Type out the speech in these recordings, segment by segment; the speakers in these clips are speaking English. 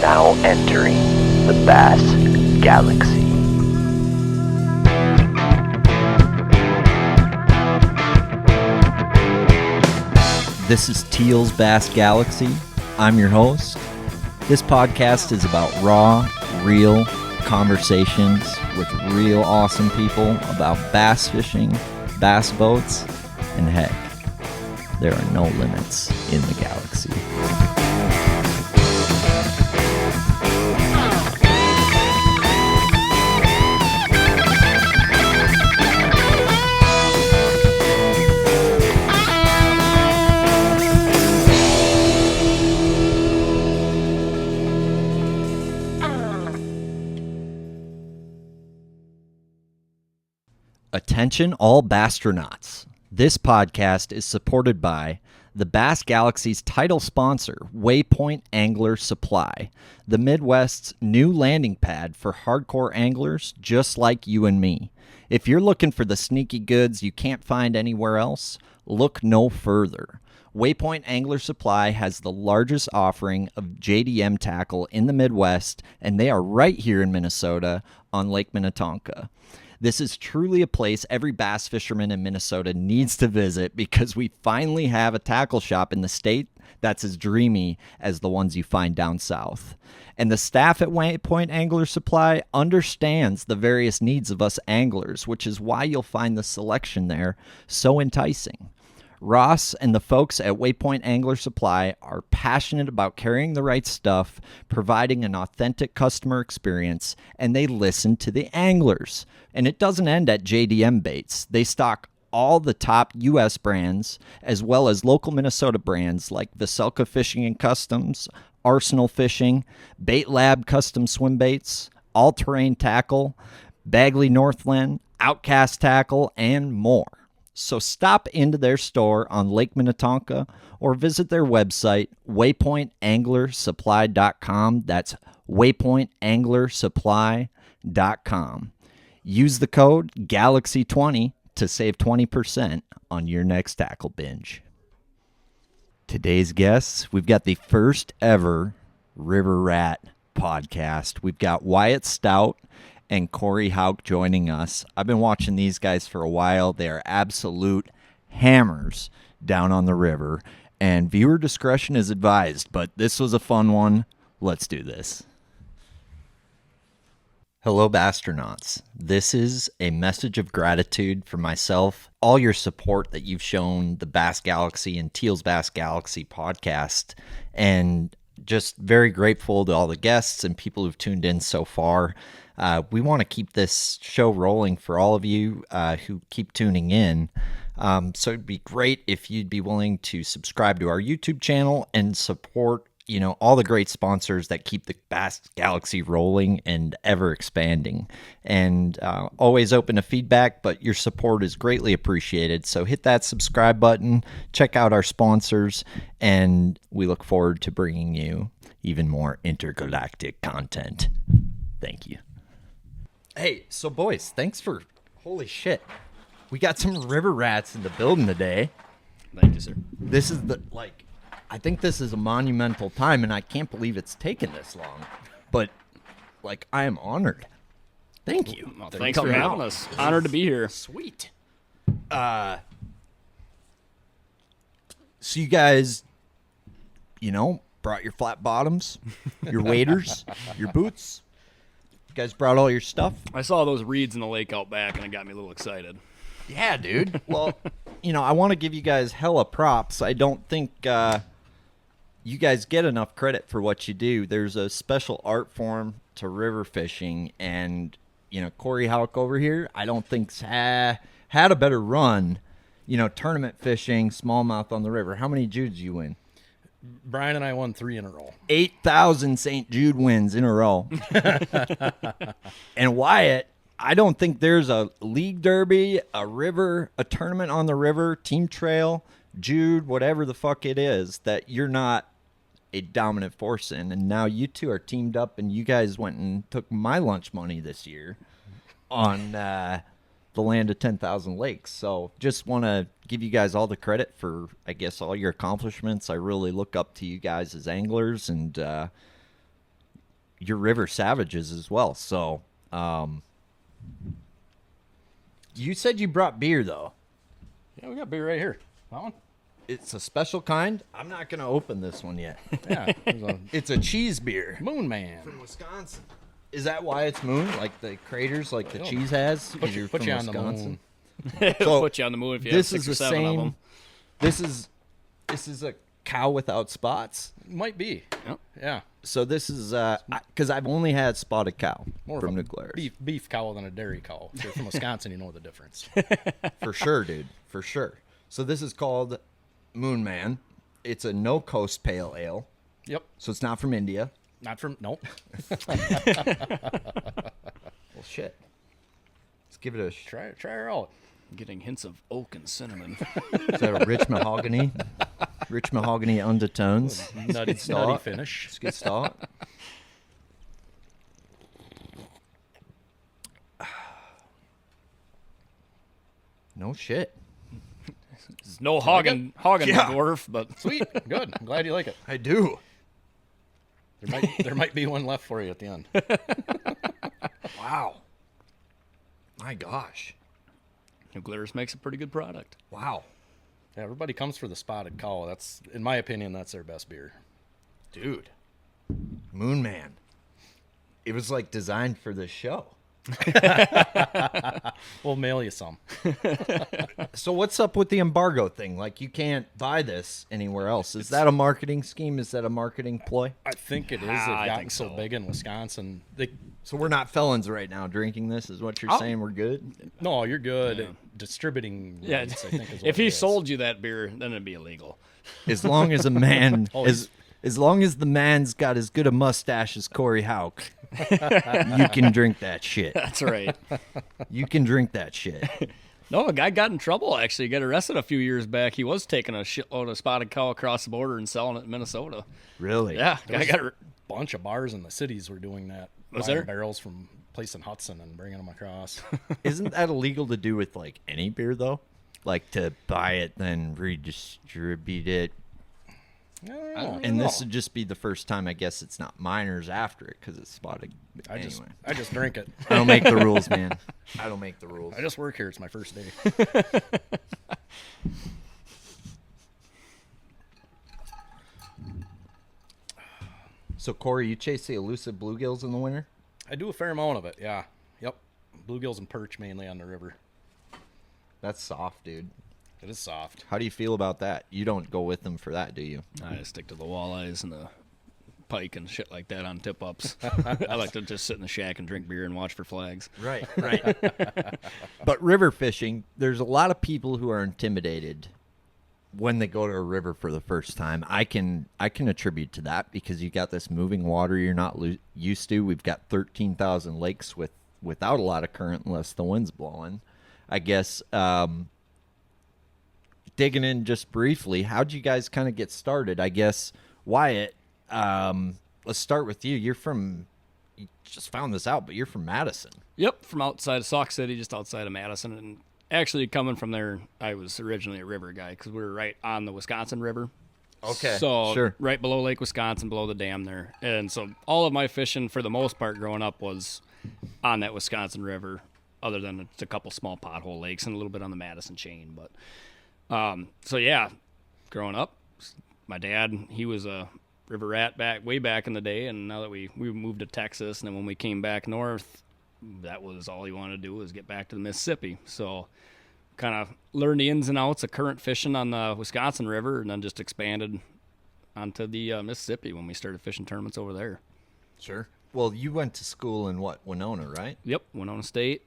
now entering the Bass Galaxy. This is Teal's Bass Galaxy. I'm your host. This podcast is about raw, real conversations with real awesome people about bass fishing, bass boats, and heck, there are no limits in the galaxy. Attention all Bastronauts. This podcast is supported by the Bass Galaxy's title sponsor, Waypoint Angler Supply, the Midwest's new landing pad for hardcore anglers just like you and me. If you're looking for the sneaky goods you can't find anywhere else, look no further. Waypoint Angler Supply has the largest offering of JDM tackle in the Midwest, and they are right here in Minnesota on Lake Minnetonka. This is truly a place every bass fisherman in Minnesota needs to visit because we finally have a tackle shop in the state that's as dreamy as the ones you find down south. And the staff at Waypoint Angler Supply understands the various needs of us anglers, which is why you'll find the selection there so enticing. Ross and the folks at Waypoint Angler Supply are passionate about carrying the right stuff, providing an authentic customer experience, and they listen to the anglers. And it doesn't end at JDM baits. They stock all the top U.S. brands, as well as local Minnesota brands like Veselka Fishing and Customs, Arsenal Fishing, Bait Lab Custom Swim Baits, All Terrain Tackle, Bagley Northland, Outcast Tackle, and more. So stop into their store on Lake Minnetonka or visit their website, waypointanglersupply.com. That's waypointanglersupply.com. Use the code GALAXY20 to save 20% on your next tackle binge. Today's guests, we've got the first ever River Rat podcast. We've got Wyatt Stout and Cory Hauk joining us. I've been watching these guys for a while. They are absolute hammers down on the river, and viewer discretion is advised, but this was a fun one. Let's do this. Hello, Bastronauts. This is a message of gratitude for myself, all your support that you've shown the Bass Galaxy and Teal's Bass Galaxy podcast, and just very grateful to all the guests and people who've tuned in so far. We want to keep this show rolling for all of you who keep tuning in. So it'd be great if you'd be willing to subscribe to our YouTube channel and support, all the great sponsors that keep the Bass Galaxy rolling and ever expanding. And always open to feedback, but your support is greatly appreciated. So hit that subscribe button, check out our sponsors, and we look forward to bringing you even more intergalactic content. Thank you. Hey, so boys, thanks for, holy shit, we got some river rats in the building today. Thank you, sir. This is I think this is a monumental time, and I can't believe it's taken this long, but, I am honored. Thank you. Well, thanks for having us. Honored to be here. Sweet. So you guys, brought your flat bottoms, your waders, your boots. You guys brought all your stuff? I saw those reeds in the lake out back, and it got me a little excited. Yeah, dude. Well, I want to give you guys hella props. I don't think you guys get enough credit for what you do. There's a special art form to river fishing, and, Cory Hauk over here, I don't think's had a better run, tournament fishing, smallmouth on the river. How many Judes you win? Brian and I won 3 in a row. 8,000 St. Jude wins in a row. And Wyatt, I don't think there's a league derby, a tournament on the river, team trail, Jude, whatever the fuck it is, that you're not a dominant force in. And now you two are teamed up, and you guys went and took my lunch money this year on the land of 10,000 lakes. So just want to give you guys all the credit for, I guess, all your accomplishments. I really look up to you guys as anglers, and your river savages as well. So, you said you brought beer though. Yeah, we got beer right here. That one? It's a special kind. I'm not gonna open this one yet. Yeah. It's a cheese beer Moon Man. from Wisconsin. Is that why it's moon? Like the craters, like the cheese has? 'Cause you're Put from you on the Wisconsin? moon. So, Put you on the moon if you have This 6 is or the 7 of same. them. This is a cow without spots. Might be. Yep. Yeah. So this is because I've only had spotted cow More from of New a Glarus. beef cow than a dairy cow. If you're from Wisconsin, you know the difference. For sure, dude. For sure. So this is called Moon Man. It's a no coast pale ale. Yep. So it's not from India. Not from, nope. Well, shit. Let's give it a Try her out. Getting hints of oak and cinnamon. Is that a rich mahogany? Rich mahogany undertones. Nutty start. finish. It's a good start. No shit. There's no hogging Yeah. dwarf, but Sweet. Good. I'm glad you like it. I do. There might be one left for you at the end. Wow. My gosh. New Glarus makes a pretty good product. Wow. Yeah, everybody comes for the spotted cow. That's, in my opinion, that's their best beer. Dude. Moon Man. It was like designed for this show. We'll mail you some. So what's up with the embargo thing? Like you can't buy this anywhere else. Is that a marketing scheme? Is that a marketing ploy? I think it is. They've I gotten think so so. big in Wisconsin. So we're not felons right now drinking this is what you're saying we're good? No, you're good. Distributing Yeah, rights, I think is what if it he is. sold you that beer, then it'd be illegal. As long as a man Oh, as long as the man's got as good a mustache as Cory Hauk, you can drink that shit. That's right. You can drink that shit. No, a guy got in trouble, actually. He got arrested a few years back. He was taking a shitload of spotted cow across the border and selling it in Minnesota. Really? Yeah, guy got bunch of bars in the cities were doing that. Was Buying there? barrels from place in Hudson and bringing them across. Isn't that illegal to do with like any beer though? Like to buy it then redistribute it. I don't know. And this would just be the first time I guess it's not minors after it because it's spotted. I Anyway, just drink it. I don't make the rules, man. I don't make the rules. I just work here. It's my first day. So Corey, you chase the elusive bluegills in the winter? I do a fair amount of it. Yeah. Yep. Bluegills and perch mainly on the river. That's soft, dude. It is soft. How do you feel about that? You don't go with them for that, do you? I stick to the walleyes and the pike and shit like that on tip-ups. I like to just sit in the shack and drink beer and watch for flags. Right, right. But river fishing, there's a lot of people who are intimidated when they go to a river for the first time. I can attribute to that because you got this moving water you're not used to. We've got 13,000 lakes without a lot of current unless the wind's blowing. I guess digging in just briefly, how'd you guys kind of get started? I guess Wyatt, let's start with you. You just found this out, but you're from Madison. Yep, from outside of Sauk City, just outside of Madison. And actually coming from there, I was originally a river guy because we were right on the Wisconsin River. Okay, So sure. right below Lake Wisconsin, below the dam there. And so all of my fishing, for the most part, growing up was on that Wisconsin River, other than a couple small pothole lakes and a little bit on the Madison chain. But so, yeah, growing up, my dad, he was a river rat way back in the day. And now that we moved to Texas, and then when we came back north, that was all he wanted to do was get back to the Mississippi. So kind of learned the ins and outs of current fishing on the Wisconsin River and then just expanded onto the Mississippi when we started fishing tournaments over there. Sure. Well, you went to school in what, Winona, right? Yep, Winona State.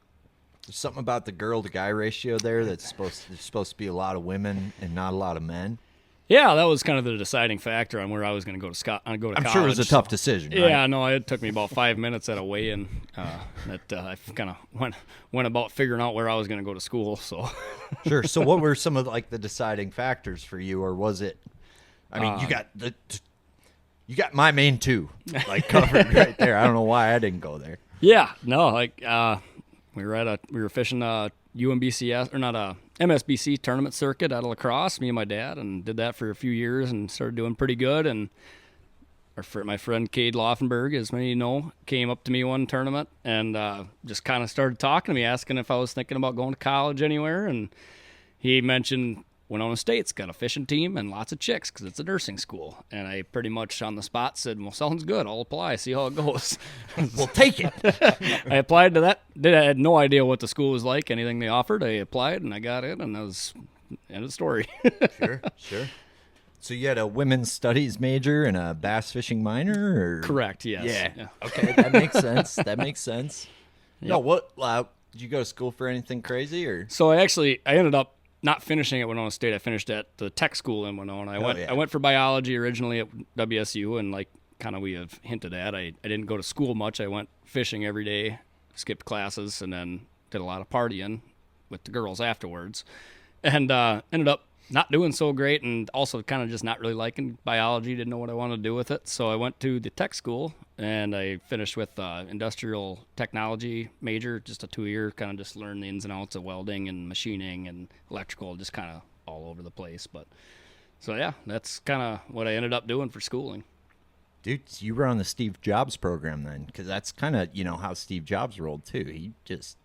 There's something about the girl to guy ratio there that's supposed to be a lot of women and not a lot of men. Yeah, that was kind of the deciding factor on where I was going to go to college. I'm sure it was a tough decision, right? Yeah, no, it took me about 5 minutes at a weigh-in that I kind of went about figuring out where I was going to go to school. So Sure. So what were some of like the deciding factors for you, or was it? I mean, you got my main two like covered right there. I don't know why I didn't go there. yeah, no, like we were fishing UMBCS or not a MSBC tournament circuit out of La Crosse, me and my dad, and did that for a few years and started doing pretty good. And my friend Cade Laufenberg, as many know, came up to me one tournament and just kind of started talking to me, asking if I was thinking about going to college anywhere. And he mentioned Winona State's got a fishing team and lots of chicks because it's a nursing school. And I pretty much on the spot said, well, sounds good. I'll apply, see how it goes. We'll take it. I applied to that. I had no idea what the school was like, anything they offered. I applied and I got in, and that was the end of the story. Sure. So you had a women's studies major and a bass fishing minor? Or? Correct, yes. Yeah. Okay, that makes sense. Yep. No, what, did you go to school for anything crazy? Or? So I ended up not finishing at Winona State. I finished at the tech school in Winona. I went for biology originally at WSU, and like kind of we have hinted at, I didn't go to school much. I went fishing every day, skipped classes, and then did a lot of partying with the girls afterwards. And ended up not doing so great, and also kind of just not really liking biology, didn't know what I wanted to do with it. So I went to the tech school, and I finished with industrial technology major, just a 2-year, kind of just learn the ins and outs of welding and machining and electrical, just kind of all over the place. But so yeah, that's kind of what I ended up doing for schooling. Dude, you were on the Steve Jobs program then, because that's kind of, how Steve Jobs rolled too. He just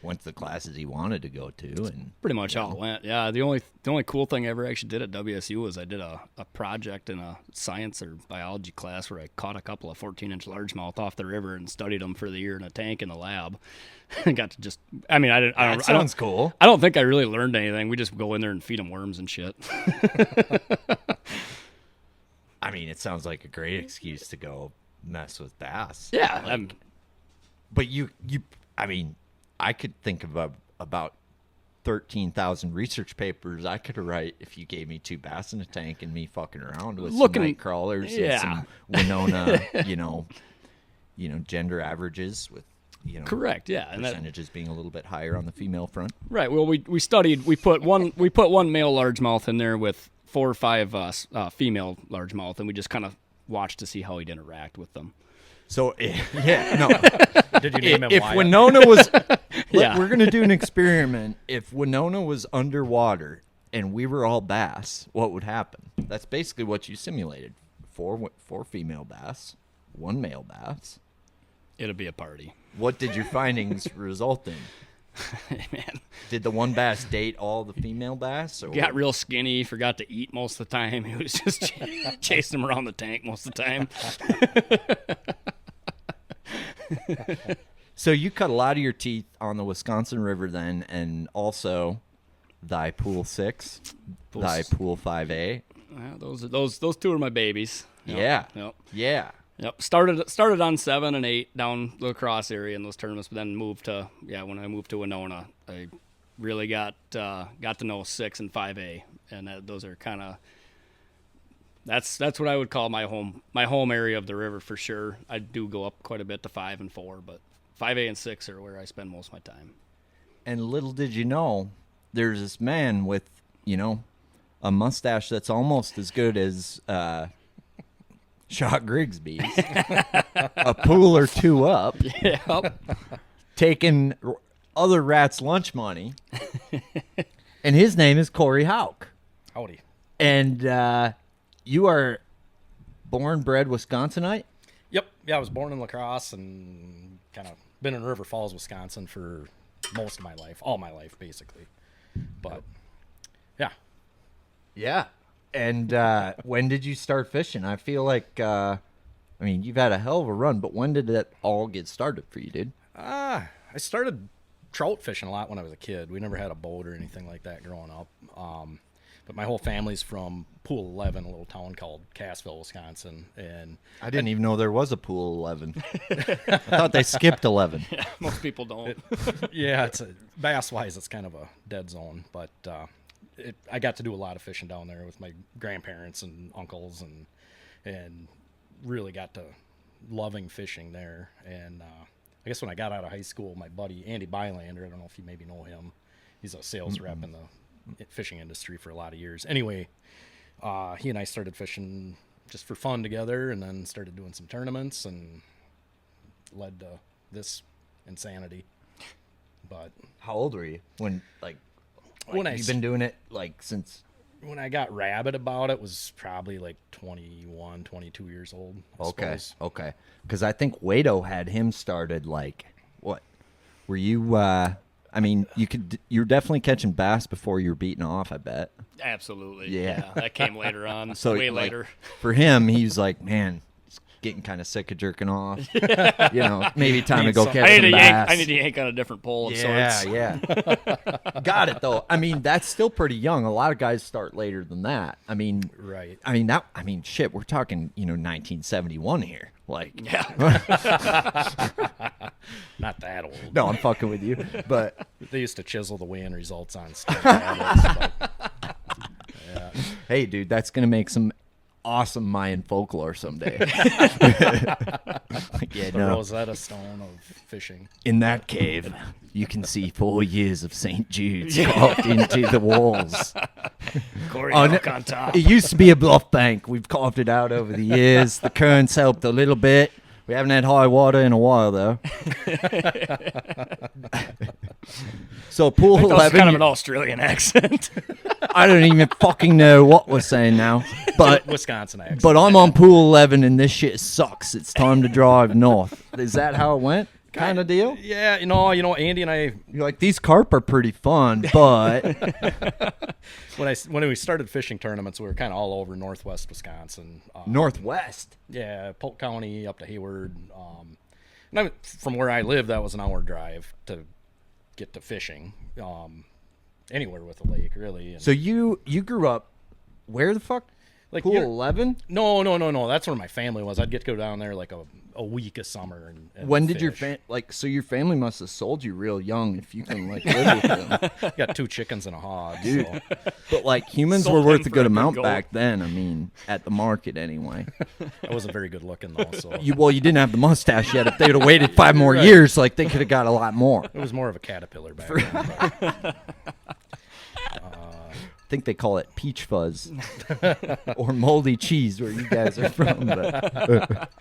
went to the classes he wanted to go to, and pretty much how it went. Yeah, the only cool thing I ever actually did at WSU was I did a project in a science or biology class where I caught a couple of 14-inch largemouth off the river and studied them for the year in a tank in the lab. I got to just, sounds cool. I don't think I really learned anything. We just go in there and feed them worms and shit. I mean, it sounds like a great excuse to go mess with bass. Yeah, but I could think of about 13,000 research papers I could write if you gave me 2 bass in a tank and me fucking around with some night crawlers and some Winona, gender averages with, correct, yeah, percentages being a little bit higher on the female front. Right. Well, we put one male largemouth in there with 4 or 5 female largemouth, and we just kind of watched to see how he'd interact with them. So, yeah, no. Did you name him if Wyatt? Winona was, Yeah. we're going to do an experiment. If Winona was underwater and we were all bass, what would happen? That's basically what you simulated. 4 female bass, 1 male bass. It'll be a party. What did your findings result in? Man, Did the one bass date all the female bass? Or? got real skinny, forgot to eat most of the time. He was just chasing them around the tank most of the time. So you cut a lot of your teeth on the Wisconsin River then, and also thy Pool 6, thy Pool 5A. Those 2 are my babies. Yeah. Yep. Yeah. Yep. Started on 7 and 8 down the lacrosse area in those tournaments, but then when I moved to Winona, I really got to know 6 and 5A, and those are kind of that's what I would call my home area of the river for sure. I do go up quite a bit to 5 and 4, but 5A and 6 are where I spend most of my time. And little did you know, there's this man with, a mustache that's almost as good as Shaw Grigsby's, a pool or 2 up, Yep. taking other rats' lunch money, and his name is Cory Hauk. Howdy. And you are bred Wisconsinite? Yep. Yeah, I was born in La Crosse and kind of been in River Falls, Wisconsin for most of my life, all my life, basically. But, yeah. Yeah. And when did you start fishing? I feel like, you've had a hell of a run, but when did that all get started for you, dude? I started trout fishing a lot when I was a kid. We never had a boat or anything like that growing up. But my whole family's from Pool 11, a little town called Cassville, Wisconsin. And I didn't even know there was a Pool 11. I thought they skipped 11. Yeah, most people don't. Yeah, bass-wise, it's kind of a dead zone. But I got to do a lot of fishing down there with my grandparents and uncles, and really got to loving fishing there. And I guess when I got out of high school, my buddy Andy Bylander, I don't know if you maybe know him, he's a sales rep in the fishing industry for a lot of years. Anyway, he and I started fishing just for fun together, and then started doing some tournaments, and led to this insanity. But how old were you when you've been doing it since when I got rabid about it was probably like 21, 22 years old. I suppose. Okay. Because I think Wado had him started like what? Were you? I mean, you're definitely catching bass before you're beating off. I bet. Absolutely. Yeah. That came later on. So way like, later. For him, he's like, man, he's getting kind of sick of jerking off. You know, maybe time to go catch some bass. I need to yank on a different pole of sorts. Yeah. Got it though. I mean, that's still pretty young. A lot of guys start later than that. I mean, Right. I mean, shit. We're talking, 1971 here. Like, Yeah. Not that old. no, I'm fucking with you. But They used to chisel the weigh-in results on stamp tablets, but, yeah. hey, dude, that's gonna make some awesome Mayan folklore someday. Yeah, The Rosetta Stone of fishing. In that cave, you can see 4 years of St. Jude's carved into the walls. Cory Oh, Hauk on top. It used to be a bluff bank. We've carved it out over the years. The currents helped a little bit. We haven't had high water in a while, though. So pool That was 11. kind of an Australian accent. I don't even fucking know what we're saying now. But Wisconsin accent. but I'm on pool 11 and this shit sucks. It's time to drive north. Is that how it went? Kind of deal? Yeah, Andy and I, You're like, these carp are pretty fun, but when we started fishing tournaments, we were kind of all over northwest Wisconsin. Northwest. Yeah, Polk County up to Hayward. From where I live, that was an hour drive to get to fishing. Anywhere with a lake, really. And So you grew up where the fuck? Like Pool you're- 11? No. That's where my family was. I'd get to go down there like a week of summer. And When did your fish. so your family must have sold you real young if you can like live with them. Got 2 chickens and a hog. Dude. So. But like humans Sold were worth him a for good a good amount goal. back then. I mean, at the market anyway. I wasn't very good looking though, so You didn't have the mustache yet. If they would have waited 5 more Right. years, like they could have got a lot more. it was more of a caterpillar back then. But, I think they call it peach fuzz or moldy cheese where you guys are from. But.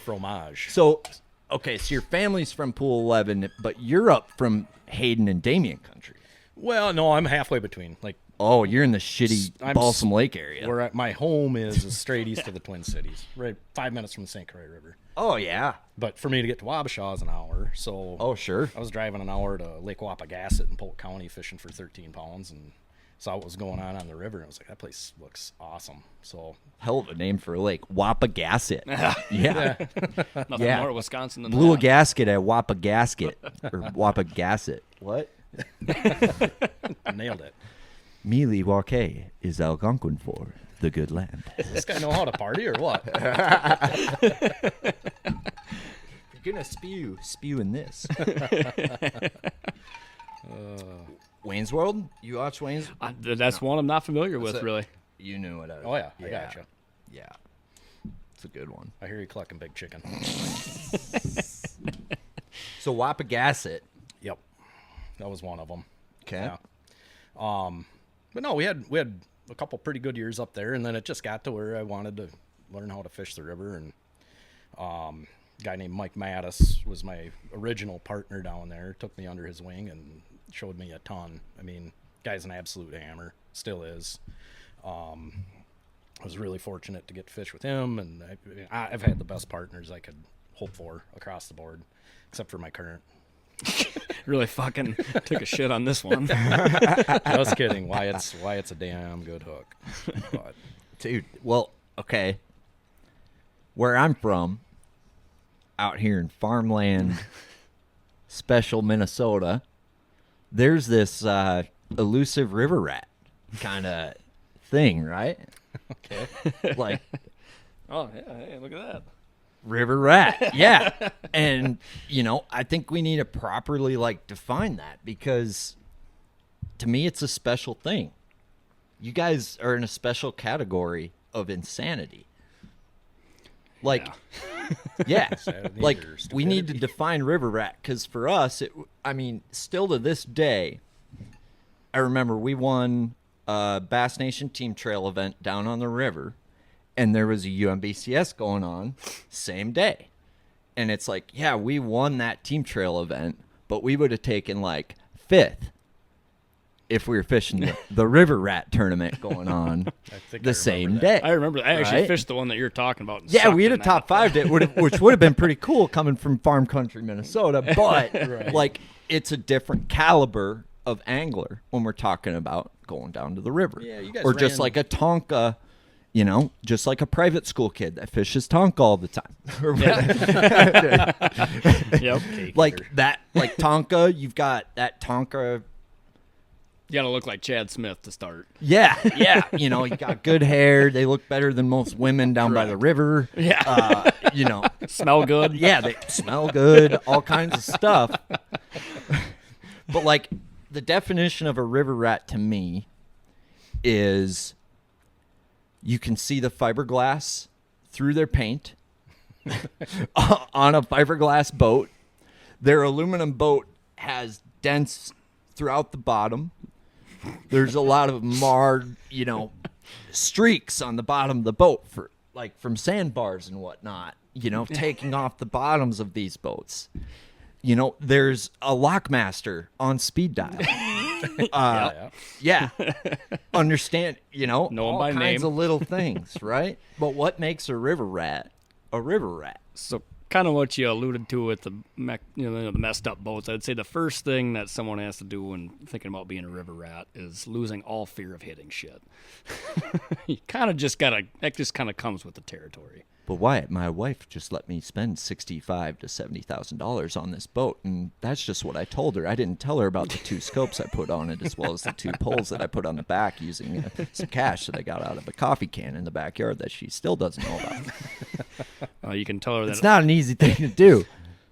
fromage. So, okay, so your family's from Pool 11, but you're up from Hayden and Damien country. Well, no, I'm halfway between. Like Oh, you're in the shitty I'm Balsam Lake area. where my home is straight east of the Twin Cities, right 5 minutes from the St. Croix River. Oh, yeah. But for me to get to Wabasha is an hour, so Oh, sure. I was driving an hour to Lake Wapagasset in Polk County fishing for 13 pounds and saw what was going on the river. And I was like, that place looks awesome. So Hell of a name for a lake. Wapagasset. Yeah. Nothing Yeah. more Wisconsin than Blew a that. gasket at Wapagasket. Or Wapagasset. What? nailed it. Mealy Wake is Algonquin for the good land. Does this guy know how to party or what? You're going to spew in this. Wayne's World? You watch Wayne's? That's one I'm not familiar with, it? really. You knew what I was. Oh, yeah, I gotcha. Yeah. It's a good one. I hear you clucking big chicken. So Wapagasset. Yep. That was one of them. Okay. Yeah. But no, we had a couple pretty good years up there, and then it just got to where I wanted to learn how to fish the river. And a guy named Mike Mattis was my original partner down there. Took me under his wing and showed me a ton. I mean, guy's an absolute hammer, still is. I was really fortunate to get to fish with him, and I've had the best partners I could hope for across the board, except for my current. Really fucking took a shit on this one. Just kidding. Wyatt's a damn good hook. But Dude, well, okay. Where I'm from, out here in farmland, special Minnesota, there's this elusive river rat kind of thing, right? okay. Like Oh, yeah, hey, look at that. river rat. Yeah. And, I think we need to properly define that because to me it's a special thing. You guys are in a special category of insanity. Yeah. Insanity Like or we need to stupidity. define river rat because for us, still to this day, I remember we won a Bass Nation Team Trail event down on the river, and there was a UMBCS going on same day. And it's like, yeah, we won that Team Trail event, but we would have taken 5th if we were fishing the river rat tournament going on the same day. I remember. I actually right? fished the one that you're talking about. Yeah, we had a top 5 day, which would have been pretty cool coming from farm country Minnesota, but like it's a different caliber of angler when we're talking about going down to the river. Yeah, you guys or just like a Tonka, you know, just like a private school kid that fishes Tonka all the time. Yep. Like that, like Tonka, you've got that Tonka. You gotta look like Chad Smith to start. Yeah. You know, you got good hair. They look better than most women down by the river. Yeah. You know, Smell good. yeah, they smell good, all kinds of stuff. But like the definition of a river rat to me is you can see the fiberglass through their paint on a fiberglass boat. Their aluminum boat has dents throughout the bottom. There's a lot of marred, you know, streaks on the bottom of the boat for like from sandbars and whatnot, you know, taking off the bottoms of these boats. You know, there's a lockmaster on speed dial. Yeah. Understand, you know, Know 'em all by kinds name. of little things, right? But what makes a river rat a river rat? So kind of what you alluded to with the the messed up boats. I'd say the first thing that someone has to do when thinking about being a river rat is losing all fear of hitting shit. You kind of just gotta. That just kind of comes with the territory. But Wyatt, my wife just let me spend $65,000 to $70,000 on this boat, and that's just what I told her. I didn't tell her about the 2 scopes I put on it, as well as the 2 poles that I put on the back using some cash that I got out of a coffee can in the backyard that she still doesn't know about. You can tell her that It's not an easy thing to do.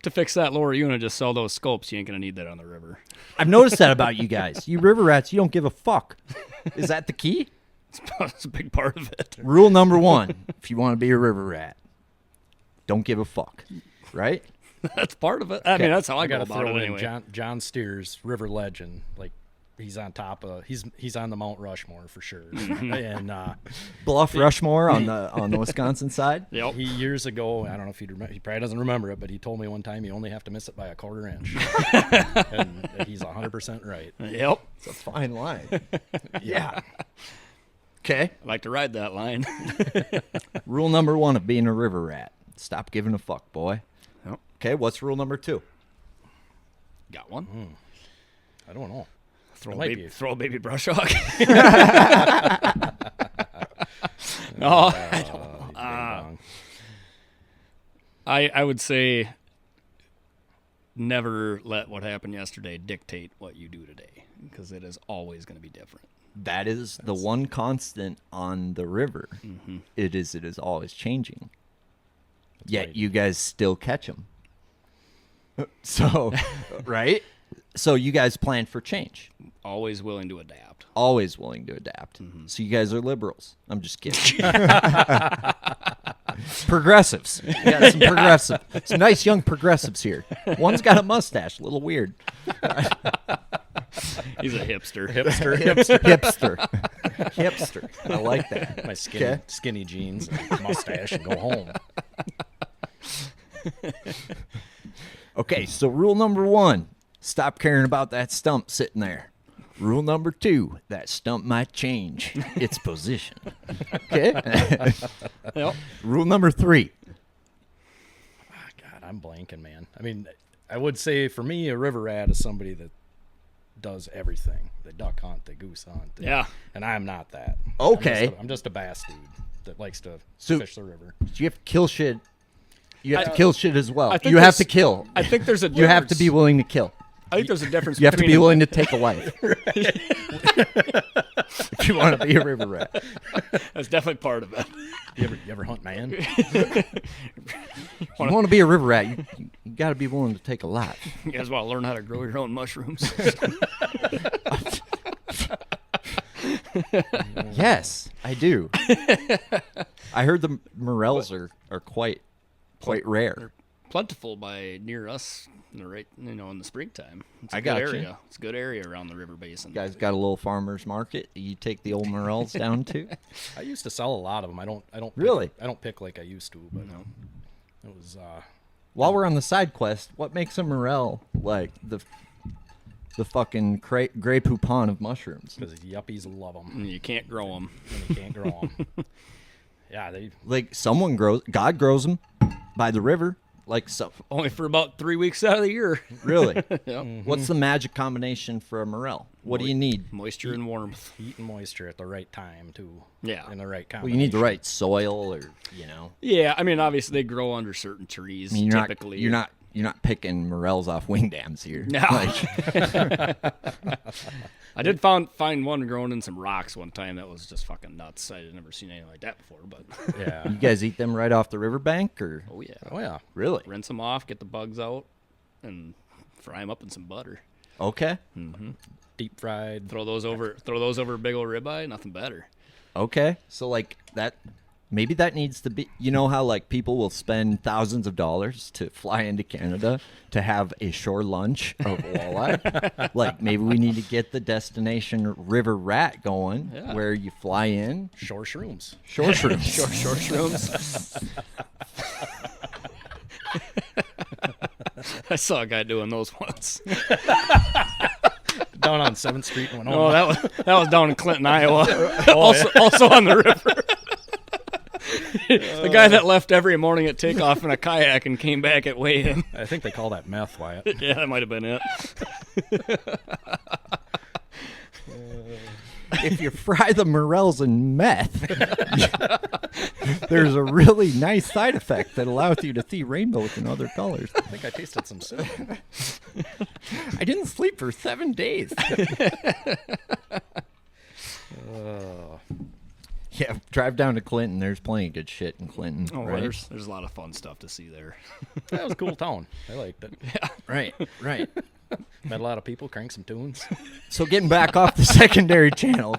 to fix that lower unit, just sell those scopes. You ain't gonna need that on the river. I've noticed that about you guys. You river rats, you don't give a fuck. Is that the key? It's a big part of it. Rule number 1, if you want to be a river rat, don't give a fuck, right? That's part of it. I mean, that's how I go gotta about throw it in anyway. John Steers, River Legend. Like he's on top of he's on the Mount Rushmore for sure. And Bluff Rushmore on the Wisconsin side. Yep. he years ago, I don't know if he'd remember, he probably doesn't remember it, but he told me one time you only have to miss it by a quarter inch. And he's 100% right. Yep. It's a fine line. Yeah. Okay. I like to ride that line. Rule number 1 of being a river rat: stop giving a fuck, boy. Yep. Okay. What's rule number 2? Got one. I don't know. Throw It might a be. baby brush hog. No, I would say never let what happened yesterday dictate what you do today, because it is always going to be different. That is the one constant on the river. It is always changing. Yet right. you guys still catch them. So, right? So you guys plan for change. Always willing to adapt. Always willing to adapt. So you guys are liberals. I'm just kidding. Progressives. We got some progressive. Some nice young progressives here. One's got a mustache. A little weird. He's a hipster. Hipster. I like that. My skinny jeans and mustache and go home. Okay, so rule number 1, stop caring about that stump sitting there. Rule number 2, that stump might change its position. Okay? Yep. Rule number 3. God, I'm blanking, man. I mean, I would say for me, a river rat is somebody that does everything. They duck hunt, they goose hunt. Yeah. And I'm not that. Okay. I'm just a bass dude that likes to So- fish the river. You have to kill shit. You have to kill shit as well. I think You have there's- to kill. I think there's a You have to difference. be willing to kill. I think there's a difference. You have to between be willing to take a life. If you want to be a river rat. That's definitely part of it. You ever hunt man? If you want to be a river rat, you got to be willing to take a life. You guys want to learn how to grow your own mushrooms? Yes, I do. I heard the morels are quite rare. Plentiful by near us, in the springtime. It's a I good got you. area. It's a good area around the river basin. You guys got a little farmer's market you take the old morels down to? I used to sell a lot of them. I don't Really? I don't pick like I used to, but it was While we're on the side quest, what makes a morel like the fucking Grey Poupon of mushrooms. Because yuppies love them. And you can't grow them. And you can't grow them. Yeah, they. Like God grows them by the river. Like so. Only for about 3 weeks out of the year. Really? Yep. What's the magic combination for a morel? What do you need? Moisture and warmth. Heat and moisture at the right time, too. Yeah. In the right Well, combination. you need the right soil, or Yeah, I mean, obviously they grow under certain trees. I mean, typically, you're not picking morels off wing dams here. No. I did find one growing in some rocks one time that was just fucking nuts. I had never seen anything like that before. But Yeah. You guys eat them right off the riverbank, or oh yeah, Oh, yeah. really? rinse them off, get the bugs out, and fry them up in some butter. Okay, Deep fried. Throw those over a big old ribeye. Nothing better. okay. So like that, maybe that needs to be. You know how like people will spend thousands of dollars to fly into Canada to have a shore lunch of walleye. Like maybe we need to get the destination river rat going, Yeah. where you fly in Shore shrooms. shore shrimp. Short shrooms. I saw a guy doing those once. Down on 7th Street and went Oh, home. that was down in Clinton, Iowa. also on the river. The guy that left every morning at takeoff in a kayak and came back at weigh-in. I think they call that meth, Wyatt. Yeah, that might have been it. If you fry the morels in meth, there's a really nice side effect that allows you to see rainbows in other colors. I think I tasted some soup. I didn't sleep for 7 days. Yeah, drive down to Clinton. There's plenty of good shit in Clinton. Oh, right? there's a lot of fun stuff to see there. That was a cool town. I liked it. Right. Met a lot of people, crank some tunes. So getting back off the secondary channel,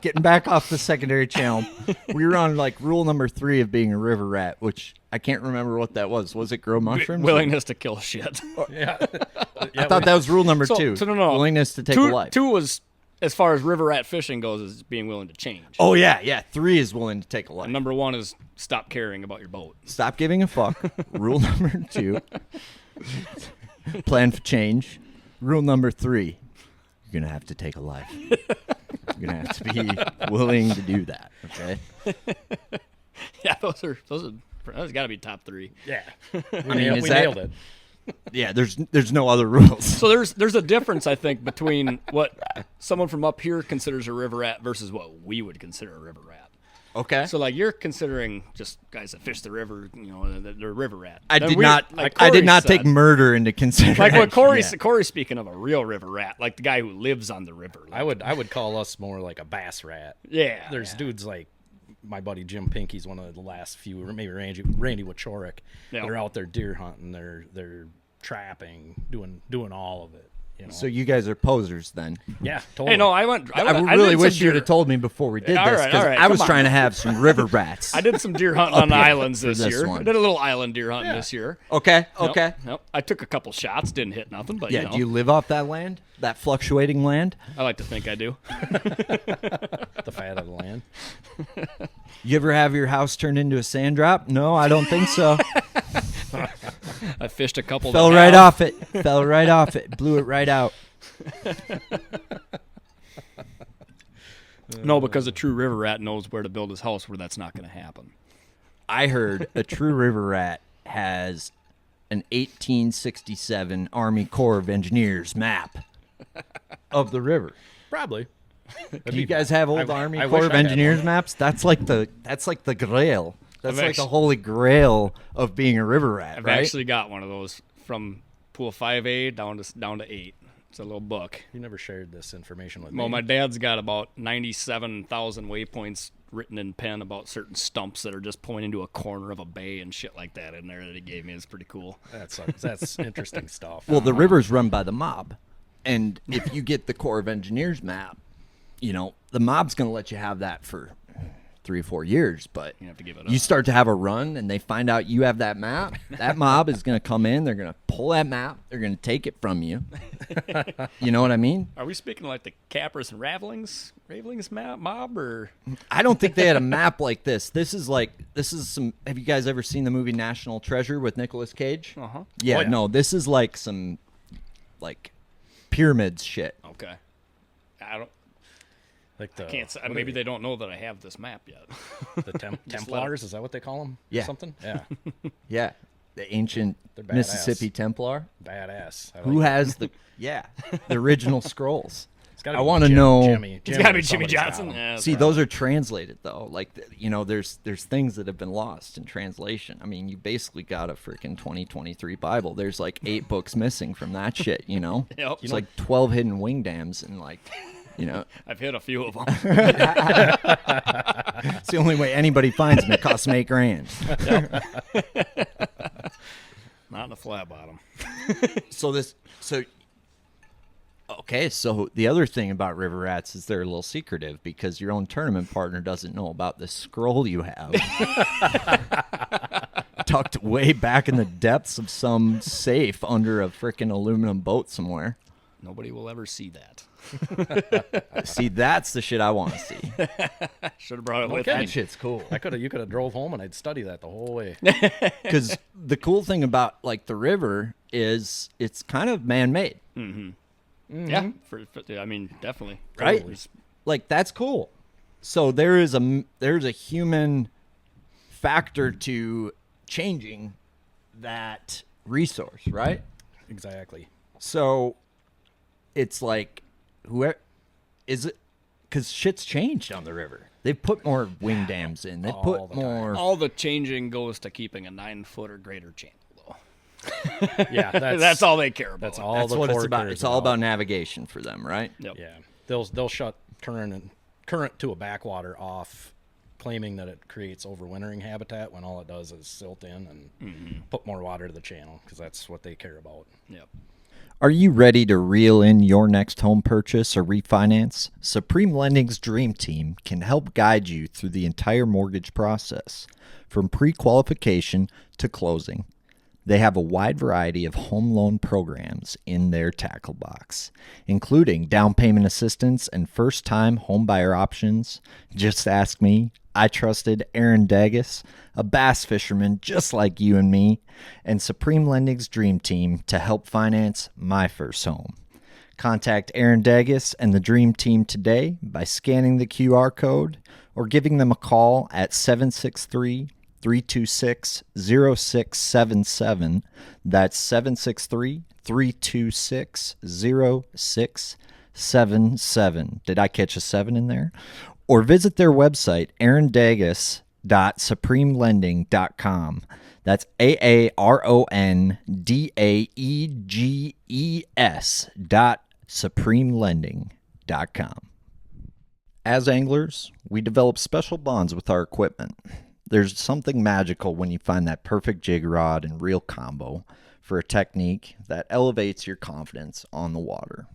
we were on like rule number 3 of being a river rat, which I can't remember what that was. Was it grow mushrooms? Willingness to kill shit. Yeah. I thought that was rule number 2. So no. Willingness to take a life. 2 was, as far as river rat fishing goes, is being willing to change. Oh, yeah. 3 is willing to take a life. And number 1 is stop caring about your boat. Stop giving a fuck. Rule number 2. Plan for change. Rule number 3. You're going to have to take a life. You're going to have to be willing to do that, okay? Yeah, that's got to be top 3. Yeah. I mean, we nailed it. Yeah, there's no other rules. So there's a difference, I think, between what someone from up here considers a river rat versus what we would consider a river rat. Okay. So like you're considering just guys that fish the river, they're river rat. I Then did we- not like I did Cory not said- take murder into consideration. Like what Yeah. Cory's speaking of a real river rat, like the guy who lives on the river. Like, I would call us more like a bass rat. yeah. There's dudes like my buddy Jim Pinky's one of the last few, or maybe Randy Wachorek. Yeah. They're out there deer hunting, they're trapping, doing all of it. So you guys are posers then. Yeah, totally. Hey, no, I really I really wish you'd have told me before we did All this, right, because all right, I was come on. trying to have some river rats. I did some deer hunting on the here islands for this this year. one. I did a little island deer hunting this year. Okay. Yep. I took a couple shots, didn't hit nothing, but Yeah, do you live off that land? That fluctuating land? I like to think I do. The fat of the land. You ever have your house turned into a sand drop? No, I don't think so. I fished a couple. Fell that right have. off it. Fell right off it. Blew it right out. No, because a true river rat knows where to build his house where that's not going to happen. I heard a true river rat has an 1867 Army Corps of Engineers map of the river. Probably. Do you guys have old I Army wish Corps of I had Engineers one. maps? That's like the grail. That's I've like the actu- holy grail of being a river rat, I've right? actually got one of those from pool 5A down to 8. It's a little book. You never shared this information with Well, me. my dad's got about 97,000 waypoints written in pen about certain stumps that are just pointing to a corner of a bay and shit like that in there that he gave me. It's pretty cool. That's interesting stuff. Well, the river's run by the mob. And if you get the Corps of Engineers map, the mob's going to let you have that for 3 or 4 years, but You have to give it you up. start to have a run and they find out you have that map, that mob is going to come in, they're going to pull that map, they're going to take it from you. You know what I mean? Are we speaking like the Cappers and Ravelings mob, or I don't think they had a map like this. This is some, have you guys ever seen the movie National Treasure with Nicolas Cage? Uh-huh. Yeah, Oh, yeah. no, this is like some, like, pyramids shit. Okay. I don't. Like the Can't say, maybe they don't know that I have this map yet. the Templars, is that what they call them? Yeah. Something? Yeah. Yeah, the ancient They're badass. Mississippi Templar. Badass. Who has the the original scrolls? It's gotta I be want to know. Jimmy It's got to be or Jimmy somebody's got Johnson. 'em. Yeah, See, those are translated though. Like there's things that have been lost in translation. I mean, you basically got a freaking 2023 Bible. There's like 8 books missing from that shit. Yep. It's like 12 hidden wing dams and like. I've hit a few of them. It's the only way anybody finds them. It costs them $8,000. Not in a flat bottom. So the other thing about river rats is they're a little secretive because your own tournament partner doesn't know about this scroll you have tucked way back in the depths of some safe under a freaking aluminum boat somewhere. Nobody will ever see that. See, that's the shit I want to see. Should have brought it with That me. shit's cool. You could have drove home and I'd study that the whole way. Because the cool thing about like the river is it's kind of man-made. Yeah, I mean, definitely. Right? Totally. Like that's cool. So there's a human factor to changing that resource, right? Exactly. So it's like whoever is it because shit's changed on the river. They've put more wing dams in. They All put the more. All the changing goes to keeping a 9-foot or greater channel, though. Yeah, That's all they care about. That's all That's the what it's Corps about. cares It's all about navigation for them, right? Yep. Yeah, they'll shut current to a backwater off, claiming that it creates overwintering habitat when all it does is silt in and put more water to the channel because that's what they care about. Yep. Are you ready to reel in your next home purchase or refinance? Supreme Lending's Dream Team can help guide you through the entire mortgage process, from pre-qualification to closing. They have a wide variety of home loan programs in their tackle box, including down payment assistance and first-time homebuyer options. Just ask me. I trusted Aaron Dagas, a bass fisherman just like you and me, and Supreme Lending's Dream Team to help finance my first home. Contact Aaron Dagas and the Dream Team today by scanning the QR code or giving them a call at 763-326-0677. That's 763-326-0677. Did I catch a 7 in there? Or visit their website, aarondages.supremelending.com. That's AARONDAEGES.supremelending.com. As anglers, we develop special bonds with our equipment. There's something magical when you find that perfect jig rod and reel combo for a technique that elevates your confidence on the water.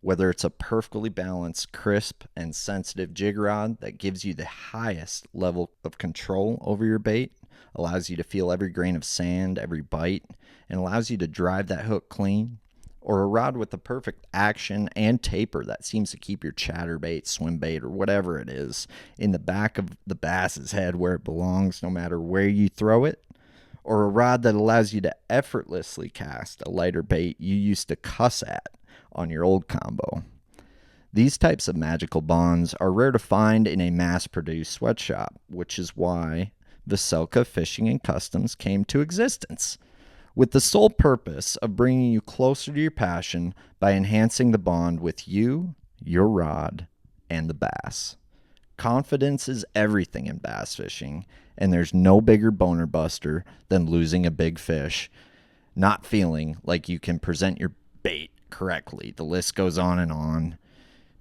Whether it's a perfectly balanced, crisp, and sensitive jig rod that gives you the highest level of control over your bait, allows you to feel every grain of sand, every bite, and allows you to drive that hook clean, or a rod with the perfect action and taper that seems to keep your chatterbait, swim bait, or whatever it is in the back of the bass's head where it belongs no matter where you throw it, or a rod that allows you to effortlessly cast a lighter bait you used to cuss at on your old combo. These types of magical bonds are rare to find in a mass-produced sweatshop, which is why Veselka Fishing and Customs came to existence, with the sole purpose of bringing you closer to your passion by enhancing the bond with you, your rod, and the bass. Confidence is everything in bass fishing, and there's no bigger boner buster than losing a big fish, not feeling like you can present your bait correctly. The list goes on and on.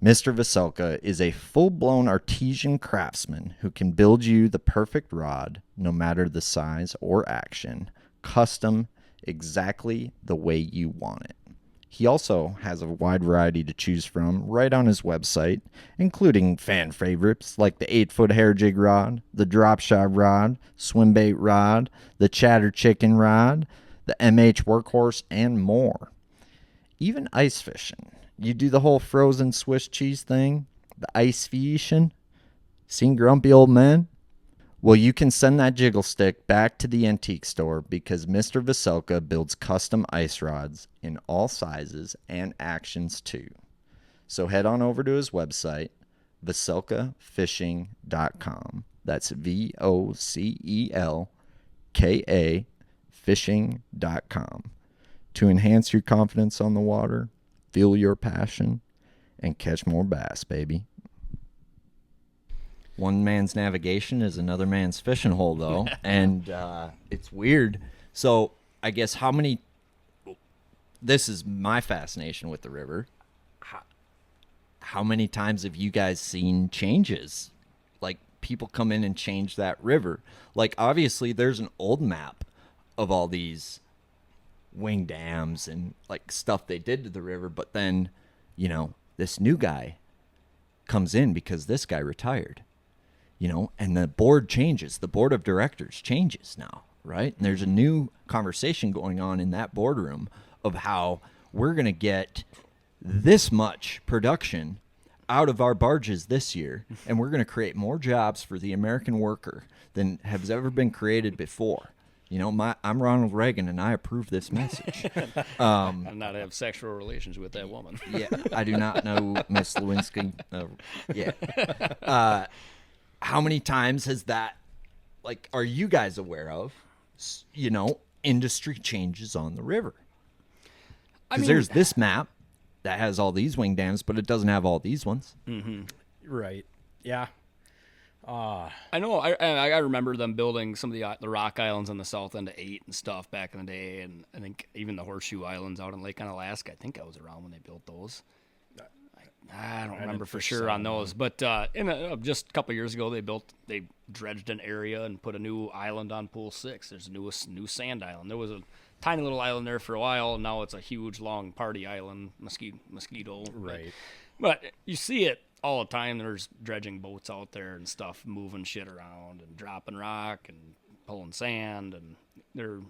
Mr. Veselka is a full-blown artesian craftsman who can build you the perfect rod, no matter the size or action, custom, exactly the way you want it. He also has a wide variety to choose from right on his website, including fan favorites like the 8-foot hair jig rod, the drop shot rod, swim bait rod, the chatter chicken rod, the MH workhorse, and more. Even ice fishing. You do the whole frozen Swiss cheese thing, the ice fishing. Seen grumpy old men? Well, you can send that jiggle stick back to the antique store because Mr. Veselka builds custom ice rods in all sizes and actions too. So head on over to his website, veselkafishing.com. That's VOCELKA fishing.com to enhance your confidence on the water, feel your passion, and catch more bass, baby. One man's navigation is another man's fishing hole, though, and it's weird. So I guess this is my fascination with the river. How many times have you guys seen changes? Like, people come in and change that river. Like, obviously, there's an old map of all these wing dams and, like, stuff they did to the river. But then, you know, this new guy comes in because this guy retired, you know, and the board changes. The board of directors changes now, right? And there's a new conversation going on in that boardroom of how we're going to get this much production out of our barges this year, and we're going to create more jobs for the American worker than has ever been created before. You know, I'm Ronald Reagan, and I approve this message. I'm not have sexual relations with that woman. Yeah, I do not know Miss Lewinsky. Yeah. How many times has that, like, are you guys aware of, you know, industry changes on the river? Because there's this map that has all these wing dams, but it doesn't have all these ones. Mm-hmm. Right. Yeah. I know. I remember them building some of the rock islands on the south end of 8 and stuff back in the day, and I think even the Horseshoe Islands out in Lake on Alaska. I think I was around when they built those. I don't remember for sure on those, but just a couple of years ago, they dredged an area and put a new island on Pool 6. There's a new sand island. There was a tiny little island there for a while, and now it's a huge, long party island, mosquito. Right. But you see it all the time. There's dredging boats out there and stuff, moving shit around and dropping rock and pulling sand, and they're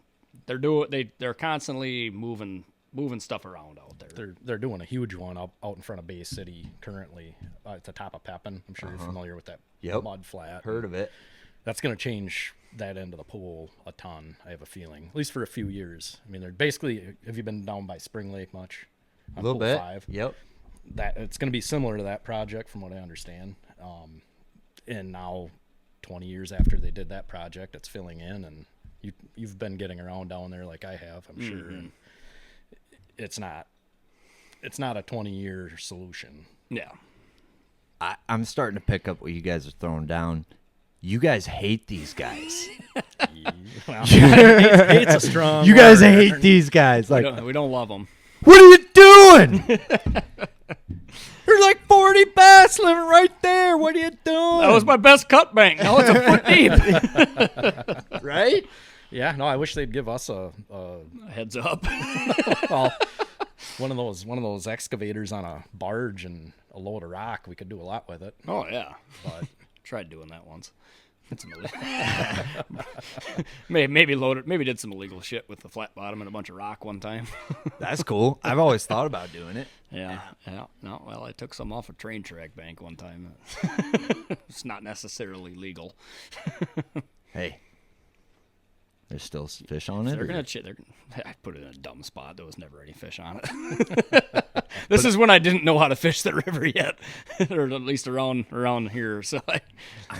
constantly moving stuff around out there. They're doing a huge one out in front of Bay City currently at the top of Pepin. I'm sure you're familiar with that mud flat. Heard of it. That's going to change that end of the pool a ton, I have a feeling, at least for a few years. I mean, they're basically, have you been down by Spring Lake much? A little bit. 5? Yep. That it's going to be similar to that project from what I understand. And now 20 years after they did that project, it's filling in, and you've been getting around down there like I have, I'm sure. And it's not a 20-year solution. Yeah. I'm starting to pick up what you guys are throwing down. You guys hate these guys. Well, hate's a strong You guys word. hate these guys. Like, We don't love them. what are you doing? There's like 40 bass living right there. What are you doing? That was my best cut bank. Now it's a foot deep. right? Yeah, no, I wish they'd give us a Heads up. well, one of those excavators on a barge and a load of rock. We could do a lot with it. Oh yeah, But tried doing that once. Maybe did some illegal shit with the flat bottom and a bunch of rock one time. That's cool. I've always thought about doing it. Yeah. No, well, I took some off a train track bank one time. It's not necessarily legal. Hey, there's still fish on it? I put it in a dumb spot. There was never any fish on it. This is when I didn't know how to fish the river yet, or at least around here. So I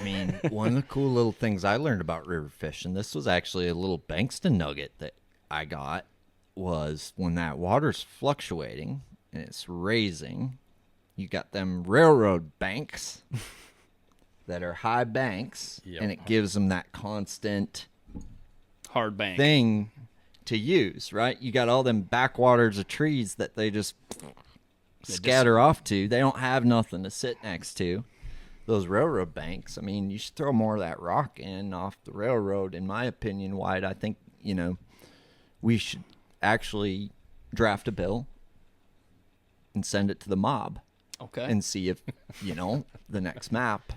mean, one of the cool little things I learned about river fishing, this was actually a little Bankston nugget that I got, was when that water's fluctuating and it's raising, you got them railroad banks that are high banks, and it gives them that constant hard bank thing to use, right? You got all them backwaters of trees that they just scatter off to. They don't have nothing to sit next to. Those railroad banks, I mean, you should throw more of that rock in off the railroad, in my opinion, Wyatt. I think, we should actually draft a bill and send it to the mob. Okay. And see if, the next map,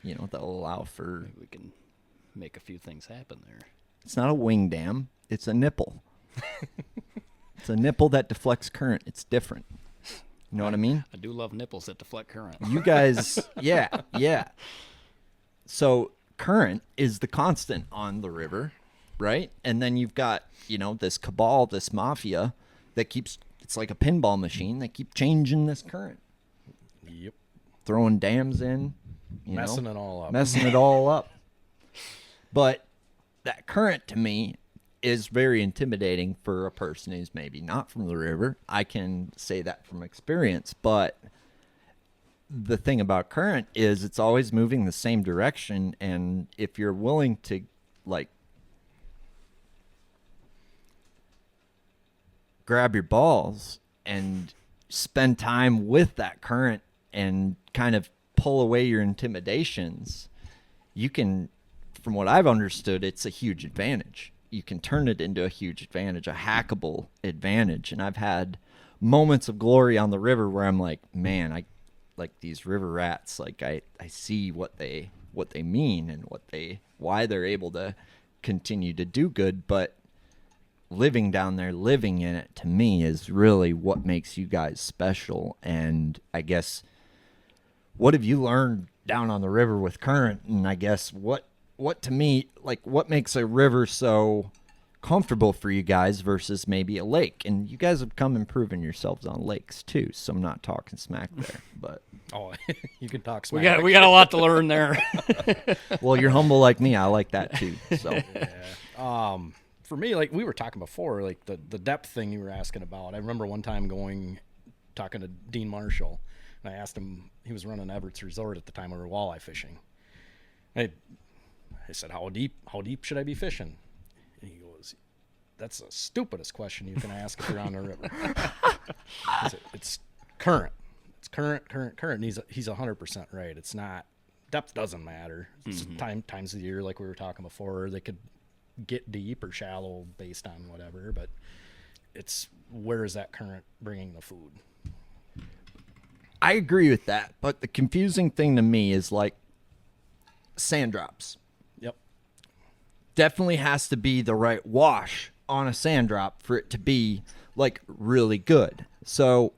they'll allow for... Maybe we can make a few things happen there. It's not a wing dam. It's a nipple. It's a nipple that deflects current. It's different. You know what I mean? I do love nipples that deflect current. You guys, yeah. So current is the constant on the river, right? And then you've got, this cabal, this mafia that keeps, it's like a pinball machine. They keep changing this current. Yep. Throwing dams in, Messing it all up. Messing it all up. But that current to me is very intimidating for a person who's maybe not from the river. I can say that from experience, but the thing about current is it's always moving the same direction, and if you're willing to grab your balls and spend time with that current and kind of pull away your intimidations, you can, from what I've understood, it's a huge advantage. You can turn it into a huge advantage, a hackable advantage. And I've had moments of glory on the river where I'm like, man, I like these river rats. Like I see what they mean and why they're able to continue to do good. But living down there, living in it, to me is really what makes you guys special. And I guess, what have you learned down on the river with current? And I guess what to me, what makes a river so comfortable for you guys versus maybe a lake? And you guys have come improving yourselves on lakes too, so I'm not talking smack there, but you can talk smack. We got a lot to learn there. Well, you're humble like me. I like that too. So yeah. For me, like we were talking before, like the depth thing you were asking about. I remember one time talking to Dean Marshall, and I asked him, he was running Everett's Resort at the time we were walleye fishing. I said, how deep should I be fishing? And he goes, that's the stupidest question you can ask if you're on the river. I said, it's current. It's current. And he's 100% right. It's not, depth doesn't matter. It's times of the year, like we were talking before, they could get deep or shallow based on whatever, but it's where is that current bringing the food? I agree with that, but the confusing thing to me is like sand drops. Yep. Definitely has to be the right wash on a sand drop for it to be like really good. So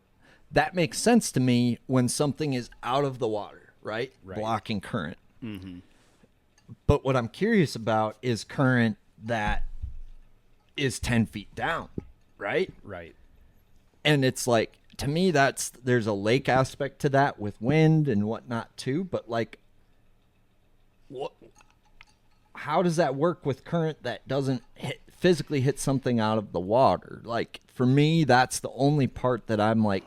that makes sense to me when something is out of the water, right? Blocking current. Mm-hmm. But what I'm curious about is current that is 10 feet down, right? Right. And it's like, to me, there's a lake aspect to that with wind and whatnot too. But like, how does that work with current that doesn't physically hit something out of the water? Like for me, that's the only part that I'm like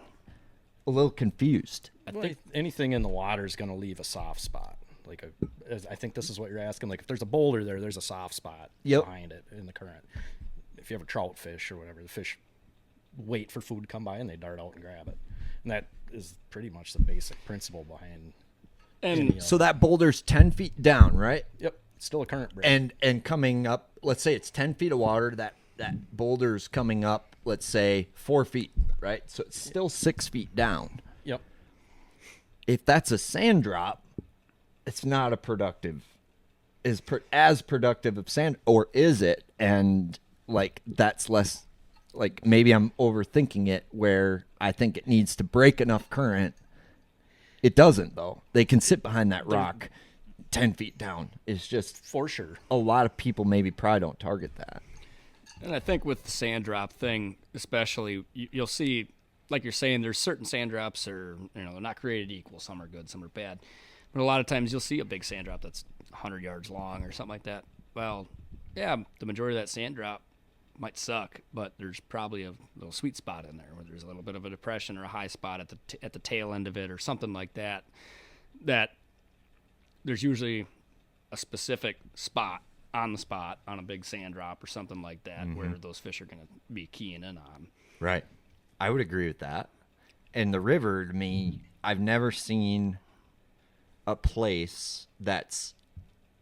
a little confused. I think anything in the water is going to leave a soft spot. I think this is what you're asking. Like if there's a boulder there's a soft spot behind it in the current. If you have a trout fish or whatever, the fish wait for food to come by and they dart out and grab it. And that is pretty much the basic principle behind. And so that boulder's 10 feet down, right? Yep. It's still a current break. And coming up, let's say it's 10 feet of water, that boulder's coming up, let's say 4 feet, right? So it's still 6 feet down. Yep. If that's a sand drop, it's not a as productive of sand, or is it? And like that's less, like maybe I'm overthinking it where I think it needs to break enough current. It doesn't though. They can sit behind that rock 10 feet down. It's just, for sure, a lot of people maybe probably don't target that. And I think with the sand drop thing, especially, you'll see, like you're saying, there's certain sand drops are, they're not created equal. Some are good, some are bad. But a lot of times you'll see a big sand drop that's 100 yards long or something like that. Well, yeah, the majority of that sand drop might suck, but there's probably a little sweet spot in there where there's a little bit of a depression or a high spot at the tail end of it or something like that. That there's usually a specific spot on a big sand drop or something like that where those fish are going to be keying in on. Right. I would agree with that. And the river, to me, I've never seen a place that's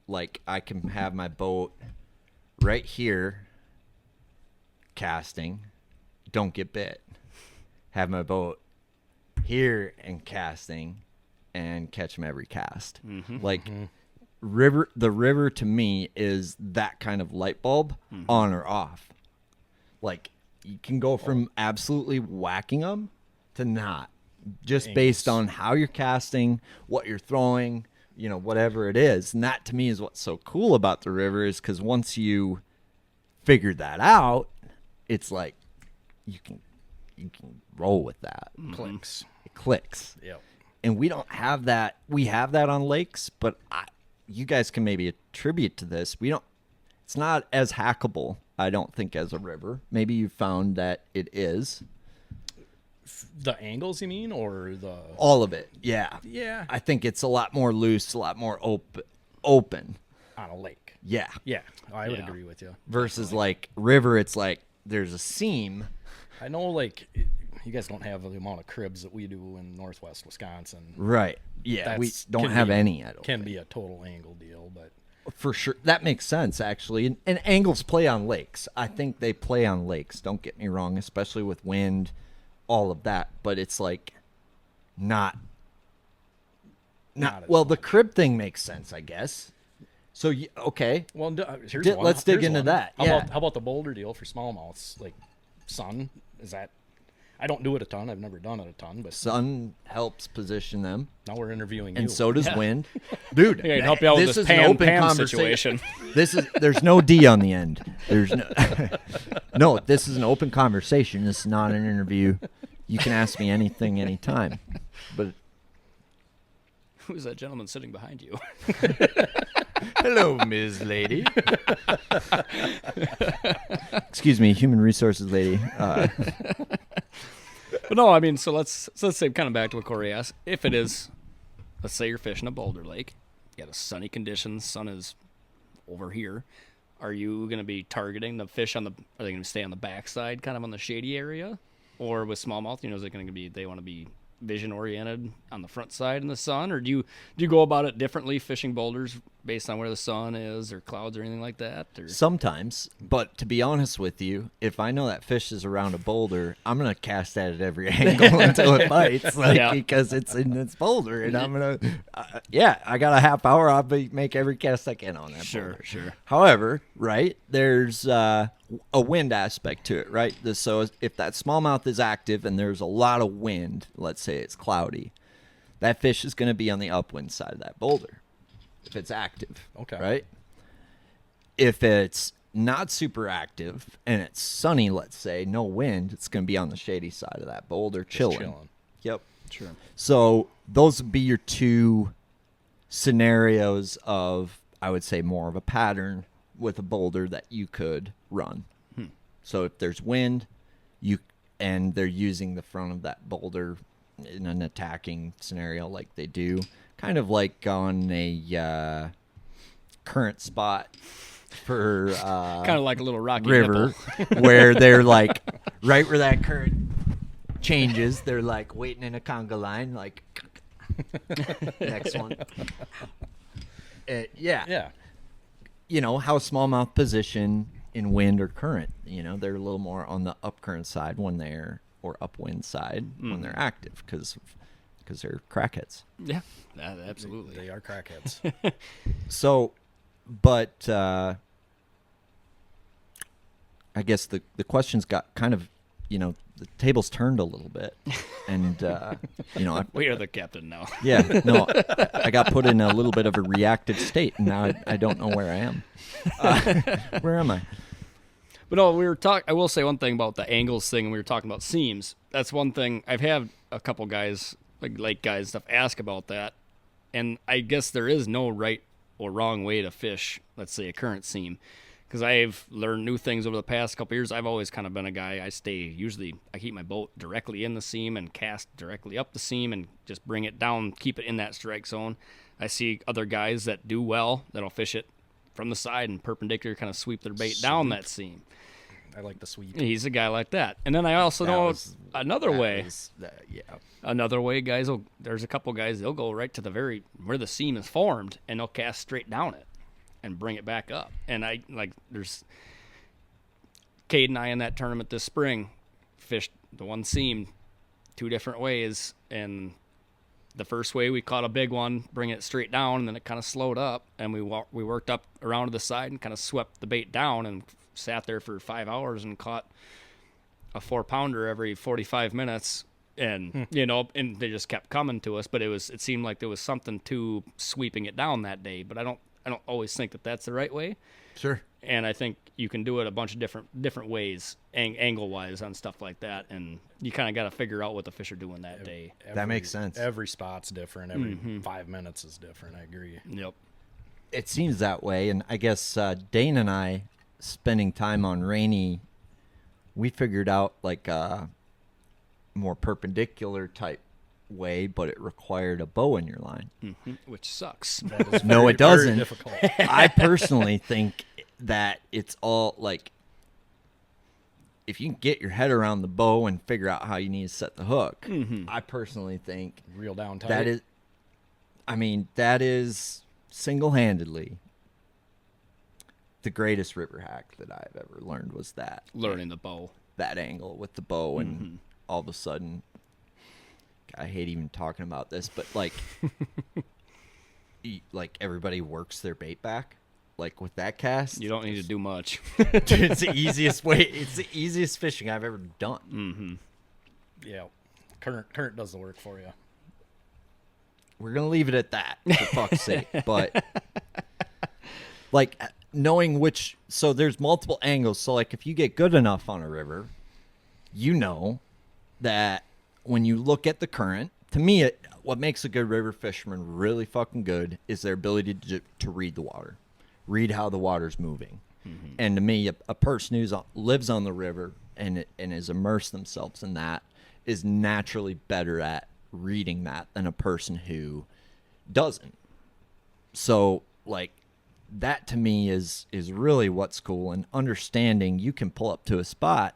like I can have my boat right here casting, don't get bit. Have my boat here and casting and catch them every cast. The river to me is that kind of light bulb, on or off. Like you can go from absolutely whacking them to not, just based on how you're casting, what you're throwing, whatever it is. And that to me is what's so cool about the river, is because once you figure that out, it's like you can roll with that. Clicks. It clicks. Yep. And we don't have that. We have that on lakes, but you guys can maybe attribute to this. It's not as hackable, I don't think, as a river. Maybe you found that it is. The angles, you mean, or the All of it, yeah. Yeah. I think it's a lot more loose, a lot more open. On a lake. Yeah. Yeah, I would Yeah. agree with you. Versus like river, it's like there's a seam. I know, like, you guys don't have the amount of cribs that we do in Northwest Wisconsin. Right. Yeah, we That's- don't can have be- any. I don't Can think. be a total angle deal, but For sure. That makes sense, actually. And angles play on lakes. I think they play on lakes. Don't get me wrong, especially with wind, all of that. But it's like not Not as well, the crib thing makes sense, I guess. So, okay. well, here's Di- one. let's dig Here's into one. that, How yeah. about the boulder deal for smallmouths? Like, sun, is that? I don't do it a ton. I've never done it a ton, but Sun helps position them, now we're interviewing and you. so does wind. Dude, Yeah, I can help you out with this this is an Pam open Pam conversation. situation. There's no D on the end. There's no No, this is an open conversation. This is not an interview. You can ask me anything anytime. But Who's that gentleman sitting behind you? hello, Ms. Lady. Excuse me, human resources lady. But no, I mean, so let's say, kind of back to what Cory asked. If it is, let's say you're fishing a boulder lake, you got a sunny conditions, sun is over here. Are you going to be targeting the fish are they going to stay on the backside, kind of on the shady area? Or with smallmouth, is it going to be, they want to be vision oriented on the front side in the sun? Or do you go about it differently, fishing boulders based on where the sun is or clouds or anything like that? Or? Sometimes, but to be honest with you, if I know that fish is around a boulder, I'm gonna cast at it every angle until it bites, because it's in this boulder, and I'm gonna, I got a half hour. I'll make every cast I can on that. Sure, boulder. sure. However, right, there's a wind aspect to it, right? So if that smallmouth is active and there's a lot of wind, let's say it's cloudy, that fish is gonna be on the upwind side of that boulder. If it's active, Okay. right? If it's not super active and it's sunny, let's say, no wind, it's going to be on the shady side of that boulder, chilling. Yep. Sure. So those would be your two scenarios of, I would say, more of a pattern with a boulder that you could run. So if there's wind, and they're using the front of that boulder in an attacking scenario like they do, kind of like on a current spot for Kind of like a little rocky river, nipple. where they're like right where that current changes, they're like waiting in a conga line, like next one. Yeah. How smallmouth position in wind or current. They're a little more on the up current side or upwind side when they're active, because they're crackheads. Yeah, absolutely. They are crackheads. So, but I guess the questions got kind of, the tables turned a little bit, and We are the captain now. I got put in a little bit of a reactive state, and now I don't know where I am. Where am I? But no, I will say one thing about the angles thing, and we were talking about seams. That's one thing. I've had a couple guys, like lake guys, stuff ask about that, and I guess there is no right or wrong way to fish, let's say, a current seam, because I've learned new things over the past couple years. I've always kind of been a guy, I keep my boat directly in the seam and cast directly up the seam and just bring it down, keep it in that strike zone. I see other guys that do well, that'll fish it from the side and perpendicular, kind of sweep their bait down that seam. I like the sweep. He's a guy like that. And then I also know another way, guys, there's a couple guys, they'll go right to where the seam is formed, and they'll cast straight down it and bring it back up. And there's Cade and I in that tournament this spring fished the one seam 2 different ways. And the first way we caught a big one, bring it straight down, and then it kind of slowed up, and we worked up around to the side and kind of swept the bait down and sat there for 5 hours and caught a 4-pounder every 45 minutes And and they just kept coming to us, but it seemed like there was something to sweeping it down that day. But I don't always think that that's the right way. Sure. And I think you can do it a bunch of different ways, angle wise on stuff like that. And you kind of got to figure out what the fish are doing that day. That makes sense. Every spot's different. Every 5 minutes is different. I agree. Yep. It seems that way, and I guess Dane and I, spending time on Rainy, we figured out like a more perpendicular type way, but it required a bow in your line. Which sucks. That is No, very, it doesn't. Very difficult. I personally think that it's all like, if you can get your head around the bow and figure out how you need to set the hook, I personally think Reel down tight. that is single-handedly the greatest river hack that I've ever learned was that. Learning the bow. That angle with the bow, and all of a sudden, I hate even talking about this, but like, like everybody works their bait back. Like with that cast, You don't need to do much. dude, it's the easiest way. It's the easiest fishing I've ever done. Yeah. Current does the work for you. We're gonna leave it at that, for fuck's sake. But like knowing which, so there's multiple angles. So like if you get good enough on a river, you know that when you look at the current, to me, what makes a good river fisherman really fucking good is their ability to read the water, read how the water's moving. And to me, a person who lives on the river and has immersed themselves in that is naturally better at reading that than a person who doesn't. So like that to me is really what's cool, and understanding you can pull up to a spot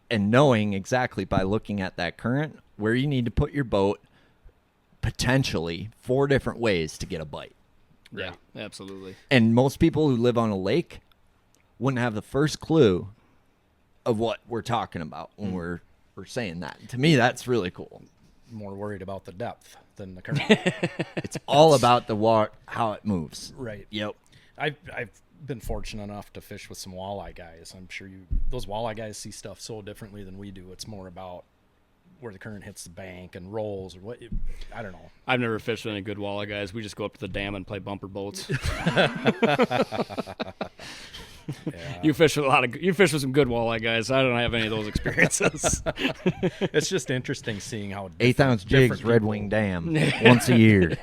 and knowing exactly by looking at that current where you need to put your boat potentially 4 different ways to get a bite. Yeah, absolutely. And most people who live on a lake wouldn't have the first clue of what we're talking about when we're saying that. To me, that's really cool. More worried about the depth than the current. It's all about the water, how it moves. Right. Yep. I've been fortunate enough to fish with some walleye guys. I'm sure those walleye guys see stuff so differently than we do. It's more about where the current hits the bank and rolls or what. I don't know. I've never fished with any good walleye guys. We just go up to the dam and play bumper boats. Yeah. You fish with some good walleye guys. I don't have any of those experiences. It's just interesting seeing how 1/8-ounce jigs, Red Wing Dam, once a year.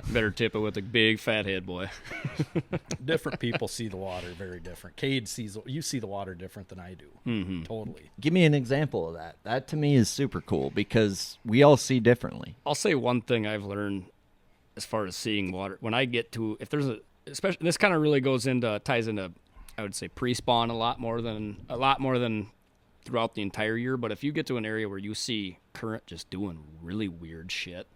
Better tip it with a big fat head, boy. different people see the water very different. Cade you see the water different than I do. Totally. Give me an example of that. That to me is super cool because we all see differently. I'll say one thing I've learned as far as seeing water. When I get to, if there's especially this kind of really ties into, I would say pre-spawn a lot more than throughout the entire year. But if you get to an area where you see current just doing really weird shit,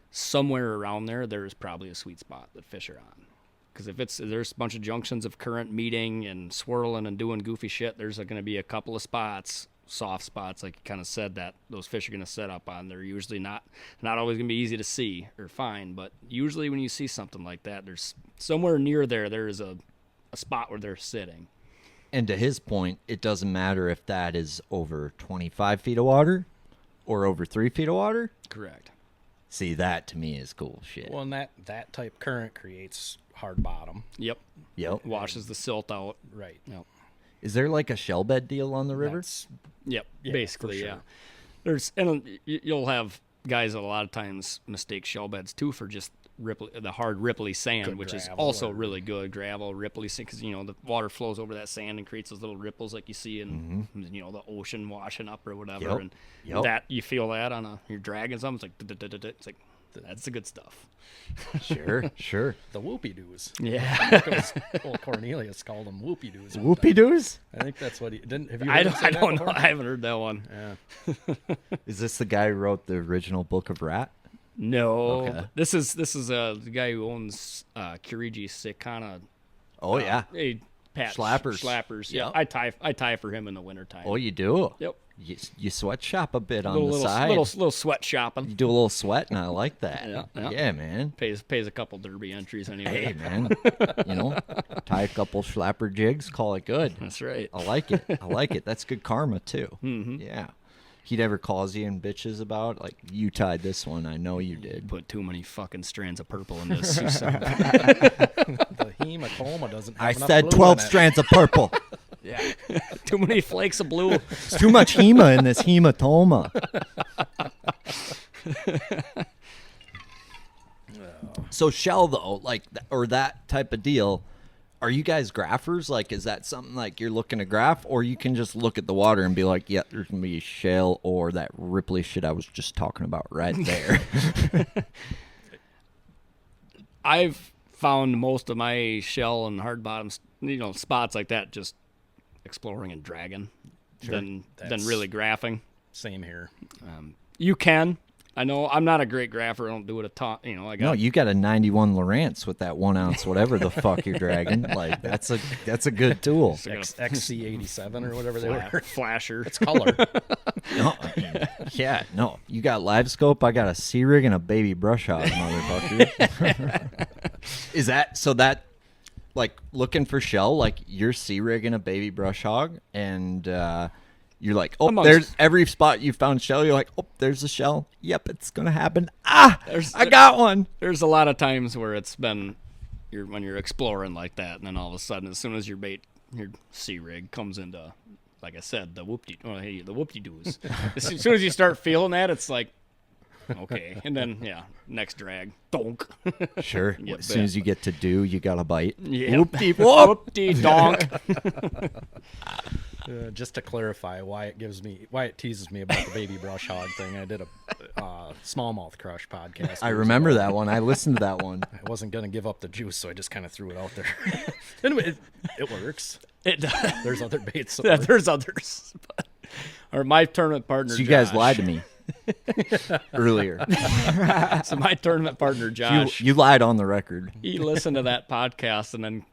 somewhere around there's probably a sweet spot that fish are on. Because if there's a bunch of junctions of current meeting and swirling and doing goofy shit, there's going to be a couple of spots, soft spots, like you kind of said, that those fish are going to set up on. They're usually not always going to be easy to see or find, but usually when you see something like that, there's somewhere near there is a spot where they're sitting. And to his point, it doesn't matter if that is over 25 feet of water or over 3 feet of water. Correct. See, that to me is cool shit. Well, and that type current creates hard bottom. Yep. Washes the silt out. Right. Yep. Is there like a shell bed deal on the river? Yep. Yeah, basically, for yeah. sure. You'll have guys that a lot of times mistake shell beds too for just the hard ripply sand, Good which is gravel also or- really good gravel, ripply sand, because the water flows over that sand and creates those little ripples like you see in the ocean washing up or whatever, Yep. and that you feel that on you're dragging something. It's like that's the good stuff. Sure. The whoopie-doos. Yeah. Old Cornelius called them whoopie-doos. Whoopie-doos? I think that's what he didn't. Have you? I heard him say that don't know. before? I haven't heard that one. Yeah. Is this the guy who wrote the original Book of Rat? No. Okay. This is the guy who owns Kirigi Sikana. Oh, yeah. Hey, Pat Schlappers. Yeah. Yep. I tie for him in the wintertime. Oh, you do? Yep. You sweatshop a bit on the little side. little sweat shopping. You do a little sweat, and I like that. Yeah. Yeah, man. Pays a couple derby entries anyway. Hey, man. Tie a couple schlapper jigs, call it good. That's right. I like it. That's good karma, too. Mm-hmm. Yeah. he'd ever calls you and bitches about? Like, you tied this one. I know you did. Put too many fucking strands of purple in this. You son of a- The hematoma doesn't have I enough said blue 12 in it. strands of purple. Yeah. Too many flakes of blue. It's too much hema in this hematoma. So shell, though, like, or that type of deal, are you guys graphers? Like, is that something like you're looking to graph, or you can just look at the water and be like, yeah, there's going to be a shell or that Ripley shit I was just talking about right there? I've found most of my shell and hard bottoms, spots like that, just exploring and dragging than really graphing. Same here. You can. I know I'm not a great grapher. I don't do it a ton. No, you got a 91 Lowrance with that 1 ounce, whatever the fuck you're dragging. Like, that's a good tool. XC87 or whatever they were. Flasher. It's color. No, you got live scope. I got a C rig and a baby brush hog, motherfucker. Is that so? That like looking for shell, like you're C rigging a baby brush hog, and you're like, oh, there's every spot you found shell. You're like, oh, there's a shell. Yep, it's gonna happen. I got one. There's a lot of times where it's been when you're exploring like that, and then all of a sudden, as soon as your C rig comes into, like I said, the whoop-de-doos. As soon as you start feeling that, it's like, okay. And then, next drag. Donk. Sure. As soon as you get to you got a bite. Yeah. Whoop-de-donk. Just to clarify, why it teases me about the baby brush hog thing. I did a smallmouth crush podcast. I remember that one. I listened to that one. I wasn't going to give up the juice, so I just kind of threw it out there. Anyway, it works. It does. There's other baits. Yeah, there's others. Or my tournament partner, So you Josh. guys lied to me earlier. So my tournament partner, Josh. You lied on the record. He listened to that podcast and then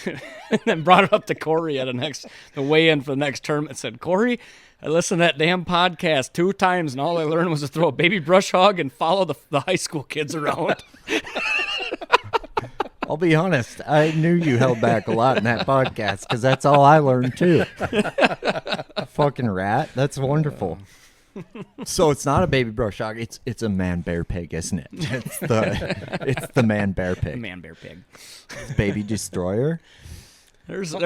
and then brought it up to Cory at the weigh-in for the next tournament and said, Cory, I listened to that damn podcast 2 times and all I learned was to throw a baby brush hog and follow the high school kids around. I'll be honest. I knew you held back a lot in that podcast because that's all I learned too. Fucking rat. That's wonderful. So it's not a baby brush hog. It's a man bear pig, isn't it? It's the man bear pig. Man bear pig. Baby destroyer. There's a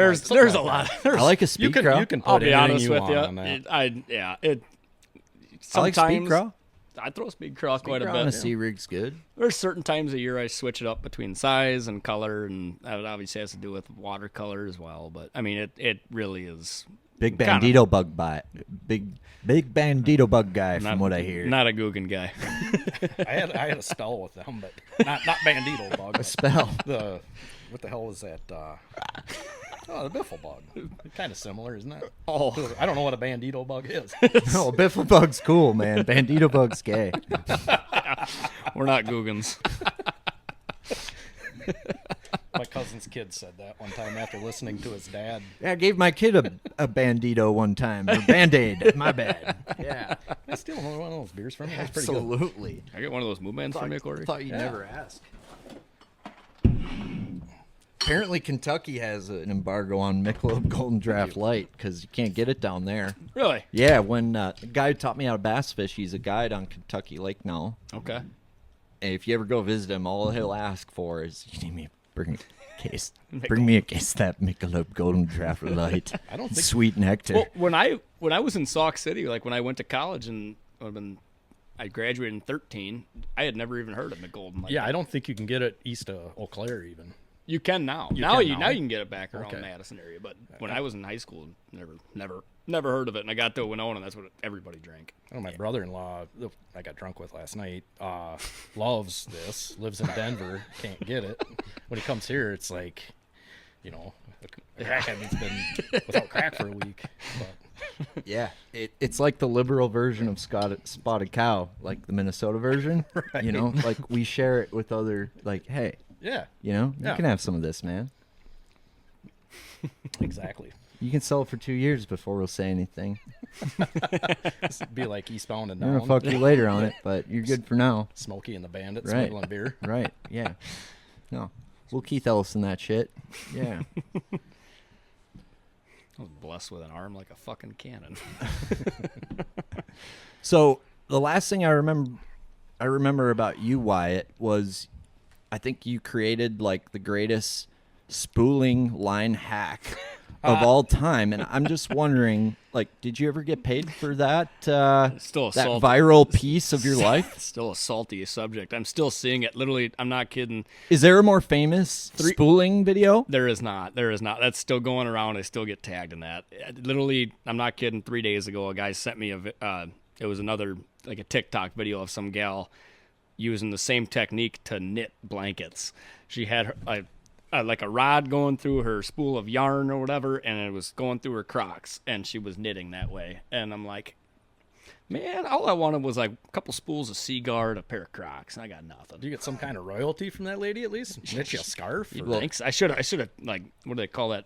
lot. I like a speed crow. You can put I'll be anything honest you with want you. on that. I like Sometimes speed crow. I throw speed crow quite a Speed crow bit. on a C rig's good. There's certain times a year I switch it up between size and color, and that obviously has to do with watercolor as well. But I mean, it really is Big bandito bug bite. Big bandito bug guy, from what I hear. Not a Guggen guy. I had a spell with them, but not bandito bug. A spell. What the hell was that? The biffle bug. Kind of similar, isn't it? Oh, I don't know what a bandito bug is. No, biffle bug's cool, man. Bandito bug's gay. we're not Guggens. My cousin's kid said that one time after listening to his dad. Yeah, I gave my kid a bandito one time. Or Band-Aid. My bad. Yeah. I still one of those beers from him. That's pretty good. Absolutely. I get one of those movements from you, Cory. I thought you'd never ask. Apparently, Kentucky has an embargo on Michelob Golden Draft Light because you can't get it down there. Really? Yeah, when the guy who taught me how to bass fish, he's a guide on Kentucky Lake now. Okay. And if you ever go visit him, all he'll ask for is, you need me to bring a case. Bring me a case of that Michelob Golden Draft Light. I don't think Sweet nectar. Well, when I was in Sauk City, like when I went to college and I graduated in 2013, I had never even heard of McGolden. I don't think you can get it east of Eau Claire even. You can now. Now you can get it back around Okay. Madison area. But when I was in high school, never heard of it. And I got to Winona, and that's what everybody drank. I know my brother-in-law, I got drunk with last night, loves this, lives in Denver, can't get it. When he comes here, it's like, a crackhead that's been without crack for a week. But Yeah, it's like the liberal version of Spotted Cow, like the Minnesota version. Right. Like we share it with other, like, hey, yeah, you Yeah. can have some of this, man. exactly. You can sell it for 2 years before we'll say anything. It'd be like Eastbound and I'm gonna Down. fuck you later on it, but you're good for now. Smokey and the Bandit Right. smuggling beer. Right? Yeah. No, we'll Keith Ellison that shit. Yeah. I was blessed with an arm like a fucking cannon. So the last thing I remember about you, Wyatt, was I think you created like the greatest spooling line hack of all time, and I'm just wondering, like, did you ever get paid for that? Still a that salty, viral piece of your life? Still a salty subject. I'm still seeing it. Literally, I'm not kidding. Is there a more famous spooling video? There is not. There is not. That's still going around. I still get tagged in that. Literally, I'm not kidding. 3 days ago, a guy sent me it was another, like a TikTok video of some gal using the same technique to knit blankets. She had like a rod going through her spool of yarn or whatever, and it was going through her Crocs, and she was knitting that way. And I'm like, man, all I wanted was like a couple spools of Seaguard, a pair of Crocs, and I got nothing. Do you get some kind of royalty from that lady at least? Knit you a scarf? Thanks. I should have like, what do they call that?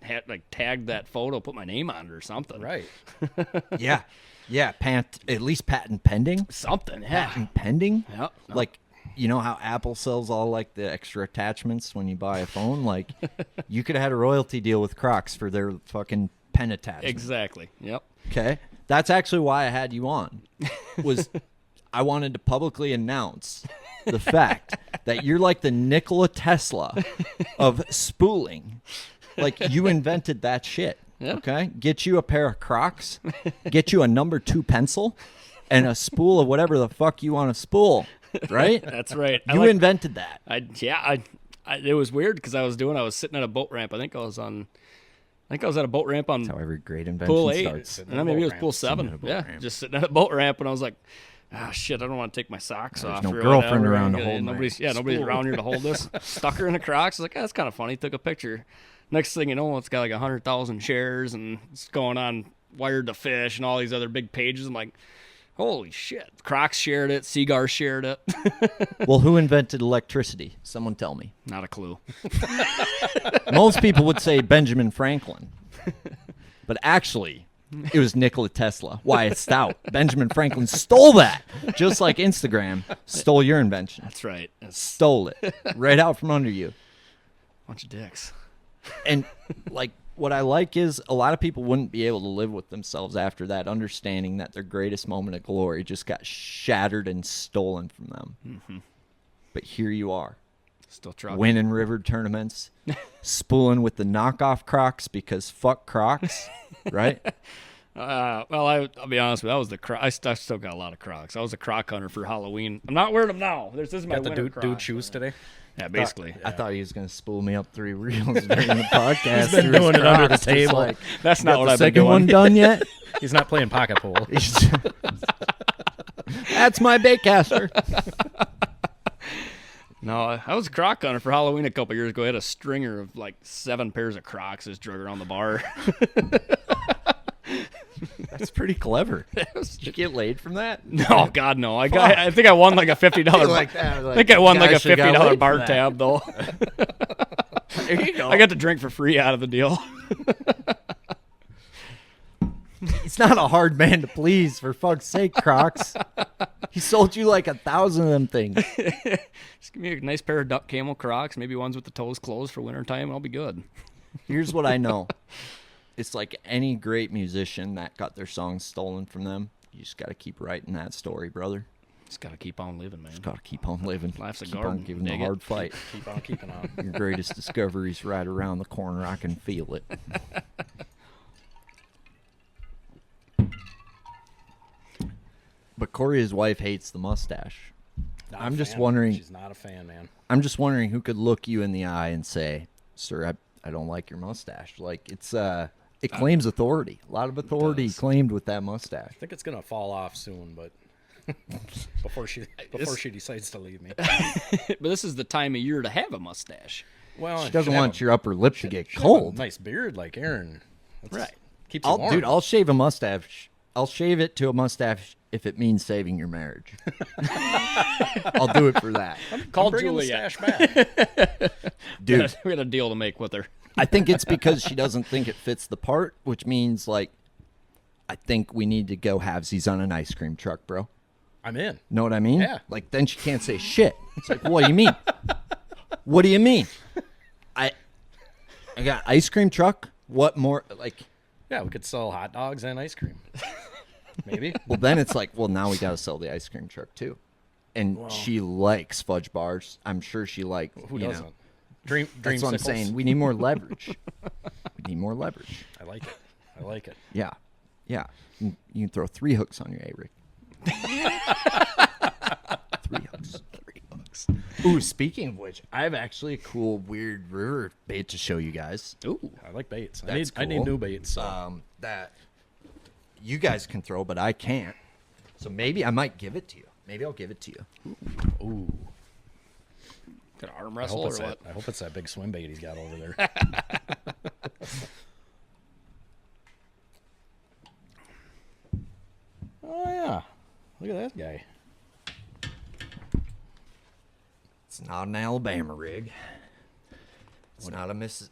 Had like tagged that photo, put my name on it or something. Right. Yeah. At least patent pending. Something. Yeah. Patent pending. Yep. Like, you know how Apple sells all like the extra attachments when you buy a phone? Like, you could have had a royalty deal with Crocs for their fucking pen attachment. Exactly. Yep. Okay. That's actually why I had you on. Was I wanted to publicly announce the fact that you're like the Nikola Tesla of spooling. Like, you invented that shit. Yeah. Okay? Get you a pair of Crocs, get you a number 2 pencil, and a spool of whatever the fuck you want to spool. Right? That's right. You invented that. It was weird because I was sitting at a boat ramp. I think I was at a boat ramp on That's how every great invention pool 8. starts. And then maybe it was pool 7. Yeah, just sitting at a boat ramp, and I was like, shit, I don't want to take my socks off. no or girlfriend whatever. around to hold Nobody's around here to hold this. Stuck her in the Crocs. I was like, that's kind of funny. Took a picture. Next thing you know, it's got like 100,000 shares, and it's going on Wired to Fish and all these other big pages. I'm like, holy shit. Crocs shared it. Seagar shared it. Well, who invented electricity? Someone tell me. Not a clue. Most people would say Benjamin Franklin. But actually, it was Nikola Tesla, Wyatt Stout. Benjamin Franklin stole that. Just like Instagram stole your invention. That's right. Stole it. Right out from under you. Bunch of dicks. And like, what I like is a lot of people wouldn't be able to live with themselves after that, understanding that their greatest moment of glory just got shattered and stolen from them. Mm-hmm. But here you are. Still trucking. Winning river tournaments, spooling with the knockoff Crocs because fuck Crocs, right? Well, I'll be honest with you. That was the Croc. I still got a lot of Crocs. I was a Croc hunter for Halloween. I'm not wearing them now. This is my Got the winter dude Crocs. shoes today? Yeah, basically. I thought he was going to spool me up 3 reels during the podcast. He's been doing it under the table. Like, That's not got what the I've been second doing. one done yet? He's not playing pocket pool. That's my baitcaster. No, I was a Croc hunter for Halloween a couple years ago. I had a stringer of like 7 pairs of Crocs just drug around the bar. That's pretty clever. Did you get laid from that? No, God, no. I think I won like a $50. Like that, like, I think I won like a guys should got $50 laid bar from that. tab though. There you go. I got to drink for free out of the deal. He's not a hard man to please, for fuck's sake, Crocs. He sold you like 1,000 of them things. Just give me a nice pair of duck camel Crocs, maybe ones with the toes closed for wintertime, and I'll be good. Here's what I know. It's like any great musician that got their songs stolen from them. You just got to keep writing that story, brother. Just got to keep on living, man. Just got to keep on living. Life's a keep garden. on giving the Dig it. hard fight. Keep on keeping on. Your greatest discovery's right around the corner. I can feel it. But Cory, his wife, hates the mustache. Not a I'm just fan. wondering- She's not a fan, man. I'm just wondering who could look you in the eye and say, "Sir, I don't like your mustache." Like, it claims authority. A lot of authority does. claimed with that mustache. I think it's gonna fall off soon, but before she decides to leave me. But this is the time of year to have a mustache. Well, She doesn't want your upper lip to get cold. Nice beard like Aaron. Right. Keeps you warm. Dude, I'll shave a mustache. I'll shave it to a mustache if it means saving your marriage. I'll do it for that. Call bring the Julia. stash back. Dude, We got a deal to make with her. I think it's because she doesn't think it fits the part, which means, like, I think we need to go halvesies on an ice cream truck, bro. I'm in. Know what I mean? Yeah. Like, then she can't say shit. It's like, what do you mean? What do you mean? I got ice cream truck, What more? Like, Yeah, we could sell hot dogs and ice cream. Maybe. well, then it's like, well, now we got to sell the ice cream truck too. And she likes fudge bars. I'm sure she likes. Who doesn't? Dream That's what I'm sickles? saying. We need more leverage. We need more leverage. I like it. I like it. Yeah. Yeah. You can throw 3 hooks on your A-rig. 3 hooks. 3 hooks. Ooh, speaking of which, I have actually a cool, weird river bait to show you guys. Ooh, I like baits. I That's need cool. new baits. So. That you guys can throw, but I can't. So maybe I might give it to you. Maybe I'll give it to you. Ooh. Could arm I wrestle hope, or it's what? I hope it's that big swim bait he's got over there. Oh, yeah. Look at that guy. It's not an Alabama rig. It's not a Miss.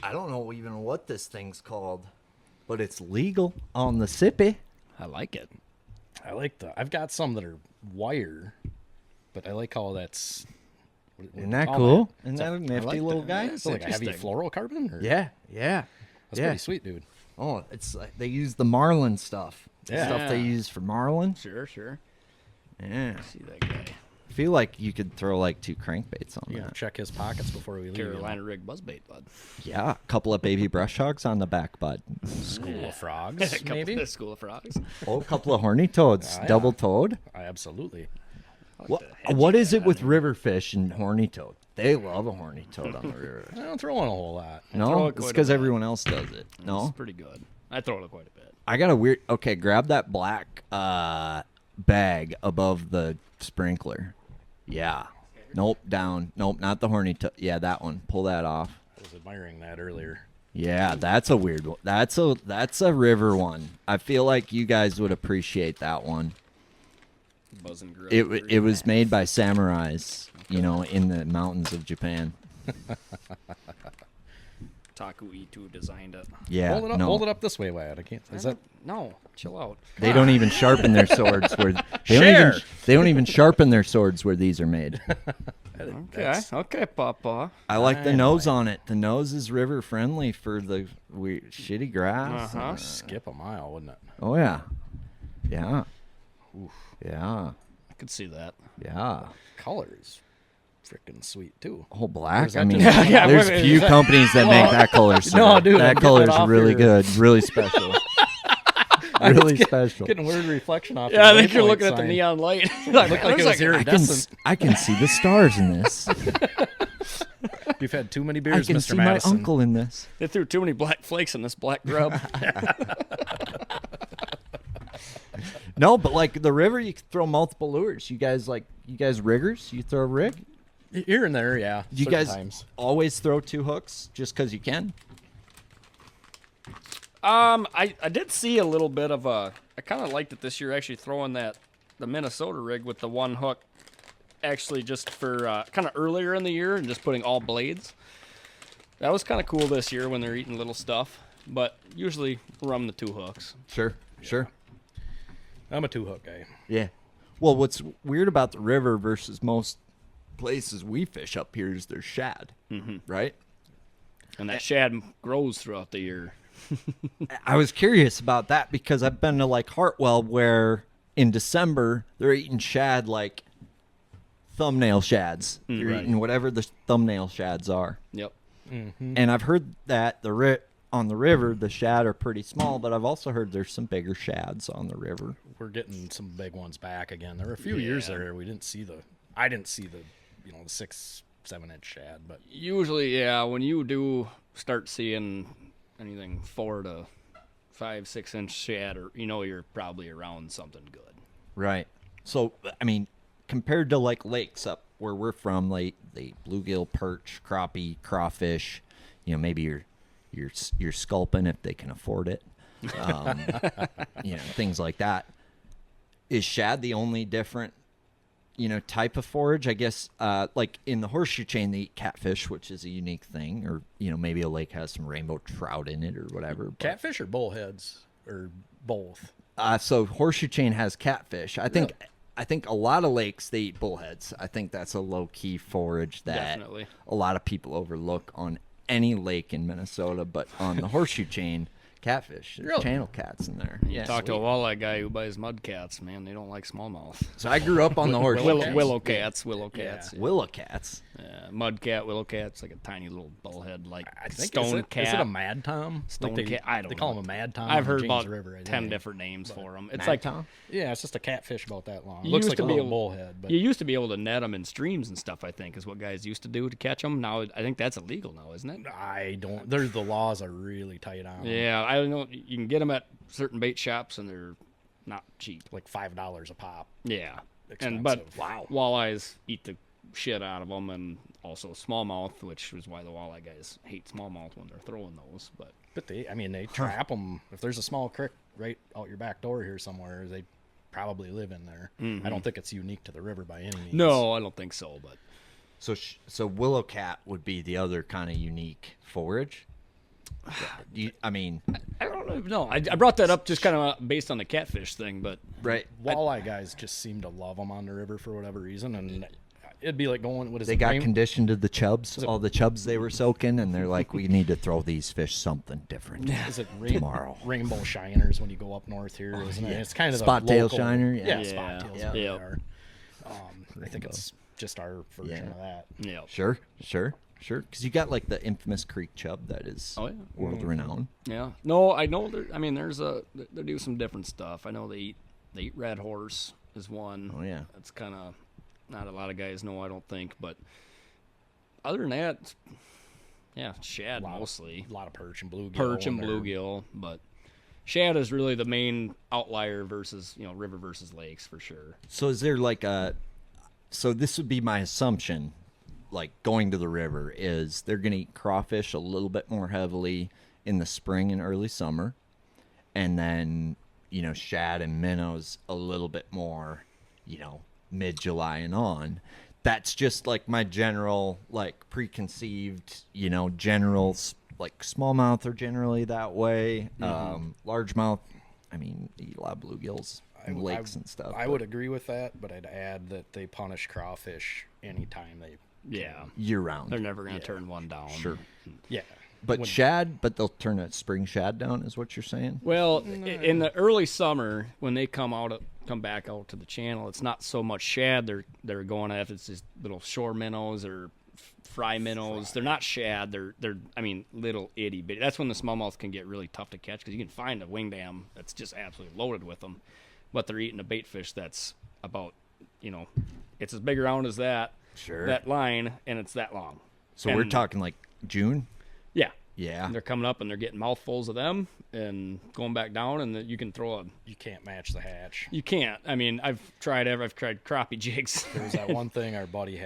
I don't know even what this thing's called, but it's legal on the Sippy. I like it. I like I've got some that are wire, but I like how that's. Isn't that oh, cool? man. Isn't that a nifty little guy? Is it like a heavy interesting. fluorocarbon? Or? Yeah, yeah. That's yeah. pretty sweet, dude. Oh, it's like they use the marlin stuff. The Yeah. stuff they use for marlin. Sure. Yeah. See that guy. I feel like you could throw like 2 crankbaits on Yeah, that. check his pockets before we leave. Carolina rig buzzbait, bud. Yeah, a couple of baby brush hogs on the back, bud. School of frogs, maybe. School of frogs. Oh, a couple of horny toads, Oh, yeah. double toed. Absolutely. What is it with river fish and horny toad? They love a horny toad on the river. I don't throw in a whole lot. throw No, it it's quite a because bit. everyone else does it. No, It's pretty good. I throw it quite a bit. I got a weird. Okay, grab that black bag above the sprinkler. Yeah. Nope, down. Nope, not the horny toad. Yeah, that one. Pull that off. I was admiring that earlier. Yeah, that's a weird one. That's a river one. I feel like you guys would appreciate that one. Buzz and grill. It was made by samurais, you know, in the mountains of Japan. Taku E2 designed it. Yeah, Hold it up. no, Hold it up this way, Wyatt. I can't. Is that? No, chill out. they don't even sharpen their swords where Share. they don't even sharpen their swords where these are made. Okay, Papa. I like the nose on it. The nose is river friendly for the shitty grass. Uh-huh. Skip a mile, wouldn't it? Oh yeah, yeah, yeah, I could see that. yeah. Color is freaking sweet too. Oh, black. is I that mean, just- Yeah, there's wait, few companies that make that color. So No, dude, I'm that getting color's that off really your- good, really special, really special. Getting weird reflection off. Yeah, I your think you're waypoint looking at the sign. neon light. Looked like it was I iridescent. I can see the stars in this. You've had too many I beers, can Mr. see Madison. my uncle in this. They threw too many black flakes in this black grub. No, but like the river, you can throw multiple lures. You guys riggers? You throw a rig? Here and there, yeah. You certain guys times. always throw 2 hooks just because you can? I did see a little bit of a. I kind of liked it this year, actually throwing the Minnesota rig with the 1 hook, actually just for kind of earlier in the year and just putting all blades. That was kind of cool this year when they're eating little stuff, but usually rum the 2 hooks. Sure. I'm a 2-hook guy. Yeah. Well, what's weird about the river versus most places we fish up here is there's shad, right? And that shad grows throughout the year. I was curious about that because I've been to like Hartwell where in December they're eating shad like thumbnail shads. They're Right. eating whatever the thumbnail shads are. Yep. And I've heard that on the river the shad are pretty small, but I've also heard there's some bigger shads on the river. We're getting some big ones back again. There were a few years there we didn't see I didn't see the 6-7 inch shad, but Usually, yeah, when you do start seeing anything 4 to 5, 6 inch shad, or you're probably around something good. Right. So, I mean, compared to like lakes up where we're from, like the bluegill, perch, crappie, crawfish, maybe you're sculpin if they can afford it, things like that. Is shad the only different, type of forage? I guess, like in the horseshoe chain, they eat catfish, which is a unique thing, or maybe a lake has some rainbow trout in it or whatever. But, catfish or bullheads or both. so horseshoe chain has catfish. I think a lot of lakes they eat bullheads. I think that's a low key forage that Definitely. a lot of people overlook on any lake in Minnesota, but on the horseshoe chain, catfish. There's Really? channel cats in there. You talk to a walleye guy who buys mud cats, man, they don't like smallmouth. So I grew up on the horseshoe chain. Willow cats. Yeah. Willow cats. Mud cat, willow cat's like a tiny little bullhead, like I think stone cat. Is it a mad tom? Stone Like cat. I don't They know. call him a mad tom. I've on the heard James about River, I 10 think. different names for them. It's Mad like Tom? Yeah, it's just a catfish about that long. You Looks used like to a be little able- bullhead, but you used to be able to net them in streams and stuff. I think is what guys used to do to catch them. Now I think that's illegal now, isn't it? I don't. There's the laws are really tight on 'em. Yeah, I don't know. You can get them at certain bait shops, and they're not cheap. Like $5 a pop. Yeah, Expensive. but Wow. walleyes eat the shit out of them, and also smallmouth, which is why the walleye guys hate smallmouth when they're throwing those. But But they trap them. If there's a small creek right out your back door here somewhere, they probably live in there. I don't think it's unique to the river by any means. no, I don't think so. But So willow cat would be the other kind of unique forage. I mean, I don't even know. I brought that up just kind of based on the catfish thing, but right? Walleye guys just seem to love them on the river for whatever reason, and it'd be like going. What is They it? got conditioned to the chubs, all the chubs they were soaking, and they're like, we need to throw these fish something different. Is it tomorrow. rainbow shiners when you go up north here? Isn't it? yeah. It's kind of Spot the tail local, shiner, yeah. Yeah, spot tails. Yeah. They Yep. are. I think it's just our version Yeah. of that. yeah. Sure. Because you got like the infamous creek chub that is Oh, yeah. world renowned. Yeah. No, I know. They do some different stuff. I know they eat red horse is one. Oh, yeah. That's kind of not a lot of guys know. I don't think, but other than that, yeah, shad mostly. A lot of perch and bluegill. Perch and they're- bluegill, but shad is really the main outlier versus river versus lakes for sure. So is there like so this would be my assumption, like going to the river, is they're going to eat crawfish a little bit more heavily in the spring and early summer, and then, shad and minnows a little bit more, mid-July and on. That's just like my general, like preconceived, like smallmouth are generally that way. Largemouth, I mean, they eat a lot of bluegills and lakes and stuff. I would agree with that, but I'd add that they punish crawfish anytime they. Yeah, year round. they're never going to turn one down. Sure. Yeah. But but they'll turn a spring shad down, is what you're saying? Well, in the early summer when they come back out to the channel, it's not so much shad they're going at. It's just little shore minnows or fry minnows. They're not shad. They're little itty bitty. That's when the smallmouth can get really tough to catch because you can find a wing dam that's just absolutely loaded with them, but they're eating a bait fish that's about it's as big around as that line, and it's that long. So we're talking like June. Yeah. Yeah. And they're coming up and they're getting mouthfuls of them and going back down, and you can throw You can't match the hatch. You can't. I mean, I've tried crappie jigs. There was that one thing our buddy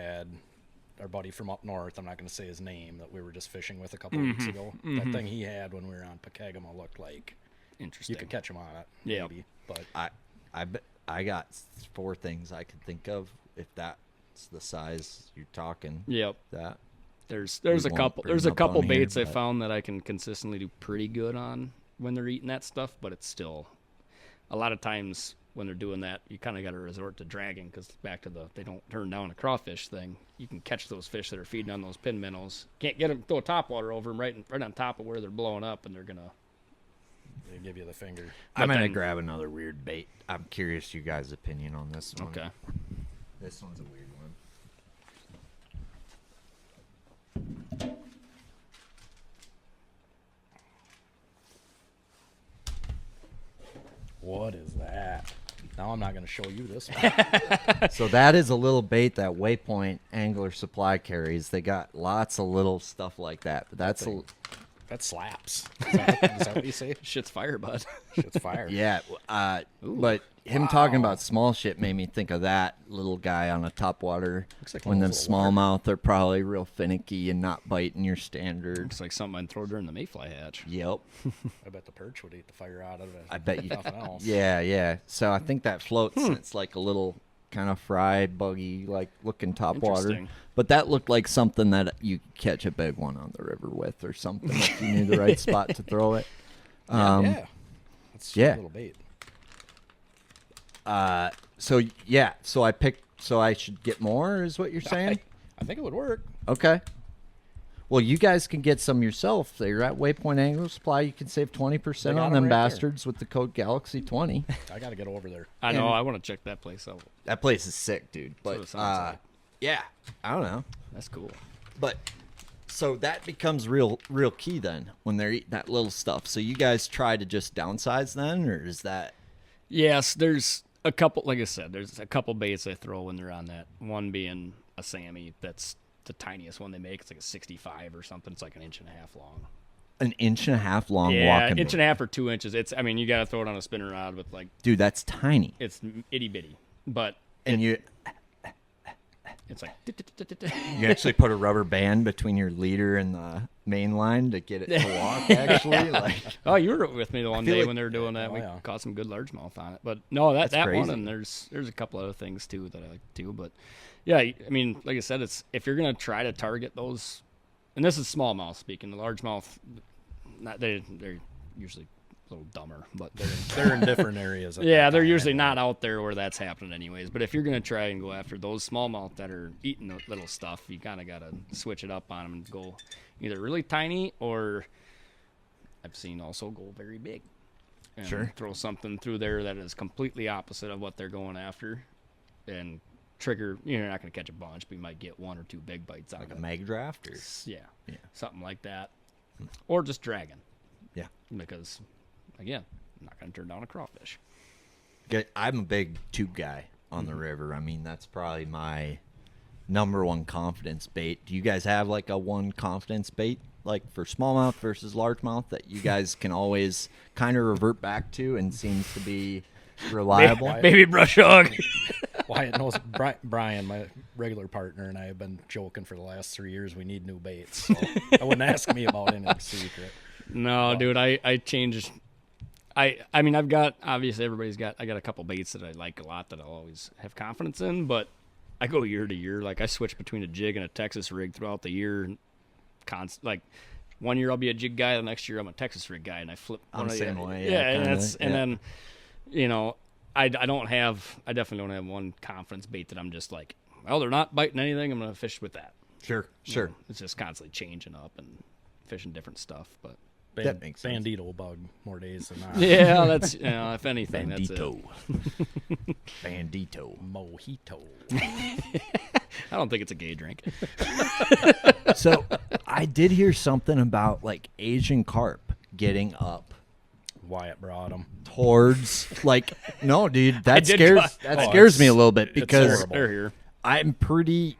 from up north, I'm not going to say his name, that we were just fishing with a couple weeks ago. That thing he had when we were on Pekegama looked like Interesting. you could catch him on it. Yeah. Maybe, but I bet I got 4 things I could think of if that's the size you're talking. Yep. That There's We a won't couple. bring There's them a up couple on here, baits I but- found that I can consistently do pretty good on when they're eating that stuff, but it's still a lot of times when they're doing that, you kind of got to resort to dragging because back to they don't turn down a crawfish thing. You can catch those fish that are feeding on those pin minnows. Can't get them, throw a topwater over them right on top of where they're blowing up, and they're gonna. they give you the finger. I'm But gonna then- grab another weird bait. I'm curious you guys' opinion on this one. Okay. This one's a weird one. What is that? Now I'm not going to show you this one. So that is a little bait that Waypoint Angler Supply carries. They got lots of little stuff like that. But that's That slaps. Is that what you say? Shit's fire, bud. Shit's fire. yeah. But him talking about small shit made me think of that little guy on a topwater. Looks like When one them of those little smallmouth are probably real finicky and not biting your standard. Looks like something I'd throw during the mayfly hatch. Yep. I bet the perch would eat the fire out of it. I bet you. Nothing else. Yeah. So I think that floats. And it's like a little kind of fried, buggy, like looking topwater. Interesting. But that looked like something that you could catch a big one on the river with, or something if you knew the right spot to throw it. Yeah. That's yeah. a little bait. So I picked. So I should get more, is what you're saying? I think it would work. Okay. Well, you guys can get some yourself. They're at Waypoint Angler Supply. You can save 20% got on 'em them right bastards with the code Galaxy20. I got to get over there. I know. I want to check that place out. That place is sick, dude. what But it sounds like. yeah, I don't know. That's cool. But so that becomes real key then when they're eating that little stuff. So you guys try to just downsize then, or is that? Yes, there's a couple. Like I said, there's a couple baits I throw when they're on that. One being a Sammy. That's the tiniest one they make. It's like a 65 or something. It's like an 1.5 inches long. An 1.5 inch long Yeah, walking 1.5 boat. inches or 2 inches. It's. I mean, you got to throw it on a spinner rod with like. Dude, that's tiny. It's itty bitty, but And you it's like. actually put a rubber band between your leader and the main line to get it to walk. Actually, like Oh, you were with me the one feel day like- when they were doing that. Oh, We yeah. caught some good largemouth on it. But no, That's that one, crazy. and there's a couple other things too that I like to do. But yeah, I mean, like I said, it's if you're gonna try to target those, and this is smallmouth speaking. The largemouth, they're usually a little dumber, but They're in different areas. at yeah, that they're time. usually not out there where that's happening anyways. But if you're gonna try and go after those smallmouth that are eating the little stuff, you kind of gotta switch it up on them and go either really tiny or I've seen also go very big. And Sure. throw something through there that is completely opposite of what they're going after, and trigger. You're not gonna catch a bunch, but you might get 1 or 2 big bites out like of a it. mag draft, or Yeah, Yeah. something like that, or just dragging. yeah. Because again, I'm not gonna turn down a crawfish. I'm a big tube guy on the river. I mean, that's probably my number one confidence bait. Do you guys have like a one confidence bait, like for smallmouth versus largemouth, that you guys can always kind of revert back to and seems to be reliable? Baby brush hog. Wyatt knows Brian, my regular partner, and I have been joking for the last 3 years we need new baits. So I wouldn't ask me about anything secret. No, dude, I changed. I mean, I've got obviously I got a couple baits that I like a lot that I'll always have confidence in, but I go year to year. Like I switch between a jig and a Texas rig throughout the year. Like 1 year I'll be a jig guy, the next year I'm a Texas rig guy, and I flip. I'm the same way. Yeah, Yeah, and kinda, that's yeah. and then, you know, I definitely don't have one confidence bait that I'm just like, well, they're not biting anything. I'm gonna fish with that. Sure, You sure. know, it's just constantly changing up and fishing different stuff, but. That makes sense. Bandito bug more days than not. Yeah, that's if anything, that's it. Bandito. Mojito. I don't think it's a gay drink. So I did hear something about like Asian carp getting up Wyatt brought him. towards like no, dude, that did scares try- scares me a it's- little bit because horrible. They're here. I'm pretty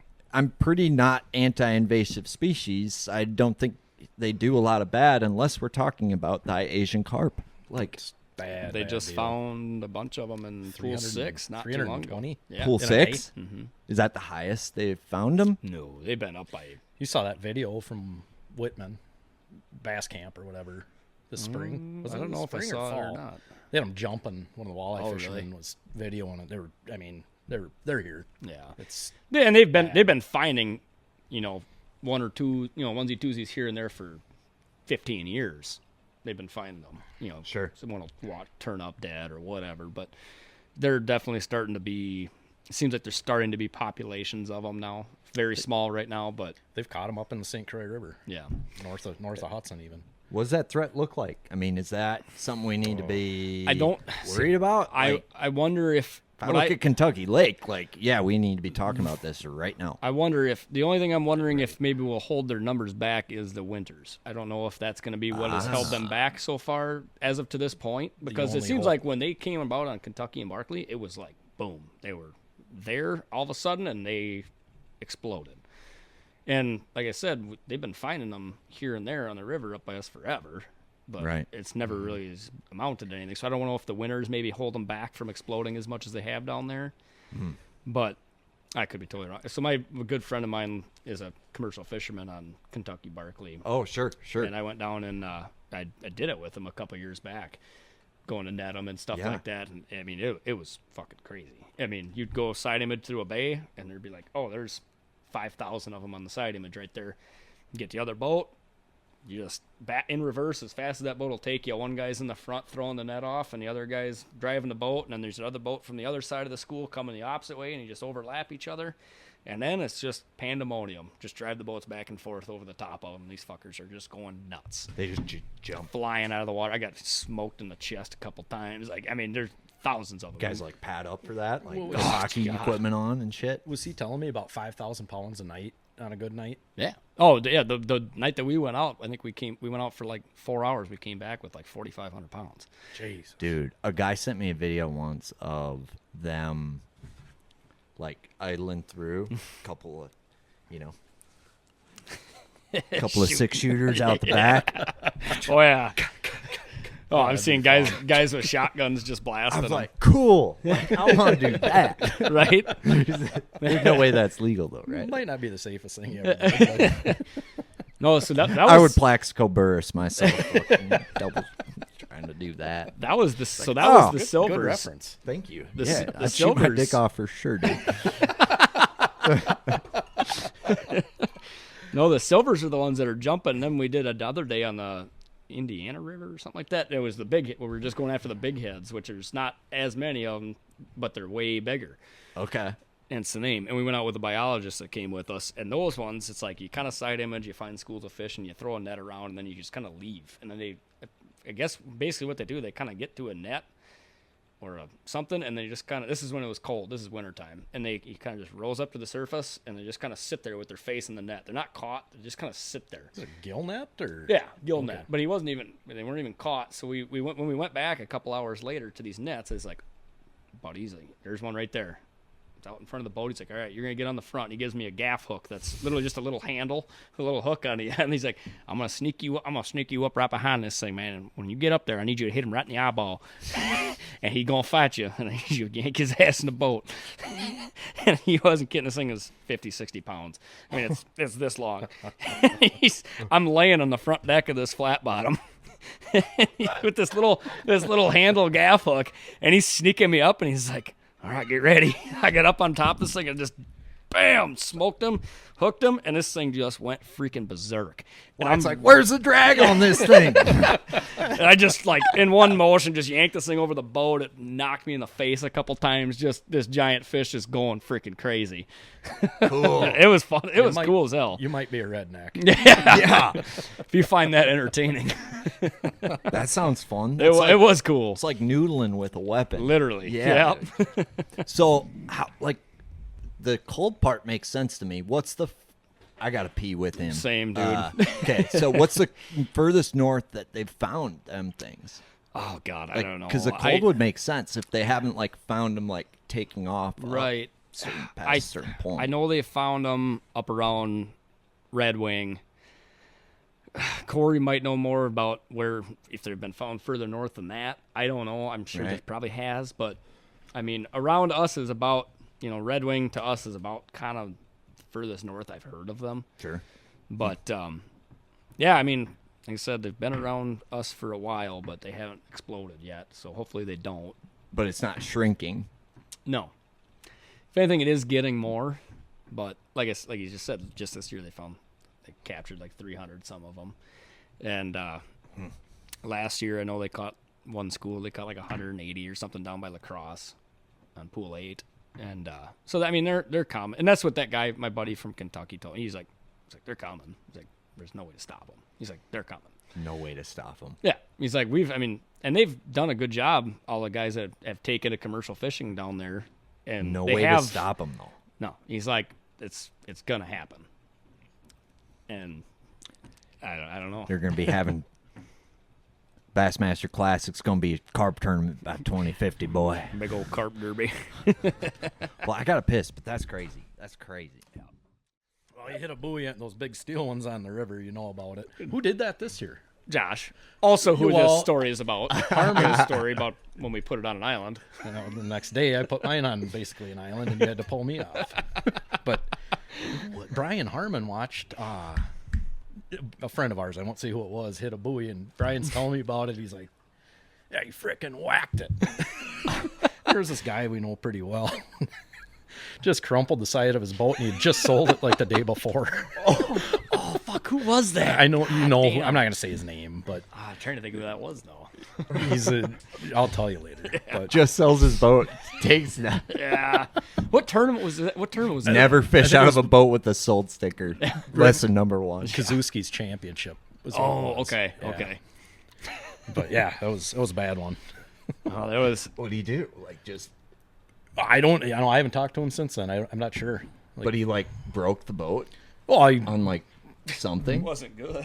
not anti-invasive species. I don't think they do a lot of bad unless we're talking about the Asian carp. Like Bad. They bad just deal. found a bunch of them in Pool 6 not too long ago. 320? Yeah. pool in a 6? day? Is that the highest they've found them? No, they've been up by. You saw that video from Whitman, Bass Camp or whatever, this spring. Was I it don't know if I spring or saw it or fall? not. They had them jumping. One of the walleye Oh, fishermen really? was videoing it. They were, I mean, they're here. Yeah. It's Yeah, and they've been finding, one or two, onesie twosies here and there for 15 years. They've been finding them. Sure. Someone will turn up dead or whatever, but they're definitely starting to be. It seems like there's starting to be populations of them now. Very small right now, but they've caught them up in the St. Croix River, yeah. north of Hudson even. What does that threat look like? I mean, is that something we need to be I don't worried about? Like, I wonder if if I look at Kentucky Lake, like, yeah, we need to be talking about this right now. I wonder if the only thing I'm wondering if maybe we'll hold their numbers back is the winters. I don't know if that's going to be what has held them back so far as of to this point, because it only seems hope- like when they came about on Kentucky and Barkley, it was like boom, they were there all of a sudden and they exploded. And like I said, they've been finding them here and there on the river up by us forever, but Right. it's never really amounted to anything. So I don't know if the winters maybe hold them back from exploding as much as they have down there. But I could be totally wrong. So a good friend of mine is a commercial fisherman on Kentucky Barkley, Oh, sure. and I went down and I did it with him a couple years back, going to net them and stuff Yeah. like that. And I mean, it was fucking crazy. I mean, you'd go side image through a bay, and there'd be like, oh, there's 5,000 of them on the side image right there. Get the other boat. You just bat in reverse as fast as that boat will take you. One guy's in the front throwing the net off, and the other guy's driving the boat. And then there's another boat from the other side of the school coming the opposite way, and you just overlap each other. And then it's just pandemonium. Just drive the boats back and forth over the top of them. These fuckers are just going nuts. They just jump. Flying out of the water. I got smoked in the chest a couple times. Like, I mean, there's thousands of them. Guys like pad up for that, like Well, hockey God. equipment on and shit. Was he telling me about 5,000 pounds a night on a good night? Yeah. Oh, yeah. The night that we went out, I think we went out for like 4 hours. We came back with like 4,500 pounds. Jeez. Dude, a guy sent me a video once of them like idling through a couple of, couple of 6-shooters out the back. Oh, yeah. Oh, I'm seeing guys with shotguns just blasting I was them. like, cool. Like, I want to do that. Right? There's no way that's legal, though, right? Might not be the safest thing you ever did. No, so that was... I would Plaxico Burris myself. Fucking double trying to do that. That was the... So that oh, was the Good silvers. reference. Thank you. The I'd shoot my silvers- dick off for sure, dude. No, the silvers are the ones that are jumping. Then we did another day on the Indiana River or something like that. It was the big... We were just going after the big heads, which there's not as many of them, but they're way bigger. Okay. Hence the name. And we went out with a biologist that came with us. And those ones, it's like you kind of side image, you find schools of fish, and you throw a net around, and then you just kind of leave. And then they, I guess basically what they do, they kind of get to a net or something, and they just kind of, this is when it was cold, this is wintertime, and he kind of just rolls up to the surface, and they just kind of sit there with their face in the net. They're not caught, they just kind of sit there. Is it a gill net or? Yeah, gill net. But they weren't even caught. So we went, when we went back a couple hours later to these nets, it's like, buddy's like, there's one right there. It's out in front of the boat. He's like, all right, you're going to get on the front. And he gives me a gaff hook that's literally just a little handle, a little hook on the end. And he's like, I'm going to sneak you up right behind this thing, man. And when you get up there, I need you to hit him right in the eyeball. And he's going to fight you. And I need you to yank his ass in the boat. And he wasn't kidding. This thing is 50, 60 pounds. I mean, it's this long. I'm laying on the front deck of this flat bottom. With this little handle gaff hook. And he's sneaking me up, and he's like, all right, get ready. I got up on top of this thing and just, bam, smoked him, hooked him, and this thing just went freaking berserk. And I'm like, where's the drag on this thing? and I just, like, in one motion, just yanked this thing over the boat. It knocked me in the face a couple times. Just this giant fish just going freaking crazy. Cool. It was fun. It was cool as hell. You might be a redneck. Yeah. If you find that entertaining. That sounds fun. It was cool. It's like noodling with a weapon. Literally. Yeah. Yep. So, how, like, the cold part makes sense to me. What's the... I got to pee with him. Same, dude. Okay, so what's the furthest north that they've found them things? Oh, God, I Like, don't know. Because the cold would make sense if they haven't, like, found them, like, taking off. Right. Past a certain point. I know they found them up around Red Wing. Cory might know more about if they've been found further north than that. I don't know. I'm sure Right. they probably has, but I mean, around us is about, Red Wing to us is about kind of furthest north I've heard of them. Sure. But yeah, I mean, like I said, they've been around us for a while, but they haven't exploded yet. So hopefully they don't. But it's not shrinking. No. If anything, it is getting more. But like you just said, just this year they captured like 300 some of them. And last year I know they caught one school. They caught like 180 or something down by La Crosse on Pool 8. And so I mean they're common. And that's what that guy, my buddy from Kentucky, told me. He's like they're common. He's like, there's no way to stop them. He's like, they're coming. No way to stop them. Yeah. He's like, and they've done a good job. All the guys that have taken to commercial fishing down there. And No they way to stop them, though. No, he's like, it's gonna happen, and I don't know. They're going to be having Bassmaster Classic's going to be a carp tournament by 2050, boy. Big old carp derby. Well, I got to piss, but that's crazy. That's crazy. Yeah. Well, you hit a buoy and those big steel ones on the river, you know about it. Who did that this year? Josh, also who Well, this story is about. Harmon's story about when we put it on an island. The next day I put mine on basically an island and you had to pull me off. But Brian Harmon watched a friend of ours, I won't say who it was, hit a buoy, and Brian's telling me about it. He's like, yeah, he frickin' whacked it. There's this guy we know pretty well. Just crumpled the side of his boat, and he had just sold it like the day before. Oh, fuck. Who was that? I know you know. Damn. I'm not going to say his name, but I'm trying to think who that was, though. I'll tell you later. But Just sells his boat. Takes that. Yeah. What tournament was that? Never fish out of a boat with a sold sticker. Lesson number 1. Kazuski's championship. Was what it Oh, was. okay. Yeah. Okay. But yeah, that was a bad one. Oh, that was. What do you do? Like just. I haven't talked to him since then. I'm not sure. But he like broke the boat Well, on like something. Wasn't good.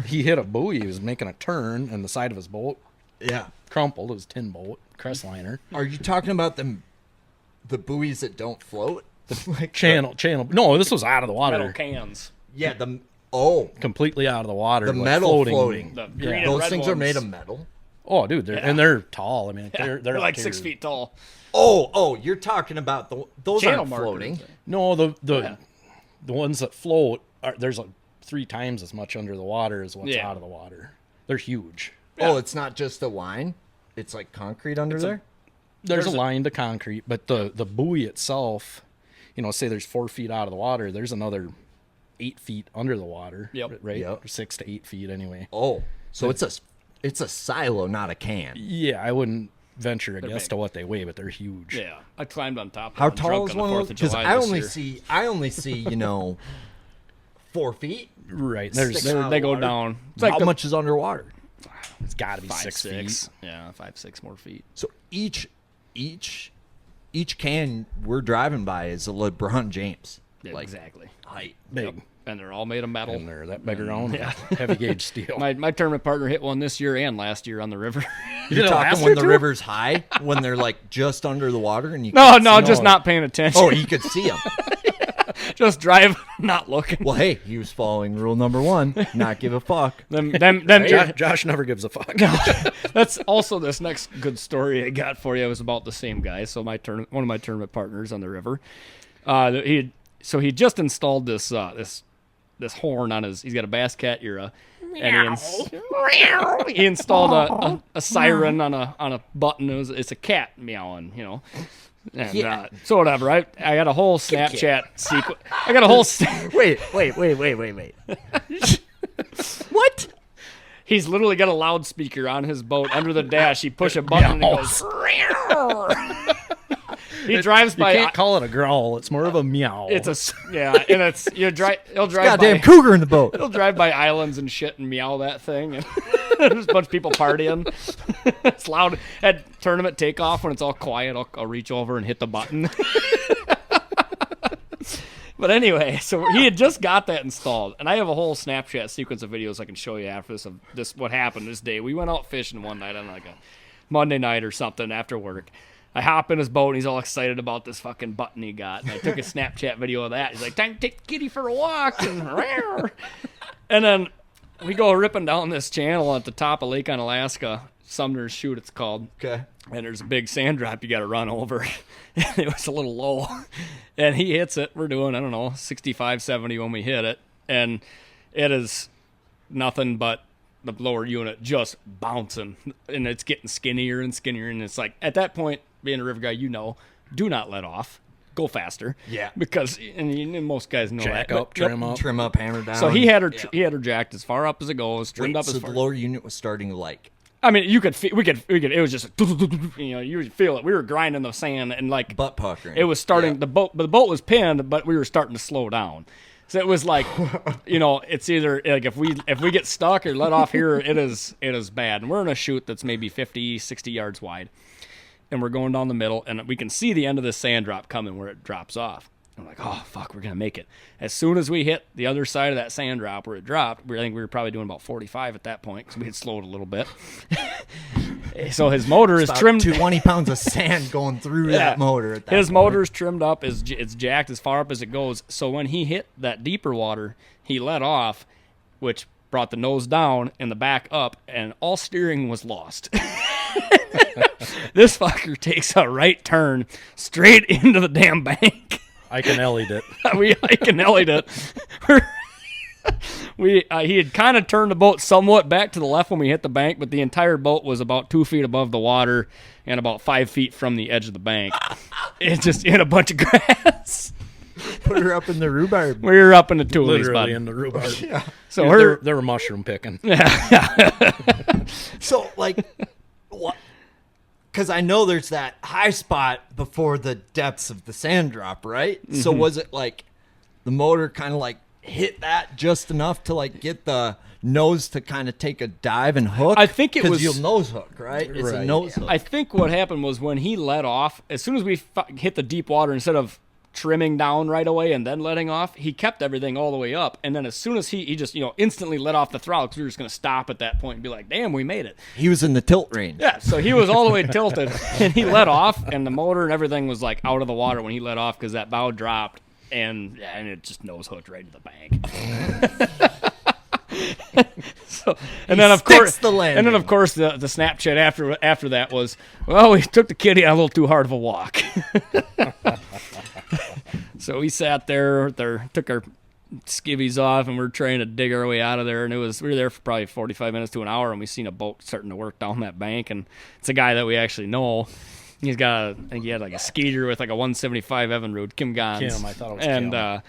he hit a buoy. He was making a turn, and the side of his boat Yeah. crumpled. It was a tin boat, crestliner. Are you talking about the buoys that don't float? Like Channel. No, this was out of the water. Metal cans. Yeah. Completely out of the water. The like metal floating. The green Yeah. and Those red things are ones. made of metal. Oh, dude, they're tall. I mean, they're like up to 6 your- feet tall. Oh, you're talking about those Channel aren't markers. floating. No, Yeah. the ones that float there's like 3 times as much under the water as what's Yeah. out of the water. They're huge. Oh, it's not just a line. It's like concrete under there. There's a line to concrete, but the buoy itself, say there's 4 feet out of the water. There's another 8 feet under the water. Yep. Right. Yep. 6 to 8 feet anyway. Oh, so it's a silo, not a can. Yeah, I wouldn't venture a guess big. to what they weigh, but they're huge. Yeah. I climbed on top of How one tall drunk is on the one of 4th those? of Because July I this year. only see 4 feet. Right. Six There's out of They the go water. down. It's How the much is underwater? it's got to be 5, 6 6. feet. Yeah, 5, 6 more feet. So each can we're driving by is a LeBron James. Yeah, Like exactly. height. Big. And they're all made of metal. And they're that big around. Yeah. Heavy gauge steel. My tournament partner hit one this year and last year on the river. You're did it talking last when year the too? river's high, when they're like just under the water and you No, can't see just them. not paying attention. Oh, you could see them. Just drive, not looking. Well, hey, he was following rule number 1: not give a fuck. Them Josh never gives a fuck. That's also this next good story I got for you. It was about the same guy. So one of my tournament partners on the river, he just installed this horn on his. He's got a Bass Cat era, and he installed a siren on a button. It's a cat meowing, And so whatever. I got a whole Snapchat sequence. I got a whole. Wait. What? He's literally got a loudspeaker on his boat under the dash. He push a button and it goes. He drives You by. can't call it a growl. It's more of a meow. And it's he'll drive Goddamn by. cougar in the boat. He'll drive by islands and shit and meow that thing. And there's a bunch of people partying. It's loud. At tournament takeoff when it's all quiet, I'll reach over and hit the button. But anyway, so he had just got that installed, and I have a whole Snapchat sequence of videos I can show you after this of this what happened this day. We went out fishing one night on like a Monday night or something after work. I hop in his boat, and he's all excited about this fucking button he got. And I took a Snapchat video of that. He's like, "Time to take the kitty for a walk." And then we go ripping down this channel at the top of Lake on Alaska. Sumner's Chute, it's called. Okay. And there's a big sand drop you got to run over. It was a little low. And he hits it. We're doing, 65, 70 when we hit it. And it is nothing but the lower unit just bouncing. And it's getting skinnier and skinnier. And it's like, at that point, being a river guy, do not let off. Go faster. Yeah. Because, and most guys know Jack that. up, trim up. Trim up, hammer down. So he had her jacked as far up as it goes, trimmed Wait, up so as the far. lower unit was starting to like I mean, we could. It was just, you would feel it. We were grinding the sand and like butt puckering. it was starting. Yeah. The boat was pinned, but we were starting to slow down. So it was like, it's either like if we get stuck or let off here, it is bad. And we're in a chute that's maybe 50, 60 yards wide, and we're going down the middle, and we can see the end of the sand drop coming where it drops off. I'm like, oh, fuck, we're going to make it. As soon as we hit the other side of that sand drop where it dropped, I think we were probably doing about 45 at that point because we had slowed a little bit. So his motor is About trimmed. 20 pounds of sand going through that motor. At that His point. motor's trimmed up. It's jacked as far up as it goes. So when he hit that deeper water, he let off, which brought the nose down and the back up, and all steering was lost. This fucker takes a right turn straight into the damn bank. I can Ellie'd it. We Iconellied it. He had kind of turned the boat somewhat back to the left when we hit the bank, but the entire boat was about 2 feet above the water and about 5 feet from the edge of the bank. It just hit a bunch of grass. Put her up in the rhubarb. We were up in the tulies, bud. Literally in the rhubarb. Yeah. So They were mushroom picking. So, like, what? Because I know there's that high spot before the depths of the sand drop, right? Mm-hmm. So was it like the motor kind of like hit that just enough to like get the nose to kind of take a dive and hook? I think it was- because you'll nose hook, right? It's a Right. nose hook. I think what happened was when he let off, as soon as we hit the deep water, instead of trimming down right away and then letting off, he kept everything all the way up. And then as soon as he just, instantly let off the throttle, because we were just going to stop at that point and be like, damn, we made it. He was in the tilt range. Yeah, so he was all the way tilted, and he let off, and the motor and everything was like out of the water when he let off because that bow dropped, and it just nose hooked right to the bank. So, and then of course, the landing. and then of course, the Snapchat after that was, well, we took the kitty on a little too hard of a walk. So we sat there, took our skivvies off, and we're trying to dig our way out of there. And we were there for probably 45 minutes to an hour, and we seen a boat starting to work down that bank. And it's a guy that we actually know. He's got, I think he had like a skeeter with like a 175 Evinrude, Kim Gons. Kim, I thought it was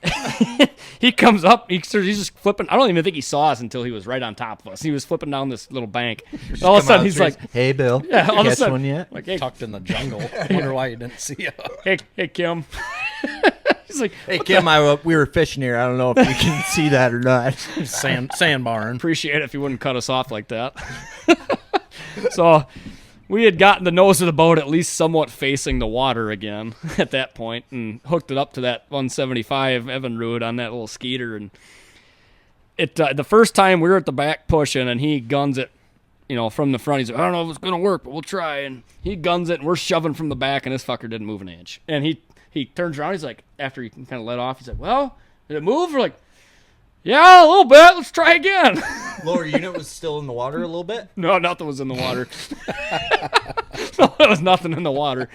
And he comes up, he's just flipping. I don't even think he saw us until he was right on top of us. He was flipping down this little bank. And all of a sudden, he's like, "Hey, Bill, yeah, all of a catch sudden, one yet?" like, hey, Tucked in the jungle. I wonder why you didn't see you. hey, Kim. He's like, Hey, Kim, we were fishing here. I don't know if you can see that or not. Sandbarn. appreciate it if you wouldn't cut us off like that. So we had gotten the nose of the boat at least somewhat facing the water again at that point, and hooked it up to that 175 Evinrude on that little skeeter. And it the first time we were at the back pushing, and he guns it, from the front. He's like, I don't know if it's gonna work, but we'll try. And he guns it, and we're shoving from the back, and this fucker didn't move an inch. And he turns around. He's like, after he kind of let off, he's like, well, did it move? We're like, yeah, a little bit. Let's try again. Lower unit was still in the water a little bit. No, nothing was in the water. No, there was nothing in the water.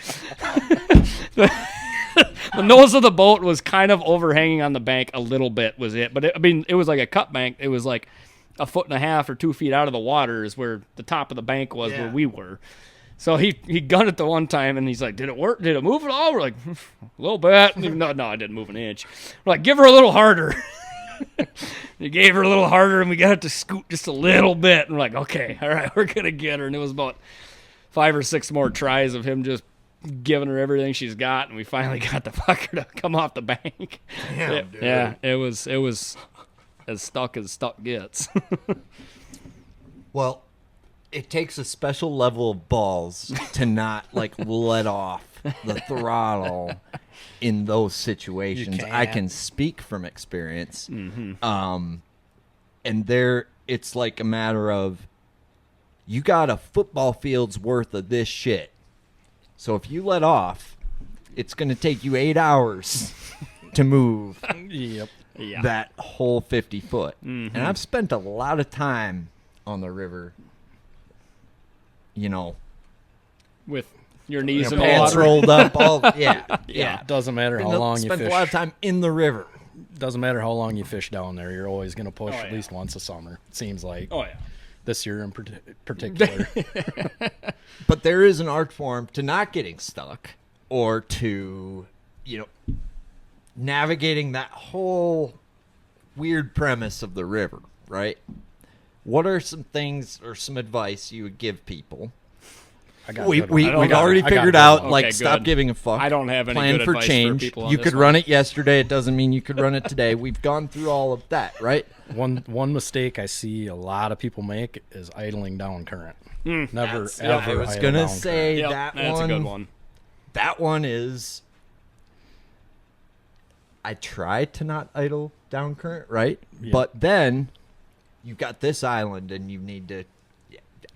The nose of the boat was kind of overhanging on the bank a little bit, was it? But it was like a cut bank. It was like 1.5 feet or 2 feet out of the water is where the top of the bank was, where we were. So he gunned it the one time, and he's like, did it work? Did it move at all? We're like, a little bit. No, I didn't move an inch. We're like, give her a little harder. He gave her a little harder, and we got it to scoot just a little bit. And we're like, okay, all right, we're going to get her. And it was about 5 or 6 more tries of him just giving her everything she's got, and we finally got the fucker to come off the bank. Damn, dude. Yeah, it was as stuck gets. Well, it takes a special level of balls to not like let off the throttle in those situations. I can speak from experience. Mm-hmm. And it's like a matter of, you got a football field's worth of this shit. So if you let off, it's going to take you 8 hours to move Yep. Yeah. that whole 50 foot. Mm-hmm. And I've spent a lot of time on the river, With your knees in the pants water. rolled up. Yeah. Doesn't matter how long you Spent fish. a lot of time in the river. Doesn't matter how long you fish down there. You're always going to push Oh, at yeah. least once a summer. It seems like. Oh, yeah. This year in particular. But there is an art form to not getting stuck, or to, navigating that whole weird premise of the river, right? What are some things or some advice you would give people? I got We've a good one. already I got a figured good out, one. like, Okay, stop good. giving a fuck. I don't have any Plan good for advice for change. people on You this could one. run it yesterday. It doesn't mean you could run it today. We've gone through all of that, right? One mistake I see a lot of people make is idling down current. Never That's- ever. I was idle gonna down say Yep, that that's one. a good one. That one is. I try to not idle down current, right? Yeah. But then you've got this island, and you need to.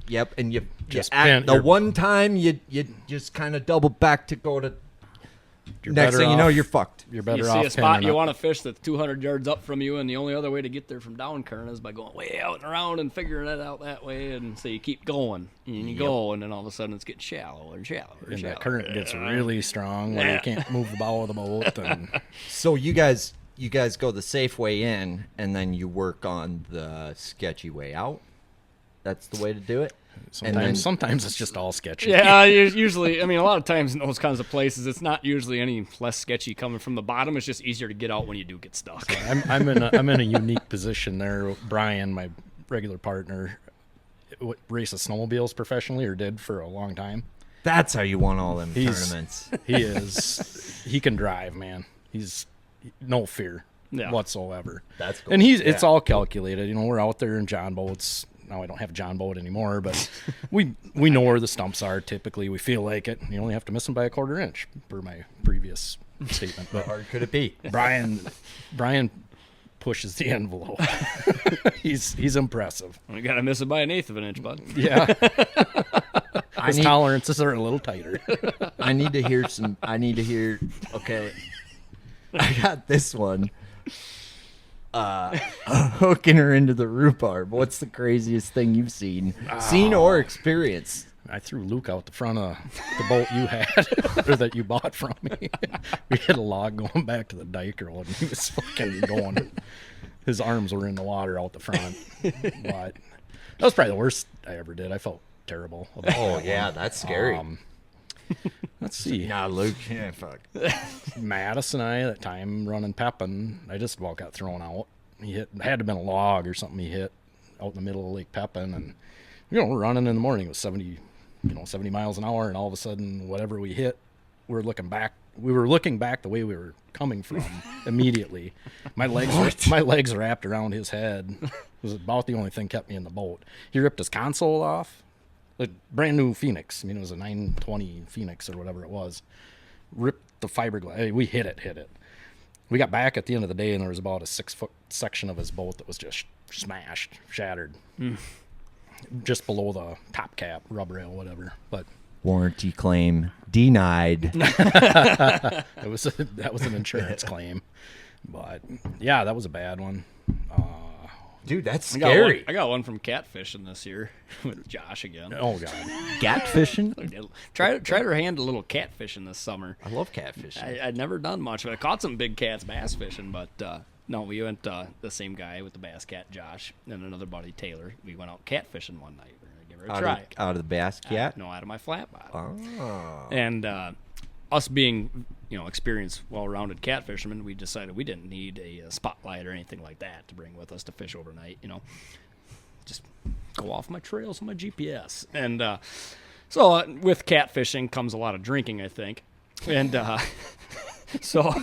Yep, and you Just act, pin- the you're- one time you just kind of double back to go to. You're Next better thing you know, off- you're fucked. You're better You off see a spot pinning you up. want to fish that's 200 yards up from you, and the only other way to get there from down current is by going way out and around and figuring it out that way. And so you keep going, and you go, and then all of a sudden it's getting shallower and shallower and And shallower. that current gets really strong where Yeah. you can't move the bow of the boat. And So you guys go the safe way in, and then you work on the sketchy way out. That's the way to do it. Sometimes it's just all sketchy. Yeah, usually, I mean, a lot of times in those kinds of places, it's not usually any less sketchy coming from the bottom. It's just easier to get out when you do get stuck. I'm in a unique position there. Brian, my regular partner, races snowmobiles professionally, or did for a long time. That's how you won all them tournaments. He can drive, man. He's no fear whatsoever. That's cool. And it's all calculated. You know, we're out there in John boats. Now I don't have a John boat anymore, but we know where the stumps are. Typically, we feel like it. You only have to miss them by a 1/4 inch, per my previous statement. But how hard could it be? Brian pushes the envelope. He's impressive. You got to miss it by 1/8 of an inch, bud. Yeah. His tolerances are a little tighter. I need to hear. Okay, I got this one. Hooking her into the rhubarb. What's the craziest thing you've seen or experienced? I threw Luke out the front of the boat you had, or that you bought from me. We had a log going back to the dike road, and he was fucking going. His arms were in the water out the front. But that was probably the worst I ever did. I felt terrible about that. That's scary. Let's see. Nah, Luke. Yeah, fuck. Mattis and I, that time running Pepin, I just about got thrown out. He had to have been a log or something he hit out in the middle of Lake Pepin, and we're running in the morning. It was 70 miles an hour, and all of a sudden, whatever we hit, we were looking back the way we were coming from immediately. My legs wrapped around his head. It was about the only thing kept me in the boat. He ripped his console off. A brand new Phoenix. I mean, it was a 920 Phoenix or whatever it was. Ripped the fiberglass. We hit it. We got back at the end of the day, and there was about a 6-foot section of his boat that was just shattered. Just below the top cap, rub rail, whatever. But warranty claim denied. that was an insurance claim. But yeah, that was a bad one. Dude, that's scary. I got one from catfishing this year with Josh again. Oh god, catfishing. Tried her hand a little catfishing this summer. I love catfishing. I'd never done much, but I caught some big cats bass fishing. But no, we went the same guy with the bass cat, Josh, and another buddy, Taylor. We went out catfishing one night. We're gonna give her a try. Out of the bass cat? No, out of my flat bottom. Oh. And us being, experienced, well-rounded cat fishermen, we decided we didn't need a spotlight or anything like that to bring with us to fish overnight. Just go off my trails on my GPS. And so with catfishing comes a lot of drinking, I think. And so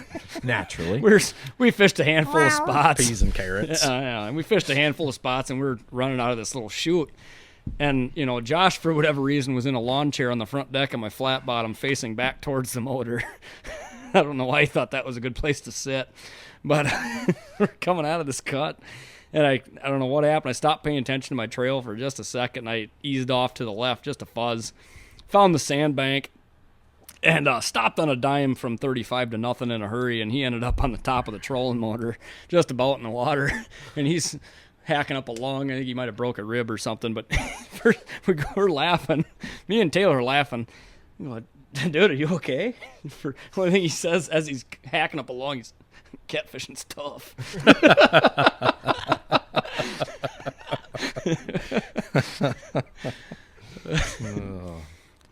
naturally, we fished a handful of spots, peas and carrots. And we fished a handful of spots, and we're running out of this little chute. And, Josh, for whatever reason, was in a lawn chair on the front deck of my flat bottom facing back towards the motor. I don't know why he thought that was a good place to sit. But we're coming out of this cut, and I don't know what happened. I stopped paying attention to my trail for just a second. I eased off to the left, just a fuzz. Found the sandbank, and stopped on a dime from 35 to nothing in a hurry, and he ended up on the top of the trolling motor, just about in the water. And he's hacking up a lung. I think he might have broke a rib or something, but we're laughing. Me and Taylor are laughing. Dude, are you okay? One thing he says as he's hacking up a lung, he's, catfishing's tough.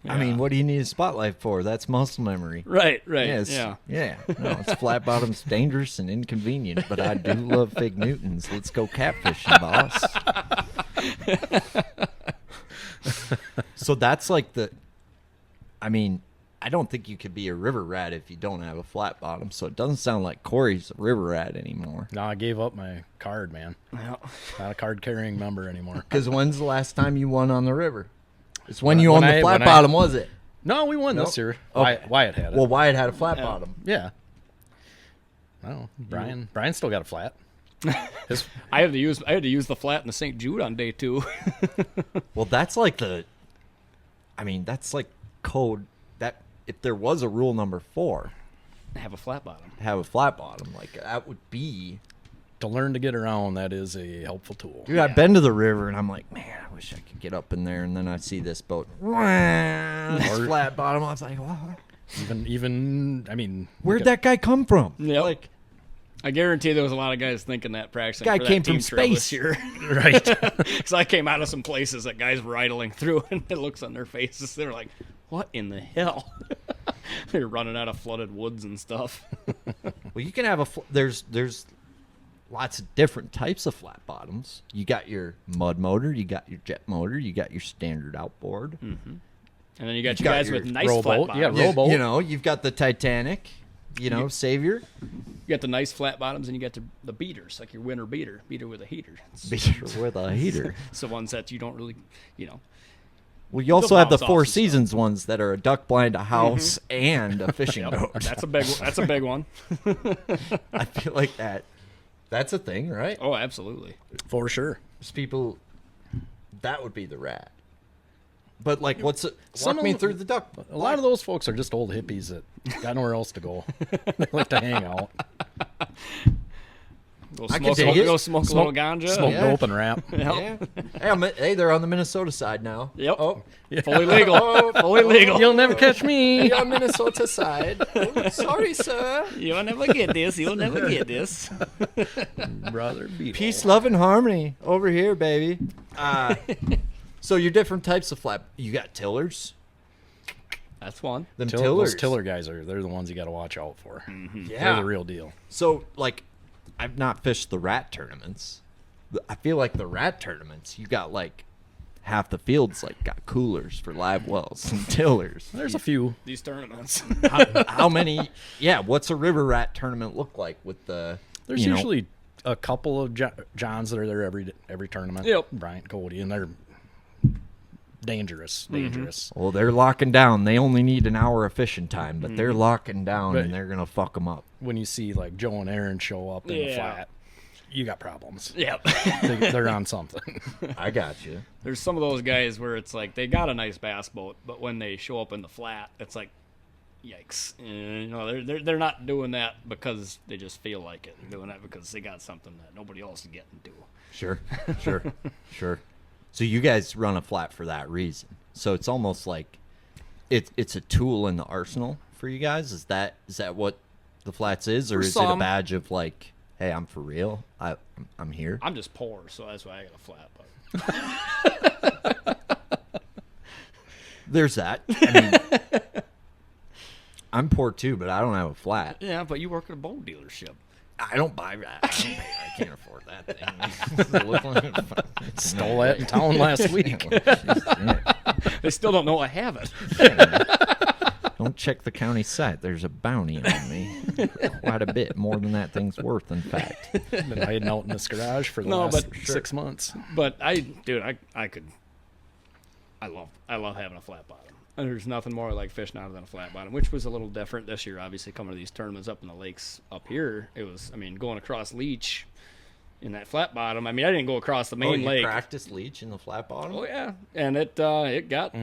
I mean, what do you need a spotlight for? That's muscle memory. Right. Yeah. No, it's flat bottom's dangerous and inconvenient, but I do love Fig Newtons. Let's go catfishing, boss. So that's like I don't think you could be a river rat if you don't have a flat bottom, so it doesn't sound like Cory's a river rat anymore. No, I gave up my card, man. Yeah. Not a card-carrying member anymore. Because when's the last time you won on the river? It's when you owned the flat bottom, was it? No, we won this year. Wyatt had it. Well, Wyatt had a flat bottom. Yeah. Oh, Brian still got a flat. I had to use the flat in the St. Jude on day 2. Well, that's like that's like code that if there was a rule number 4, have a flat bottom. Like that would be to learn to get around. That is a helpful tool. Dude, I've been to the river and I'm like, man, I wish I could get up in there. And then I see this boat, flat bottom. I was like, wow. Even I mean, where'd that guy come from? Yeah. Like, I guarantee there was a lot of guys thinking that practicing. Guy for that came team from trail space. this year. Right. Because I came out of some places that guys were idling through, and it looks on their faces. They're like, "What in the hell?" They're running out of flooded woods and stuff. Well, you can have there's lots of different types of flat bottoms. You got your mud motor, you got your jet motor, you got your standard outboard. And then you got You've got guys your with nice flat rowboat. bottoms. Yeah, rowboat. You know, you've got the Titanic, Savior. You got the nice flat bottoms, and you got the beaters, like your winter beater with a heater. Beater with a heater. It's the ones that you don't really, Well, you also have the bounce off Four and stuff. Seasons ones that are a duck blind, a house, and a fishing boat. That's a big one. I feel like that's a thing, right? Oh, absolutely. For sure. There's people that would be the rat. But like, walk Some me of- through the duck. A lot of those folks are just old hippies that got nowhere else to go. They like to hang out. Go I smoke, can dig it. go smoke a little ganja. Smoke Yeah. dope and rap. Yeah. Hey, they're on the Minnesota side now. Yep. Oh, Fully legal. Fully legal. You'll never catch me. on Minnesota side. Oh, sorry, sir. You'll never get this. You'll never get this. Brother Beetle. Peace, love, and harmony over here, baby. So your different types of flat. You got tillers. That's one. Them Those tillers. tiller guys they're the ones you got to watch out for. They're Yeah. the real deal. So like, I've not fished the rat tournaments. I feel like the rat tournaments, you got like half the fields like got coolers for live wells and tillers. There's a few. These tournaments. How many? Yeah, what's a river rat tournament look like with the? There's usually a couple of Johns that are there every tournament. Yep. Bryant, Cody, and they're dangerous. Well, they're locking down. They only need an hour of fishing time, but they're locking down But- and they're gonna fuck them up. When you see like Joe and Aaron show up in the Yeah. flat, you got problems. Yep. They're on something. I got you. There's some of those guys where it's like they got a nice bass boat, but when they show up in the flat, it's like, yikes. They're not doing that because they just feel like it. They're doing that because they got something that nobody else is getting to. Sure. Sure. So you guys run a flat for that reason. So it's almost like it's a tool in the arsenal for you guys. Is that what the flats is, or For is it a some. badge of like, hey, I'm for real. I'm here. I'm just poor, so that's why I got a flat. But There's that. I mean, I'm poor too, but I don't have a flat. yeah, but you work at a boat dealership. I don't buy that. I can't afford that thing. Stole that in town last week. They still don't know I have it. Don't check the county site. There's a bounty on me. Quite a bit. More than that thing's worth, in fact. Been hiding out in this garage for the No, last but- 6 months. But I love having a flat bottom. And there's nothing more like fishing out than a flat bottom, which was a little different this year. Obviously, coming to these tournaments up in the lakes up here, it was. I mean, going across Leech in that flat bottom. I mean, I didn't go across the main you lake. practice leech in the flat bottom? Oh yeah, and it got.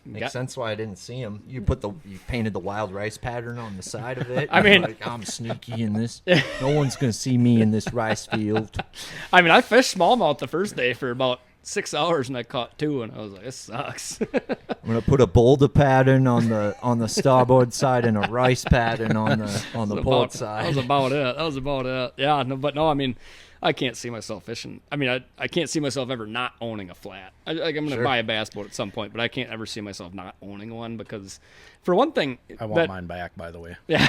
Makes sense why I didn't see him. You painted the wild rice pattern on the side of it. I mean- like, I'm sneaky in this. No one's gonna see me in this rice field. I mean, I fished smallmouth the first day for about 6 hours, and I caught 2, and I was like, this sucks. I'm gonna put a boulder pattern on the starboard side and a rice pattern on the port side. That was about it. Yeah, no, but no, I mean, I can't see myself fishing. I mean, I can't see myself ever not owning a flat. I'm going to buy a bass boat at some point, but I can't ever see myself not owning one because, for one thing, I want mine back, by the way. Yeah.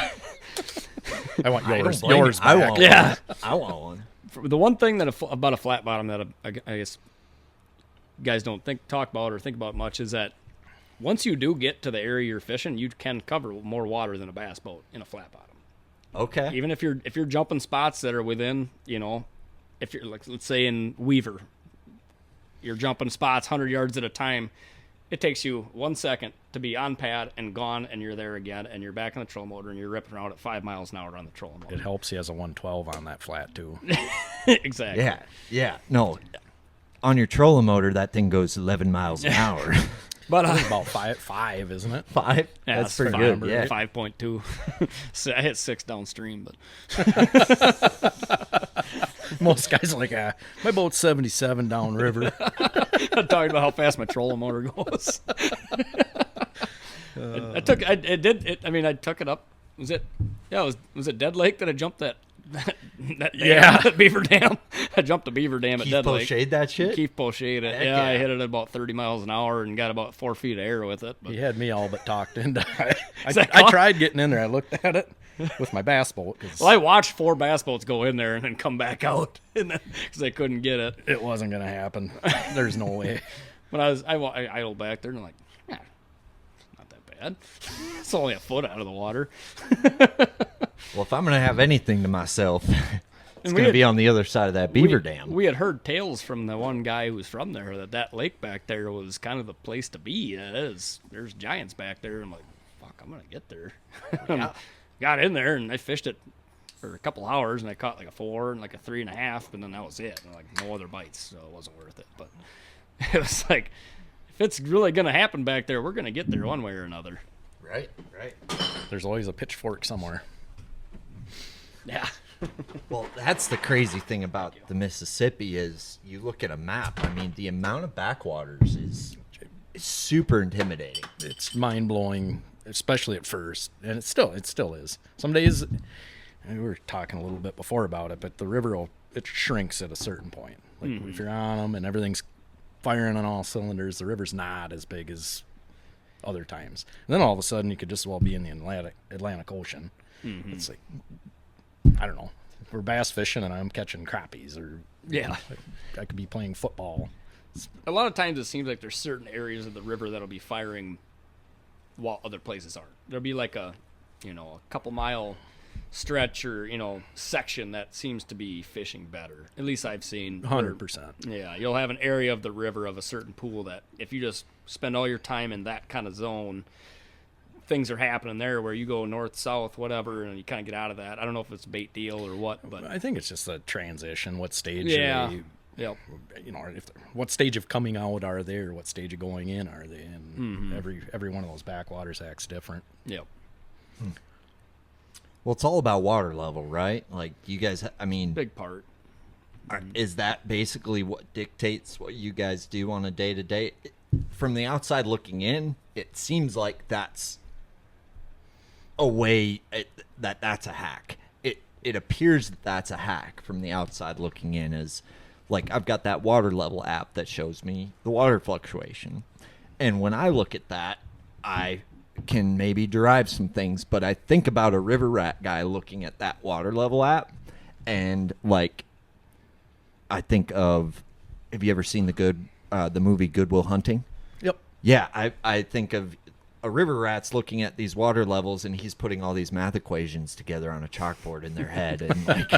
I want I don't yours. blame you. Yours I back. want Yeah. one. I want one. The one thing that about a flat bottom that I guess guys don't talk about or think about much is that once you do get to the area you're fishing, you can cover more water than a bass boat in a flat bottom. Okay. Even if you're jumping spots that are within, if you're like, let's say in Weaver, you're jumping spots 100 yards at a time, it takes you 1 second to be on pad and gone, and you're there again, and you're back on the trolling motor, and you're ripping around at 5 miles an hour on the trolling motor. It helps he has a 112 on that flat, too. Exactly. Yeah. No. On your trolling motor, that thing goes 11 miles an hour. But It's about five, isn't it? 5? yeah, That's it's pretty five, good. Yeah. 5.2. So I hit 6 downstream, but Most guys are like, my boat's 77 downriver. I'm talking about how fast my trolling motor goes. I took it up. Was it? Yeah, was it Dead Lake that I jumped that that beaver dam. I jumped a beaver dam at Keith Dead Lake. Pochade that shit? Keith Pochade it. Heck Yeah, I yeah. hit it at about 30 miles an hour and got about 4 feet of air with it. But He had me all but talked into it. that I caught? tried getting in there. I looked at it with my bass boat because well, I watched 4 bass boats go in there and then come back out because I couldn't get it. it wasn't going to happen. There's no way. But I idled back there and I'm like, yeah, it's not that bad. It's only a foot out of the water. Well, if I'm going to have anything to myself, it's we going to had- be on the other side of that beaver dam. We had heard tales from the one guy who was from there that lake back there was kind of the place to be. It is. There's giants back there. I'm like, fuck, I'm going to get there. Got in there and I fished it for a couple hours and I caught like a 4 and like a 3.5 and then that was it. And like no other bites, so it wasn't worth it. But it was like, if it's really going to happen back there, we're going to get there one way or another. Right. There's always a pitchfork somewhere. Yeah. Well, that's the crazy thing about the Mississippi is you look at a map. I mean, the amount of backwaters is super intimidating. It's mind blowing, especially at first, and it still is. Some days, and we were talking a little bit before about it, but the river it shrinks at a certain point. Like if you're on them and everything's firing on all cylinders, the river's not as big as other times. And then all of a sudden, you could just as well be in the Atlantic Ocean. It's like, I don't know. We're bass fishing and I'm catching crappies, or Yeah. I could be playing football. A lot of times it seems like there's certain areas of the river that'll be firing while other places aren't. There'll be like a couple mile stretch or, section that seems to be fishing better. At least I've seen. 100%. Yeah, you'll have an area of the river of a certain pool that if you just spend all your time in that kind of zone, things are happening there where you go north, south, whatever, and you kind of get out of that. I don't know if it's a bait deal or what, but I think it's just a transition. What stage? yeah. Are they, Yep. what stage of coming out are they, or what stage of going in are they? And every one of those backwaters acts different. Yep. Well, it's all about water level, right? Like you guys, I mean, Big part. is that basically what dictates what you guys do on a day-to-day? From the outside looking in, it seems like that's a way that's a hack. It appears that that's a hack from the outside looking in. Is like I've got that water level app that shows me the water fluctuation, and when I look at that, I can maybe derive some things. But I think about a river rat guy looking at that water level app, and like I think of, have you ever seen the movie Good Will Hunting? Yep. Yeah, I think of a river rat's looking at these water levels and he's putting all these math equations together on a chalkboard in their head and like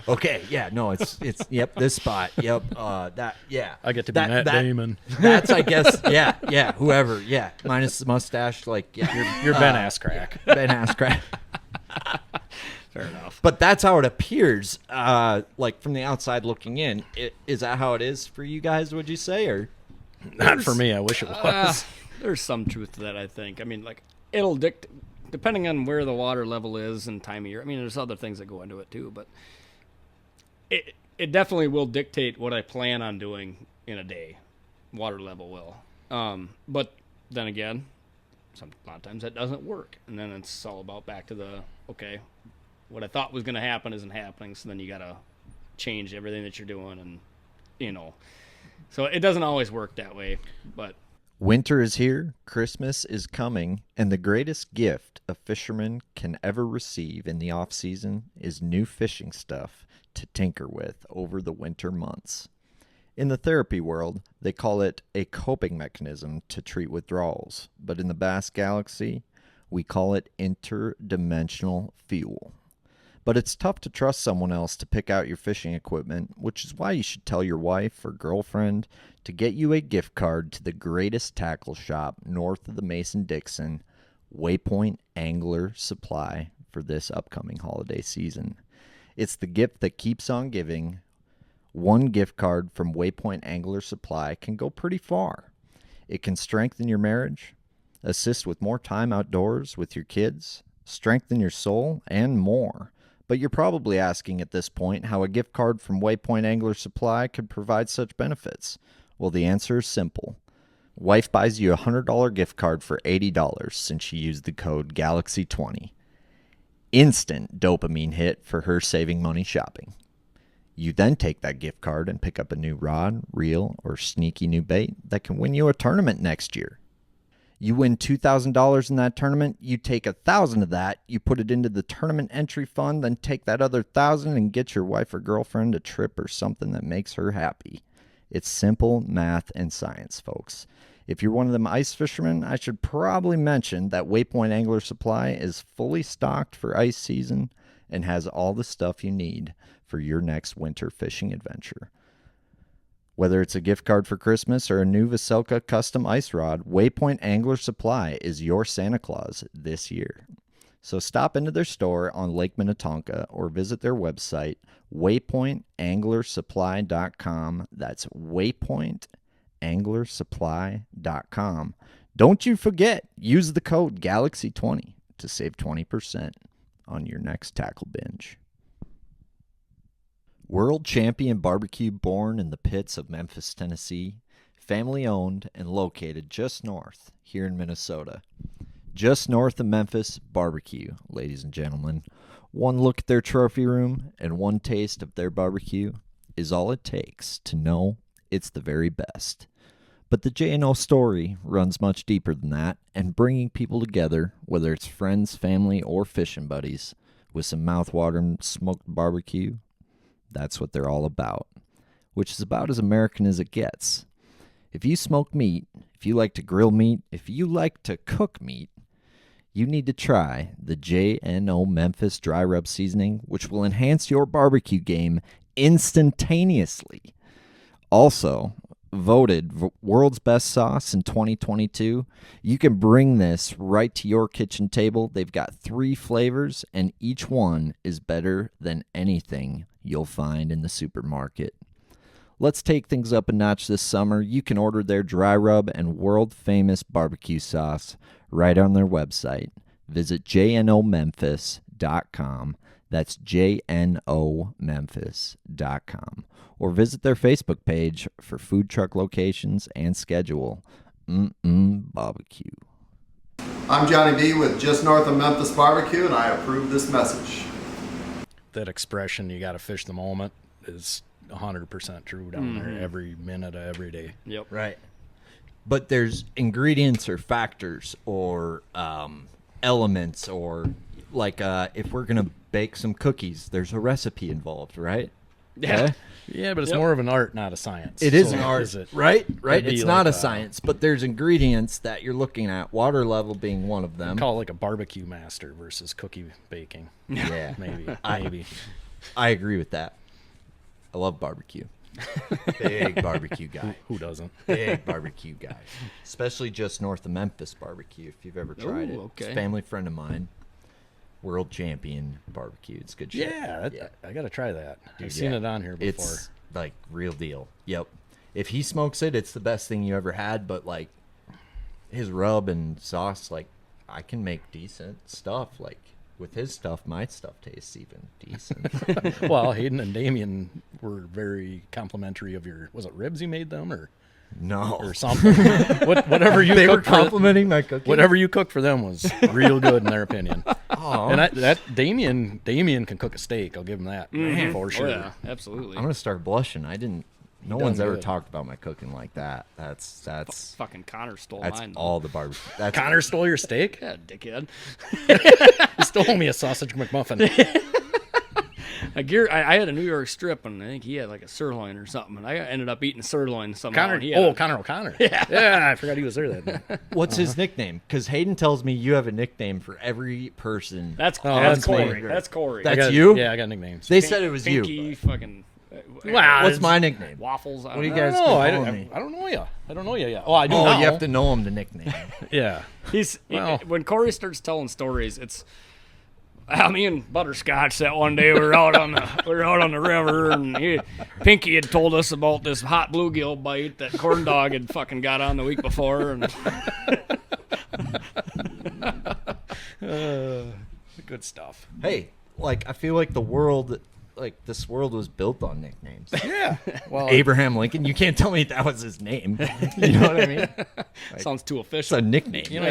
okay, yeah, no, it's yep, this spot, yep, that, yeah. I get to be Matt Damon. That's I guess, yeah, whoever, yeah, minus the mustache, like yeah, You're Ben Asscrack. Ben Asscrack. Fair enough. But that's how it appears, like from the outside looking in. Is that how it is for you guys, would you say, or? Not for me. I wish it was. There's some truth to that, I think. I mean, like, it'll depending on where the water level is and time of year. I mean, there's other things that go into it, too, but it definitely will dictate what I plan on doing in a day. Water level will. But then again, a lot of times that doesn't work. And then it's all about back to okay, what I thought was going to happen isn't happening, so then you got to change everything that you're doing and, So it doesn't always work that way, but Winter is here, Christmas is coming, and the greatest gift a fisherman can ever receive in the off-season is new fishing stuff to tinker with over the winter months. In the therapy world, they call it a coping mechanism to treat withdrawals, but in the Bass Galaxy, we call it interdimensional fuel. But it's tough to trust someone else to pick out your fishing equipment, which is why you should tell your wife or girlfriend to get you a gift card to the greatest tackle shop north of the Mason-Dixon, Waypoint Angler Supply, for this upcoming holiday season. It's the gift that keeps on giving. One gift card from Waypoint Angler Supply can go pretty far. It can strengthen your marriage, assist with more time outdoors with your kids, strengthen your soul, and more. But you're probably asking at this point how a gift card from Waypoint Angler Supply could provide such benefits. Well, the answer is simple. Wife buys you a $100 gift card for $80 since she used the code GALAXY20. instant dopamine hit for her saving money shopping. You then take that gift card and pick up a new rod, reel, or sneaky new bait that can win you a tournament next year. You win $2,000 in that tournament, you take $1,000 of that, you put it into the tournament entry fund, then take that other $1,000 and get your wife or girlfriend a trip or something that makes her happy. It's simple math and science, folks. If you're one of them ice fishermen, I should probably mention that Waypoint Angler Supply is fully stocked for ice season and has all the stuff you need for your next winter fishing adventure. Whether it's a gift card for Christmas or a new Veselka custom ice rod, Waypoint Angler Supply is your Santa Claus this year. So stop into their store on Lake Minnetonka or visit their website, waypointanglersupply.com. That's waypointanglersupply.com. Don't you forget, use the code GALAXY20 to save 20% on your next tackle binge. World champion barbecue born in the pits of Memphis, Tennessee, family owned and located just north here in Minnesota. Just north of Memphis, barbecue, ladies and gentlemen. One look at their trophy room and one taste of their barbecue is all it takes to know it's the very best. But the J&O story runs much deeper than that, and bringing people together, whether it's friends, family, or fishing buddies, with some mouth-watering smoked barbecue, that's what they're all about, which is about as American as it gets. If you smoke meat, if you like to grill meat, if you like to cook meat, you need to try the J&O Memphis Dry Rub Seasoning, which will enhance your barbecue game instantaneously. Also, voted world's best sauce in 2022. You can bring this right to your kitchen table. They've got 3 flavors, and each one is better than anything you'll find in the supermarket. Let's take things up a notch this summer. You can order their dry rub and world-famous barbecue sauce right on their website. Visit jnomemphis.com. That's jnomemphis.com. Or visit their Facebook page for food truck locations and schedule. Barbecue. I'm Johnny B with Just North of Memphis Barbecue, and I approve this message. That expression, you got to fish the moment, is 100% true down there every minute of every day. Yep. Right. But there's ingredients or factors or elements or like if we're going to bake some cookies, there's a recipe involved, right? Yeah. Okay? Yeah, but it's more of an art, not a science. It is So an art, is it? right? Right. It'd be It's not like a science, but there's ingredients that you're looking at, water level being one of them. Call it like a barbecue master versus cookie baking. Yeah. Maybe. I agree with that. I love barbecue. Big barbecue guy. Who doesn't? Big barbecue guy. Especially just north of Memphis barbecue, if you've ever tried it. Okay. It's a family friend of mine. World champion barbecue. It's good shit. Yeah, I got to try that. Dude, I've seen yeah. it on here before. It's like real deal. Yep. If he smokes it, it's the best thing you ever had, but like his rub and sauce, like I can make decent stuff. Like with his stuff, my stuff tastes even decent. Well, Hayden and Damien were very complimentary of your, was it ribs you made them or No. something? Whatever you They were cooked complimenting my cooking. whatever you cooked for them was real good in their opinion. Oh, And that Damien can cook a steak. I'll give him that for sure. Oh, yeah, absolutely. I'm gonna start blushing. No done one's ever good. talked about my cooking like that. That's Fucking Connor stole that's mine. all the barbecue. That's Connor stole your steak? Yeah, dickhead. He stole me a sausage McMuffin. I had a New York strip, and I think he had like a sirloin or something, and I ended up eating sirloin somehow. Connor. and he had Oh, Connor O'Connor. Yeah, I forgot he was there that day. What's his nickname? Because Hayden tells me you have a nickname for every person. That's that's Corey. me. That's Corey. That's you? Yeah, I got nicknames. They said it was Pinky, you. fucking. Wow, What's my nickname? Waffles. What do you I guys don't know. call me? I don't know you. I don't know you yet. Oh, I do Oh, now. you have to know him to nickname. Yeah. When Corey starts telling stories, it's. Me and Butterscotch that one day we were out on the river, and Pinky had told us about this hot bluegill bite that Corn Dog had fucking got on the week before, and Good stuff. Hey, like I feel like the world like this world was built on nicknames. Yeah. Well, Abraham Lincoln. You can't tell me that was his name. You know what I mean? Sounds too It's official. a nickname. you know,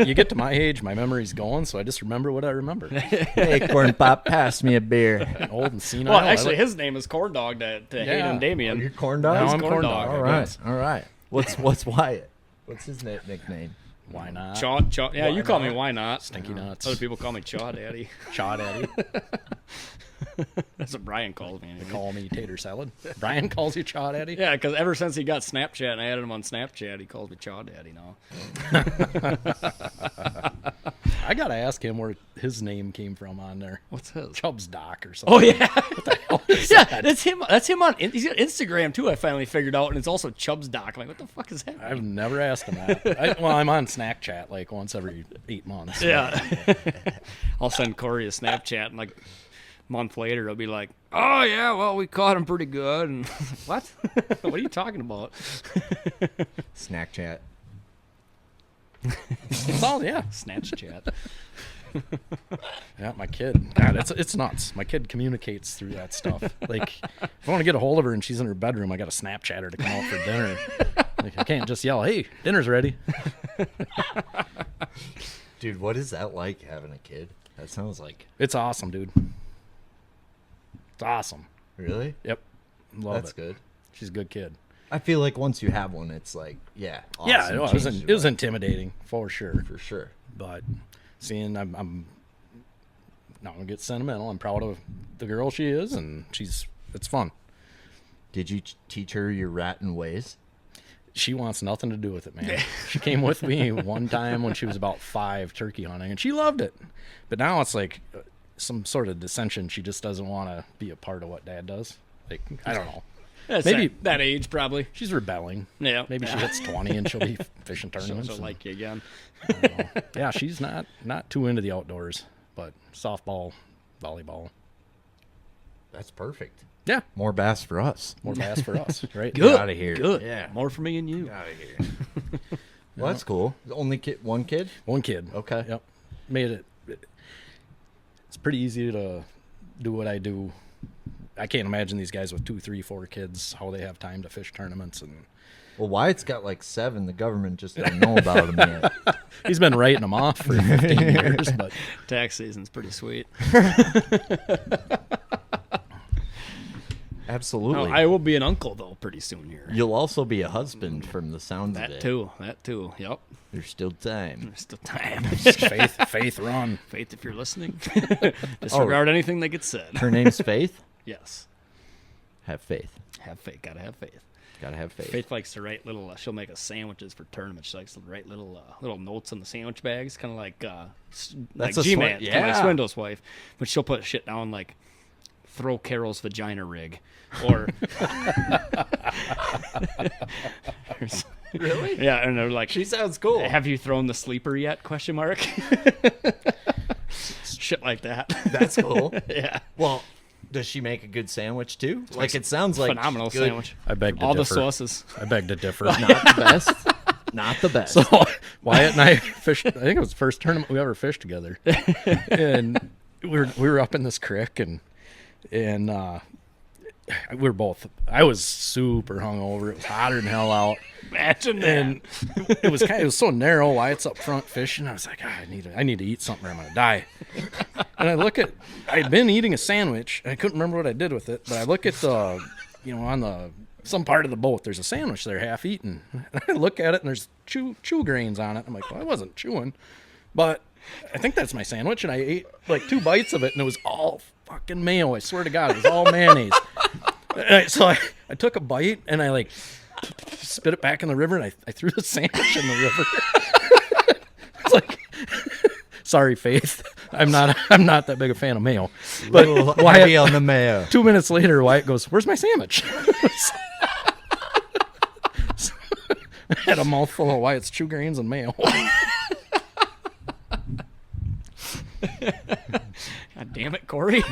you get to my age, my memory's going, so I just remember what I remember. Hey, Corn Pop, pass me a beer. Old and senile. Well, actually, his name is Corn Dog to Hayden and Damien. You're Corn Dog? Now He's I'm Corn Corn Dog. Dog. All I right. guess. All right. What's Wyatt? What's his nickname? Why not? Chaw. Yeah, you call me not? Why Not. Stinky nuts. Other people call me Chaw Daddy. Chaw Daddy. That's what Brian calls me. Anyway. Call me tater salad. Brian calls you Chaw Daddy. Yeah, because ever since he got Snapchat and I added him on Snapchat, he calls me Chaw Daddy now. I gotta ask him where his name came from on there. What's his? Chubb's Doc or something. Oh yeah, What the hell is yeah. that? That's him. That's him on. He's got Instagram too. I finally figured out, and it's also Chubb's Doc. I'm like, what the fuck is that? I've never asked him that. I'm on Snack Chat like once every 8 months. Yeah. I'll send Cory a Snapchat, and like a month later, I'll be like, "Oh yeah, well we caught him pretty good." And what? What are you talking about? Snack Chat. Oh yeah. Snatch chat. Yeah, my kid. God, it's nuts. My kid communicates through that stuff. Like, if I want to get a hold of her and she's in her bedroom, I got to Snapchat her to come out for dinner. Like, I can't just yell, "Hey, dinner's ready." Dude, what is that like having a kid? That sounds like It's awesome, dude. It's awesome. really. Yep, love That's it. good. She's a good kid. I feel like once you have one, it's like awesome. Yeah, it was Changes intimidating for sure. for sure. But seeing, I'm not gonna get sentimental. I'm proud of the girl she is, and it's fun. Did you teach her your ratting ways? She wants nothing to do with it, man. She came with me one time when she was about 5 turkey hunting, and she loved it. But now it's like some sort of dissension. She just doesn't want to be a part of what Dad does. Like, I don't know. That's Maybe- that age probably. She's rebelling. Yeah. Maybe she hits 20 and she'll be fishing She'll tournaments. and- like you again. yeah, she's not too into the outdoors, but softball, volleyball. That's perfect. Yeah, More bass for us. more bass for us, right? Good. outta here. Good. Yeah. More for me and you. Out of here. Well, that's cool. Only one kid? One kid. Okay. Yep. Made it. It's pretty easy to do what I do. I can't imagine these guys with 2, 3, 4 kids, how they have time to fish tournaments. And Well, Wyatt's got like 7. The government just don't know about him yet. he's been writing them off for 15 years, but Tax season's pretty sweet. Absolutely. No, I will be an uncle though pretty soon here. You'll also be a husband from the sounds of That it. too. That too. Yep. There's still time. There's still time. faith run. Faith, if you're listening, disregard anything that gets said. Her name's Faith. Yes. Have faith. Have faith. Gotta have faith. Gotta have faith. Faith likes to write little. She'll make us sandwiches for tournaments. She likes to write little notes on the sandwich bags, kind of like That's like a G-Man, Swin- kinda like yeah. Swindle's wife. But she'll put shit down like "throw Carol's vagina rig," or Really? yeah, and they're like, She sounds cool. "Have you thrown the sleeper yet?" Question mark. Shit like that. That's cool. Yeah. Well, does she make a good sandwich too? Like it sounds like Phenomenal good- sandwich. I beg to All the differ. sauces. I beg to differ. Not the best. Not the best. So Wyatt and I fished. I think it was the first tournament we ever fished together, and we were up in this creek, and we were both. I was super hungover. It was hotter than hell out, Imagine that. and it was so narrow. Wyatt's up front fishing. I was like, I need to eat something, or I'm gonna die. And I look at. I'd been eating a sandwich. And I couldn't remember what I did with it, but I look at the, on the some part of the boat, there's a sandwich there half eaten. And I look at it and there's chew grains on it. I'm like, well, I wasn't chewing, but I think that's my sandwich. And I ate like 2 bites of it and it was all fucking mayo. I swear to God, it was all mayonnaise. So I took a bite and I like spit it back in the river and I threw the sandwich in the river. It's like, sorry, Faith. I'm not that big a fan of mayo. But Little Wyatt, heavy on the mayo. 2 minutes later, Wyatt goes, "Where's my sandwich?" So, I had a mouthful of Wyatt's chew grains and mayo. God damn it, Cory.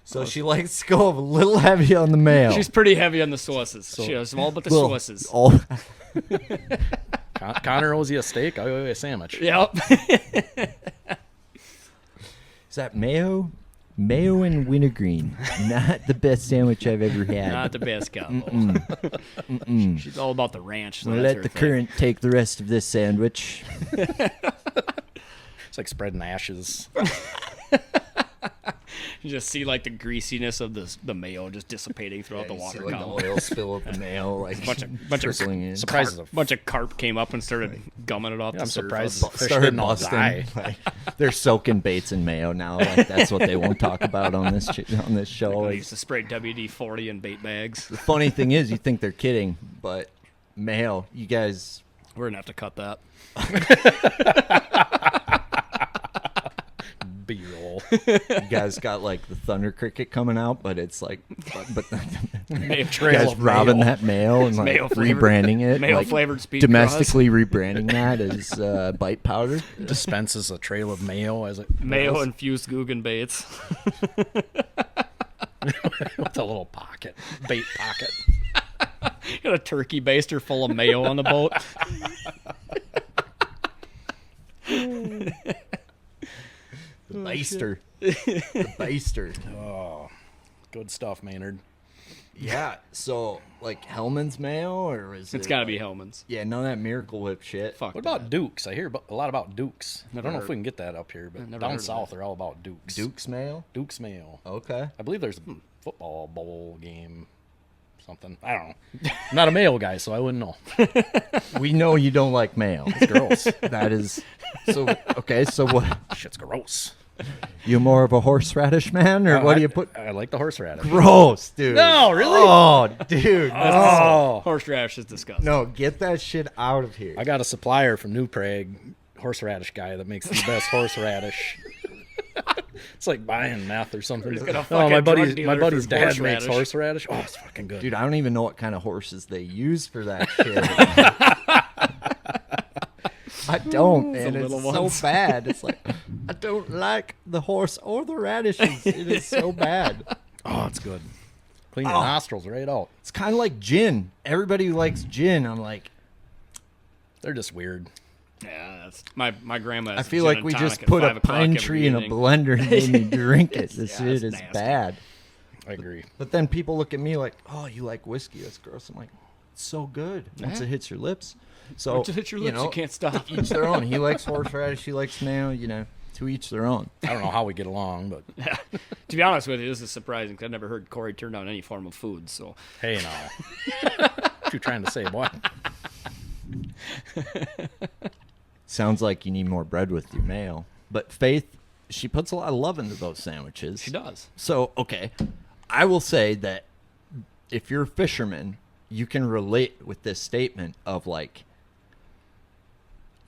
So she likes to go a little heavy on the mayo. She's pretty heavy on the sauces. She has all but the Well, sauces. all- Connor owes you a steak. I owe you a sandwich. Yep. Is that mayo Mayo and wintergreen. Not the best sandwich I've ever had. Not the best combo. She's all about the ranch. So We'll that's let her the thing. current take the rest of this sandwich. It's like spreading ashes. You just see like the greasiness of the mayo just dissipating throughout the water column. oil spill of the mayo, like bunch of trickling in. Surprised the bunch of carp came up and started gumming it off the I'm surface. surprised the fish Started didn't all busting. die. Like, they're soaking baits in mayo now. Like that's what they won't talk about on this show. I Like, used to spray WD-40 in bait bags. the funny thing is, you think they're kidding, but mayo, you guys. We're gonna have to cut that. B-roll. You guys got like the thunder cricket coming out, but it's like, but Mayo you Trail guys of robbing mayo. that mayo and like Mayo-flavored- rebranding it, like mayo-flavored speed domestically rebranding that as bite powder. Dispenses a trail of mayo as it Mayo rolls infused Guggen baits. with a little pocket, bait pocket. Got a turkey baster full of mayo on the boat. The baster, the baster. Oh, good stuff, Maynard. Yeah. So like Hellman's mayo, or is It's it got to like- be Hellman's. Yeah, none of that Miracle Whip shit. Fuck. What about Dukes? I hear a lot about Dukes. I don't know if heard- we can get that up here, but never heard down of south that. they're all about Dukes. Duke's mayo. Dukes mayo. Okay. I believe there's a football bowl game, something. I don't know. I'm not a mayo guy, so I wouldn't know. We know you don't like mayo. It's gross. That is so. Okay, so what? Shit's gross. You more of a horseradish man, or what do you put? I like the horseradish. Gross, dude. No, really? Oh, dude. Oh, Horseradish is disgusting. No, get that shit out of here. I got a supplier from New Prague, horseradish guy that makes the best horseradish. It's like buying meth or something. got a Oh, fucking my drug buddy's dealer buddy's for dad makes horseradish. horseradish. Oh, it's fucking good. Dude, I don't even know what kind of horses they use for that shit. I don't, man. It's little so ones. bad. It's like, I don't like the horse or the radishes. It is so bad. Oh, it's good. Clean your nostrils right out. It's kind of like gin. Everybody who likes gin, I'm like, They're just weird. Yeah, that's my grandma. I feel like we just put a pine tree in a blender and made me drink it. This Yeah, shit it's is nasty. bad. I agree. But then people look at me like, oh, you like whiskey? That's gross. I'm like, it's so good once it hits your lips. So Once it hits your lips, you can't stop. Each their own. He likes horseradish. He likes mayo. You know, to each their own. I don't know how we get along, but To be honest with you, this is surprising because I've never heard Cory turn down any form of food. So hey, now. What you trying to say, boy? Sounds like you need more bread with your mayo. But Faith, she puts a lot of love into those sandwiches. she does. So, okay, I will say that if you're a fisherman, you can relate with this statement of like,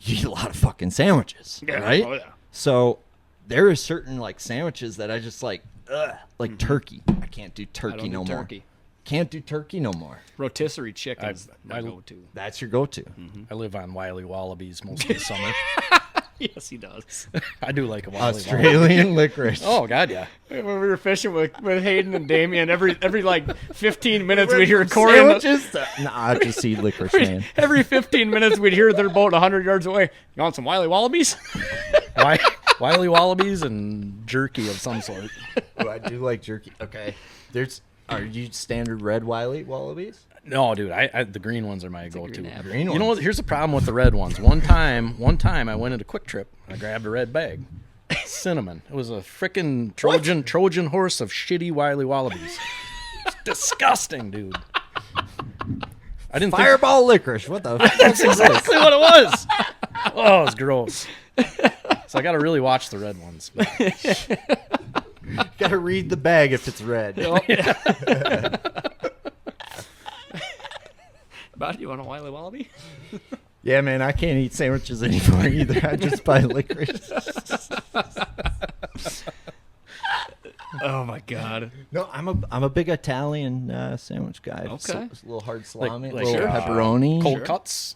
you eat a lot of fucking sandwiches, Yeah, right? oh, yeah. So there are certain like sandwiches that I just like, like turkey. I can't do turkey I don't no do more. turkey. Can't do turkey no more. Rotisserie chicken's I- my go-to. That's your go-to. I live on Wiley Wallabies most of the summer. Yes, he does. I do like a Wiley Wallaby. Australian licorice. Oh, God, yeah. When we were fishing with Hayden and Damien, every like 15 minutes we'd hear Cory. Sandwiches? Nah, I just eat licorice, man. Every 15 minutes we'd hear their boat 100 yards away. You want some Wiley Wallabies? Wiley Wallabies and jerky of some sort. Oh, I do like jerky. Okay. Are you standard red Wiley Wallabies? No, dude, I the green ones are my go-to. green apple. Green You know ones. what? Here's the problem with the red ones. One time I went into Quick Trip. I grabbed a red bag. Cinnamon. It was a frickin' Trojan horse of shitty Wiley Wallabies. It's disgusting, dude. I didn't think Fireball licorice. What the fuck is this? exactly what it was. Oh, it was gross. So I got to really watch the red ones. But Gotta read the bag if it's red. About you want a Wiley Wallaby? Yeah, man, I can't eat sandwiches anymore either. I just buy licorice. Oh my God. No, I'm a big Italian sandwich guy. Okay. So, it's a little hard salami, like a little sure. pepperoni. cold cuts.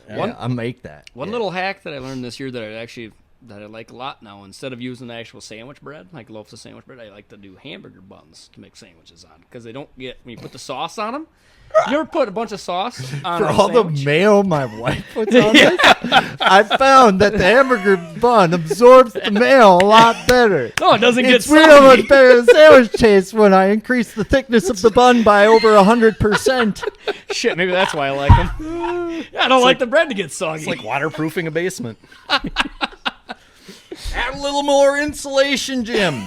Yeah, I make that. One Yeah. little hack that I learned this year that I actually that I like a lot now. Instead of using the actual sandwich bread, like loaves of sandwich bread, I like to do hamburger buns to make sandwiches on because they don't get when you put the sauce on them. You ever put a bunch of sauce on For a all sandwich? the mayo my wife puts on this, I found that the hamburger bun absorbs the mayo a lot better. No, it doesn't get It's weird how much better the sandwich tastes when I increase the thickness of the bun by over 100%. Shit, maybe that's why I like them. Yeah, I don't like the bread to get soggy. It's like waterproofing a basement. Add a little more insulation, Jim.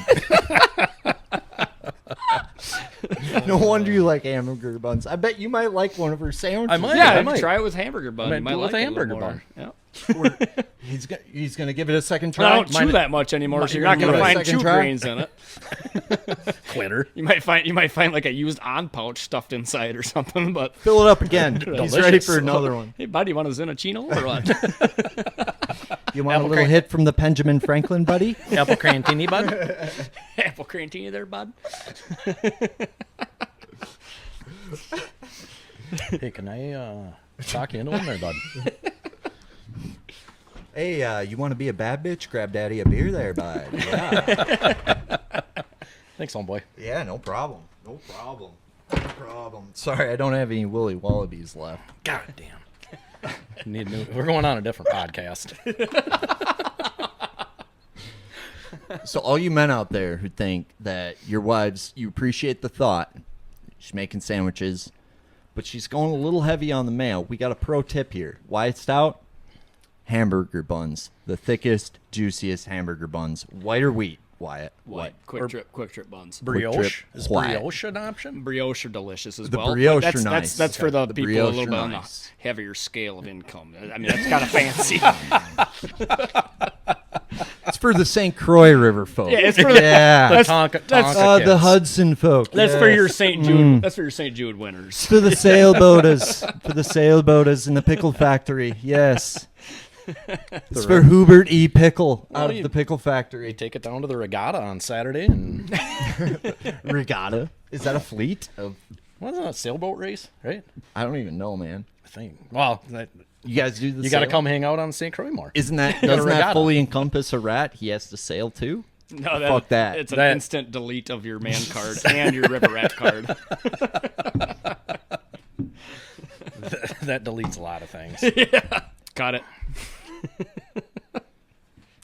No wonder you like hamburger buns. I bet you might like one of her sandwiches. I might. yeah, I if you might. try it with hamburger bun. might You might do it like with it a hamburger little more. bun. Yeah. He's gonna give it a second I try. don't chew that much anymore, so you're not You're going to gonna find give it a chew second try? grains in it. Quitter. You might find like a used on pouch stuffed inside or something. But Fill it up again. He's ready for another one. hey, buddy, you want a Zinachino or what? You want a little hit from the Benjamin Franklin, buddy? Apple crantini bud. Apple crantini there, bud. Hey, can I talk you into one there, bud? Hey, you want to be a bad bitch? Grab daddy a beer there, bud. Yeah. Thanks, homeboy. Yeah, no problem. No problem. No problem. Sorry, I don't have any Willy Wallabies left. God damn. We're going on a different podcast. So all you men out there who think that your wives, you appreciate the thought, she's making sandwiches, but she's going a little heavy on the mayo, we got a pro tip here. Wyatt Stout, hamburger buns. The thickest, juiciest hamburger buns. White or wheat, Wyatt? White. Quick trip buns. Brioche. Is Wyatt. brioche an option? Brioche are delicious as The well. brioche That's- are that's- nice. That's for the The people a brioche little bit are on the nice. heavier scale of income. I mean, that's kind of fancy. It's for the St. Croix River folk. Yeah, it's for the- yeah. That's- Tonka the kids. Hudson folk. That's yes. for your St. Jude. That's for your St. Jude winners. For the sailboaters. For the sailboaters in the pickle factory. Yes. It's for Hubert E. Pickle out of you- the pickle factory. Take it down to the regatta on Saturday and Regatta. Is that a fleet of? what's that, a sailboat race, right? I don't even know, man. I think. Well, You guys do the you got to sail? come hang out on St. Croix more. Isn't that got a doesn't that regatta. fully encompass a rat? He has to sail too. No, Fuck that. It's an That- instant delete of your man card and your river rat card. That deletes a lot of things. Got it.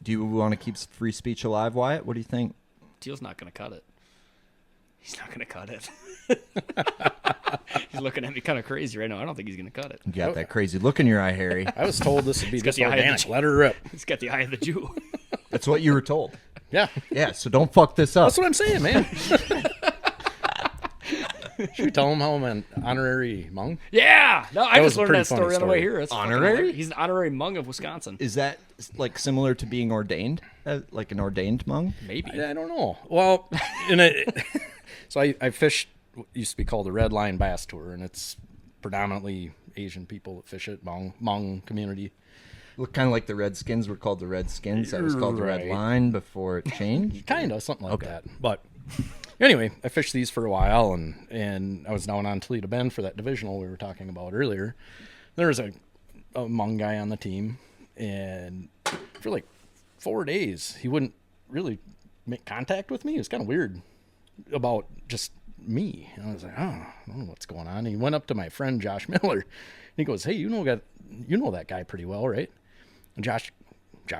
Do you want to keep free speech alive, Wyatt? What do you think? Teal's not going to cut it. He's not going to cut it. He's looking at me kind of crazy right now. I don't think he's going to cut it. You got that crazy look in your eye, Harry. I was told this would be just the eye of the organic. Jew. Let her rip. He's got the eye of the Jew. That's what you were told. Yeah. Yeah, so don't fuck this up. That's what I'm saying, man. Should we tell him how I'm an honorary Hmong? Yeah. No, I was just a learned pretty that story funny on the way story. here. It's fucking Honorary? hilarious. He's an honorary Hmong of Wisconsin. Is that like similar to being ordained? Like an ordained monk? Maybe. I don't know. Well, so I fished what used to be called the Red Line Bass Tour, and it's predominantly Asian people that fish it, Hmong community. Look, kind of like the Redskins were called the Redskins. That was called the Red Right. Line before it changed. Kind of, something like that. But anyway, I fished these for a while, and I was down on Toledo Bend for that divisional we were talking about earlier. There was a Hmong guy on the team, and for like 4 days, he wouldn't really make contact with me. It was kind of weird about just me. And I was like, oh, I don't know what's going on. And he went up to my friend Josh Miller, and he goes, hey, you know that guy pretty well, right? And Josh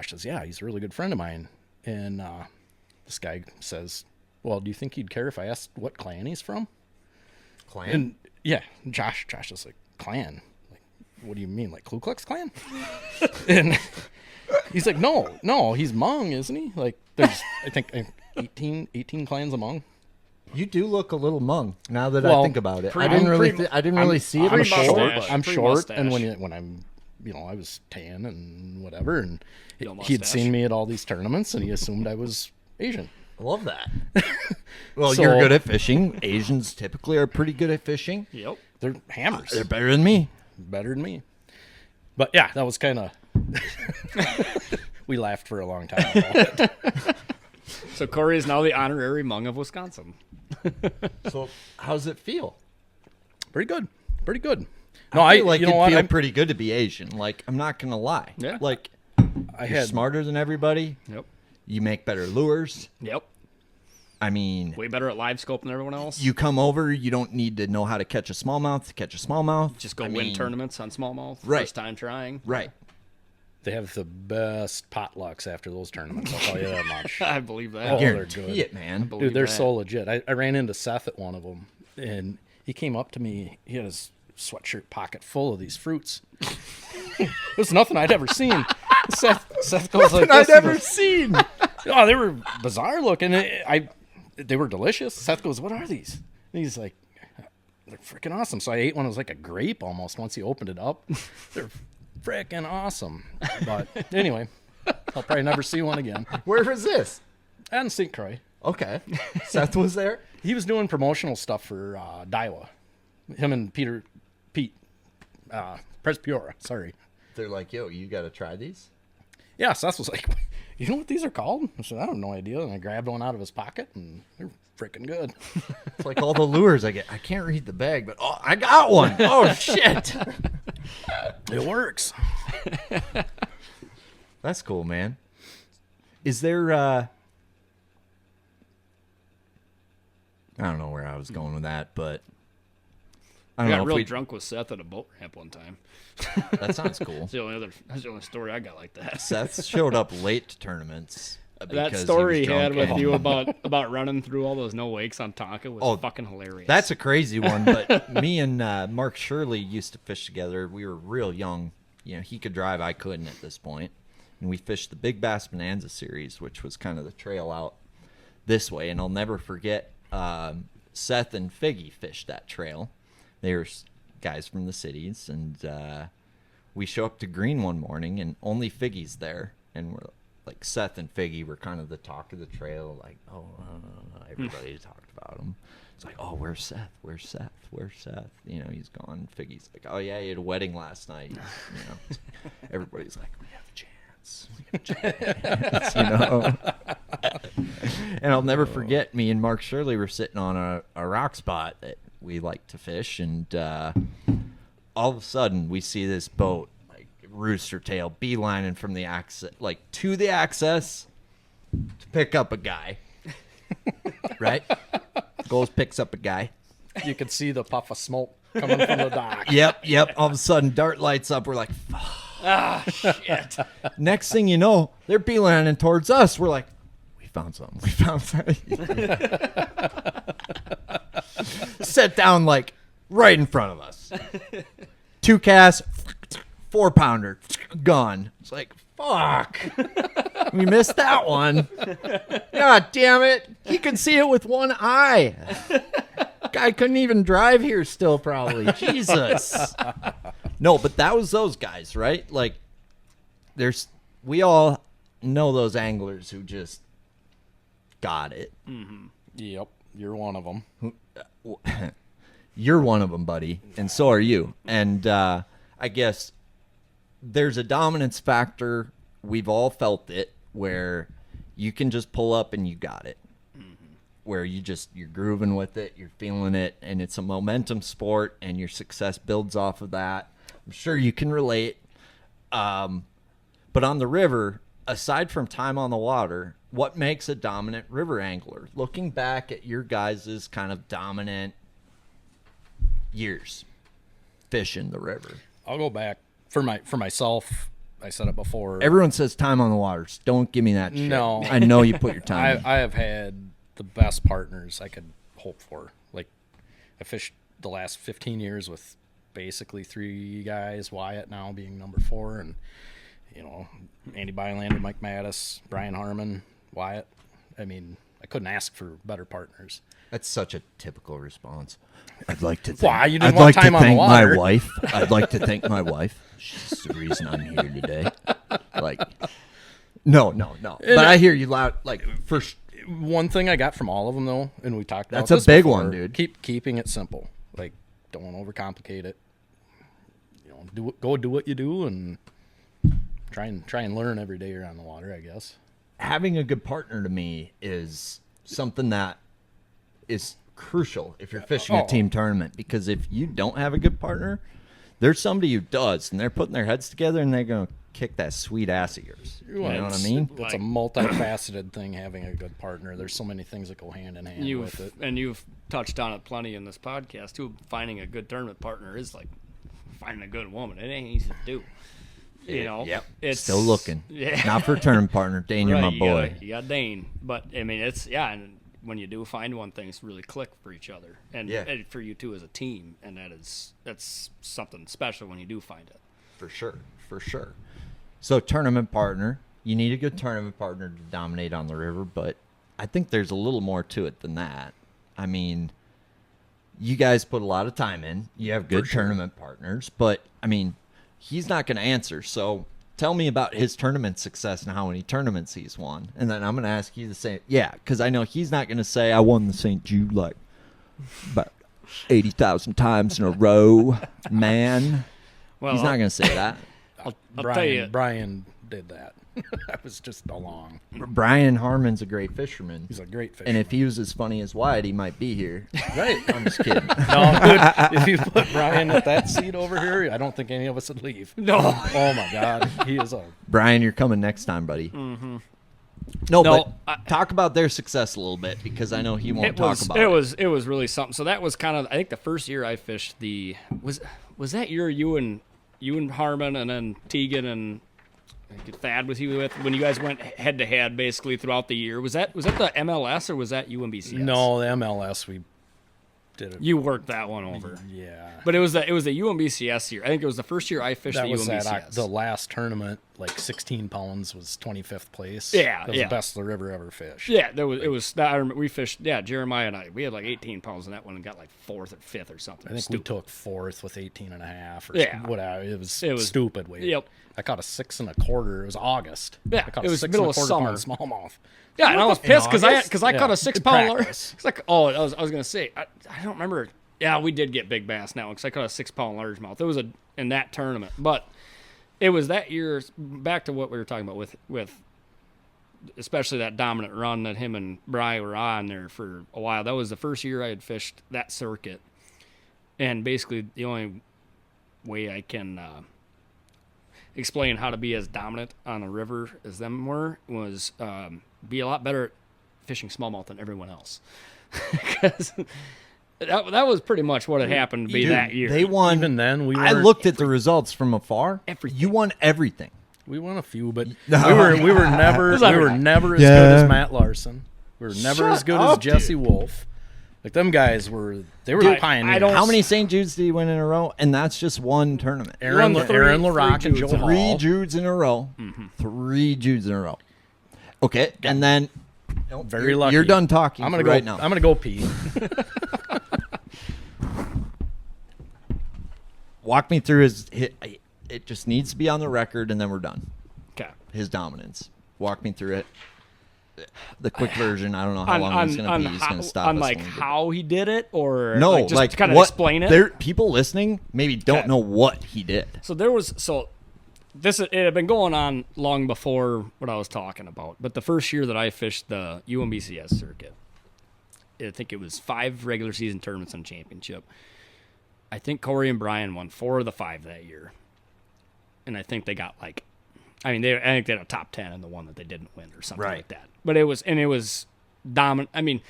says, yeah, he's a really good friend of mine. And this guy says, well, do you think he'd care if I asked what clan he's from? Clan? And yeah, Josh is like, clan? Like, what do you mean, like Ku Klux Klan? And he's like, no, he's Hmong, isn't he? Like, there's, I think, 18 clans of Hmong. You do look a little Hmong now that I Well, think about it. pre- I didn't really, pre- I didn't really see it. I'm Pre-mustache. short. I'm short, Pre-mustache. and when I'm, I was tan and whatever, and No he'd mustache. seen me at all these tournaments, and he assumed I was Asian. I love that. Well, So- you're good at fishing. Asians typically are pretty good at fishing. Yep. They're hammers. They're better than me. Better than me. But yeah, that was kind of. We laughed for a long time about it. So Cory is now the honorary Hmong of Wisconsin. So, how's it feel? Pretty good. Pretty good. No, I feel like you know it'd what? feel I'm- pretty good to be Asian. Like, I'm not gonna lie. Yeah. Like, You're smarter than everybody. Yep. You make better lures. Yep. I mean, Way better at live scope than everyone else. you come over, you don't need to know how to catch a smallmouth to catch a smallmouth. Just go win tournaments on smallmouth. Right. First time trying. Right. They have the best potlucks after those tournaments. I'll tell you that much. I believe that. Oh, they're Guarantee good. it, man. Dude, they're that. so legit. I ran into Seth at one of them, and he came up to me. He had his sweatshirt pocket full of these fruits. It was nothing I'd ever seen. Seth goes like this. I've never seen. Oh, they were bizarre looking. They were delicious. Seth goes, "What are these?" And he's like, "They're freaking awesome." So I ate one. It was like a grape almost. Once he opened it up, they're freaking awesome. But anyway, I'll probably never see one again. Where was this? And St. Croix. Okay. Seth was there? He was doing promotional stuff for Daiwa. Him and Pete Presbyora. Sorry. They're like, yo, you got to try these? Yeah, Seth was like, "You know what these are called?" I said, "I have no idea." And I grabbed one out of his pocket, and they're freaking good. It's like all the lures I get. I can't read the bag, but oh, I got one. Oh, shit. It works. That's cool, man. Is there, I don't know where I was going with that, but I I don't got know real if drunk with Seth at a boat ramp one time. that sounds cool. That's the only story I got like that. Seth showed up late to tournaments. That because story was he had drunk with and- you about running through all those no wakes on Tonka was fucking hilarious. That's a crazy one, but me and Mark Shirley used to fish together. We were real young. You know, he could drive, I couldn't at this point. And we fished the Big Bass Bonanza series, which was kind of the trail out this way. And I'll never forget, Seth and Figgy fished that trail. They were guys from the cities, and we show up to Green one morning, and only Figgy's there. And we're like, Seth and Figgy were kind of the talk of the trail. Like, oh, everybody talked about him. It's like, oh, where's Seth? Where's Seth? Where's Seth? You know, he's gone. Figgy's like, oh, yeah, he had a wedding last night. You know, everybody's like, we have a chance. We have a chance, you know. And I'll never forget, me and Mark Shirley were sitting on a rock spot that we like to fish, and all of a sudden we see this boat, like rooster tail, beelining from the access, like to the access to pick up a guy. Right? Goes, picks up a guy. You could see the puff of smoke coming from the dock. Yep. All of a sudden, dart lights up. We're like, shit. Next thing you know, they're beelining towards us. We're like, we found something. We found something. Set down, like, right in front of us. 2 casts, 4-pounder, gone. It's like, fuck. We missed that one. God damn it. He could see it with one eye. Guy couldn't even drive here still, probably. Jesus. No, but that was those guys, right? Like, we all know those anglers who just got it. Mm-hmm. Yep, you're one of them. You're one of them, buddy, and so are you. And I guess there's a dominance factor. We've all felt it, where you can just pull up and you got it. Mm-hmm. Where you're grooving with it, you're feeling it, and it's a momentum sport, and your success builds off of that. I'm sure you can relate. But on the river, aside from time on the water, what makes a dominant river angler? Looking back at your guys' kind of dominant years fishing the river. I'll go back for myself. I said it before. Everyone says time on the waters. Don't give me that shit. No. I know you put your time in. I have had the best partners I could hope for. Like, I fished the last 15 years with basically 3 guys, Wyatt now being number 4, and, you know, Andy Bylander, Mike Mattis, Brian Harmon, Wyatt. I mean, I couldn't ask for better partners. That's such a typical response. I'd like to thank, Why? You didn't want time on the water. my wife. I'd like to thank my wife. She's the reason I'm here today. Like, no. But I hear you loud. Like, first, One thing I got from all of them, though, and we talked about That's a this big before, one, dude. Keeping it simple. Like, don't overcomplicate it. You know, go do what you do, and try and learn every day you're on the water, I guess. having a good partner to me is something that is crucial if you're fishing a team tournament, because if you don't have a good partner, there's somebody who does, and they're putting their heads together and they're going to kick that sweet ass of yours. You know what I It's- mean? It's a multifaceted thing, having a good partner. There's so many things that go hand in hand with it. And you've touched on it plenty in this podcast too. Finding a good tournament partner is like finding a good woman. It ain't easy to do. You know, Yep. it's Still looking. Yeah. Not for tournament partner. Dane, you're my boy. You got Dane, but I mean, it's and when you do find one, things really click for each other, and for you too as a team, and that's something special when you do find it. For sure. So tournament partner, you need a good tournament partner to dominate on the river, but I think there's a little more to it than that. I mean, you guys put a lot of time in. You have good tournament partners, but I mean, he's not going to answer. So tell me about his tournament success and how many tournaments he's won. And then I'm going to ask you the same. Yeah, because I know he's not going to say, I won the St. Jude like about 80,000 times in a row, man. Well, He's not going to say that. I'll tell you, Brian did that. I was just along. Brian Harmon's a great fisherman. He's a great fisherman. And if he was as funny as Wyatt, he might be here. Right. I'm just kidding. No, dude, if you put Brian at that seat over here, I don't think any of us would leave. no. Oh my God, he is a. Brian, you're coming next time, buddy. Mm-hmm. No, but talk about their success a little bit, because I know he won't talk about it. It was really something. So that was kind of, I think, the first year I fished was that year you and Harmon and then Tegan and I think Thad was he with when you guys went head to head basically throughout the year. Was that the MLS or was that UMBCS? No, the MLS we did it. You worked that one over. Yeah. But it was the UMBCS year. I think it was the first year I fished That the was UMBCS. the last tournament, like 16 pounds was 25th place. Yeah, That was yeah. the best the river ever fished. Yeah, it was. I remember we fished. Yeah, Jeremiah and I. We had like 18 pounds in that one and got like 4th or 5th or something. I think Stupid. we took 4th with 18 and a half or Yeah. whatever. It was stupid weight. Yep. I caught a 6 1/4. It was August. Yeah, I caught it a was 6 middle of 1/4 summer. pound smallmouth. Yeah, and I was pissed because I caught a Yeah, 6 in pound large. practice. It's like I was gonna say I don't remember. Yeah, we did get big bass now because I caught a 6 pound largemouth. It was in that tournament, but it was that year. Back to what we were talking about with especially that dominant run that him and Brian were on there for a while. That was the first year I had fished that circuit, and basically the only way I can explain how to be as dominant on a river as them was be a lot better at fishing smallmouth than everyone else. Because that was pretty much what had happened to be Dude, that year. They won. Even then, I looked at the results from afar. Everything. You won everything. We won a few, but we were never as good as Matt Larson. We were never as good as Jesse Wolf. Like them guys were the pioneers. How many St. Judes did he win in a row? And that's just one tournament. Aaron LaRocque and Joe Hall. 3 Judes in a row. 3 Judes in a row. Okay, and then Very lucky. You're done talking. I'm gonna right go. now. I'm gonna go pee. Walk me through his. It just needs to be on the record, and then we're done. Okay. His dominance. Walk me through it. The quick version. I don't know how long he's going to be. He's going to stop on us. like how he did it, or no, just like to kind of what, explain it. People listening maybe don't know what he did. So it had been going on long before what I was talking about. But the first year that I fished the UMBCS circuit, I think it was 5 regular season tournaments and championship. I think Cory and Brian won 4 of the 5 that year, and I think they got I think they had a top 10 in the one that they didn't win or something like that. But it was dominant. I mean,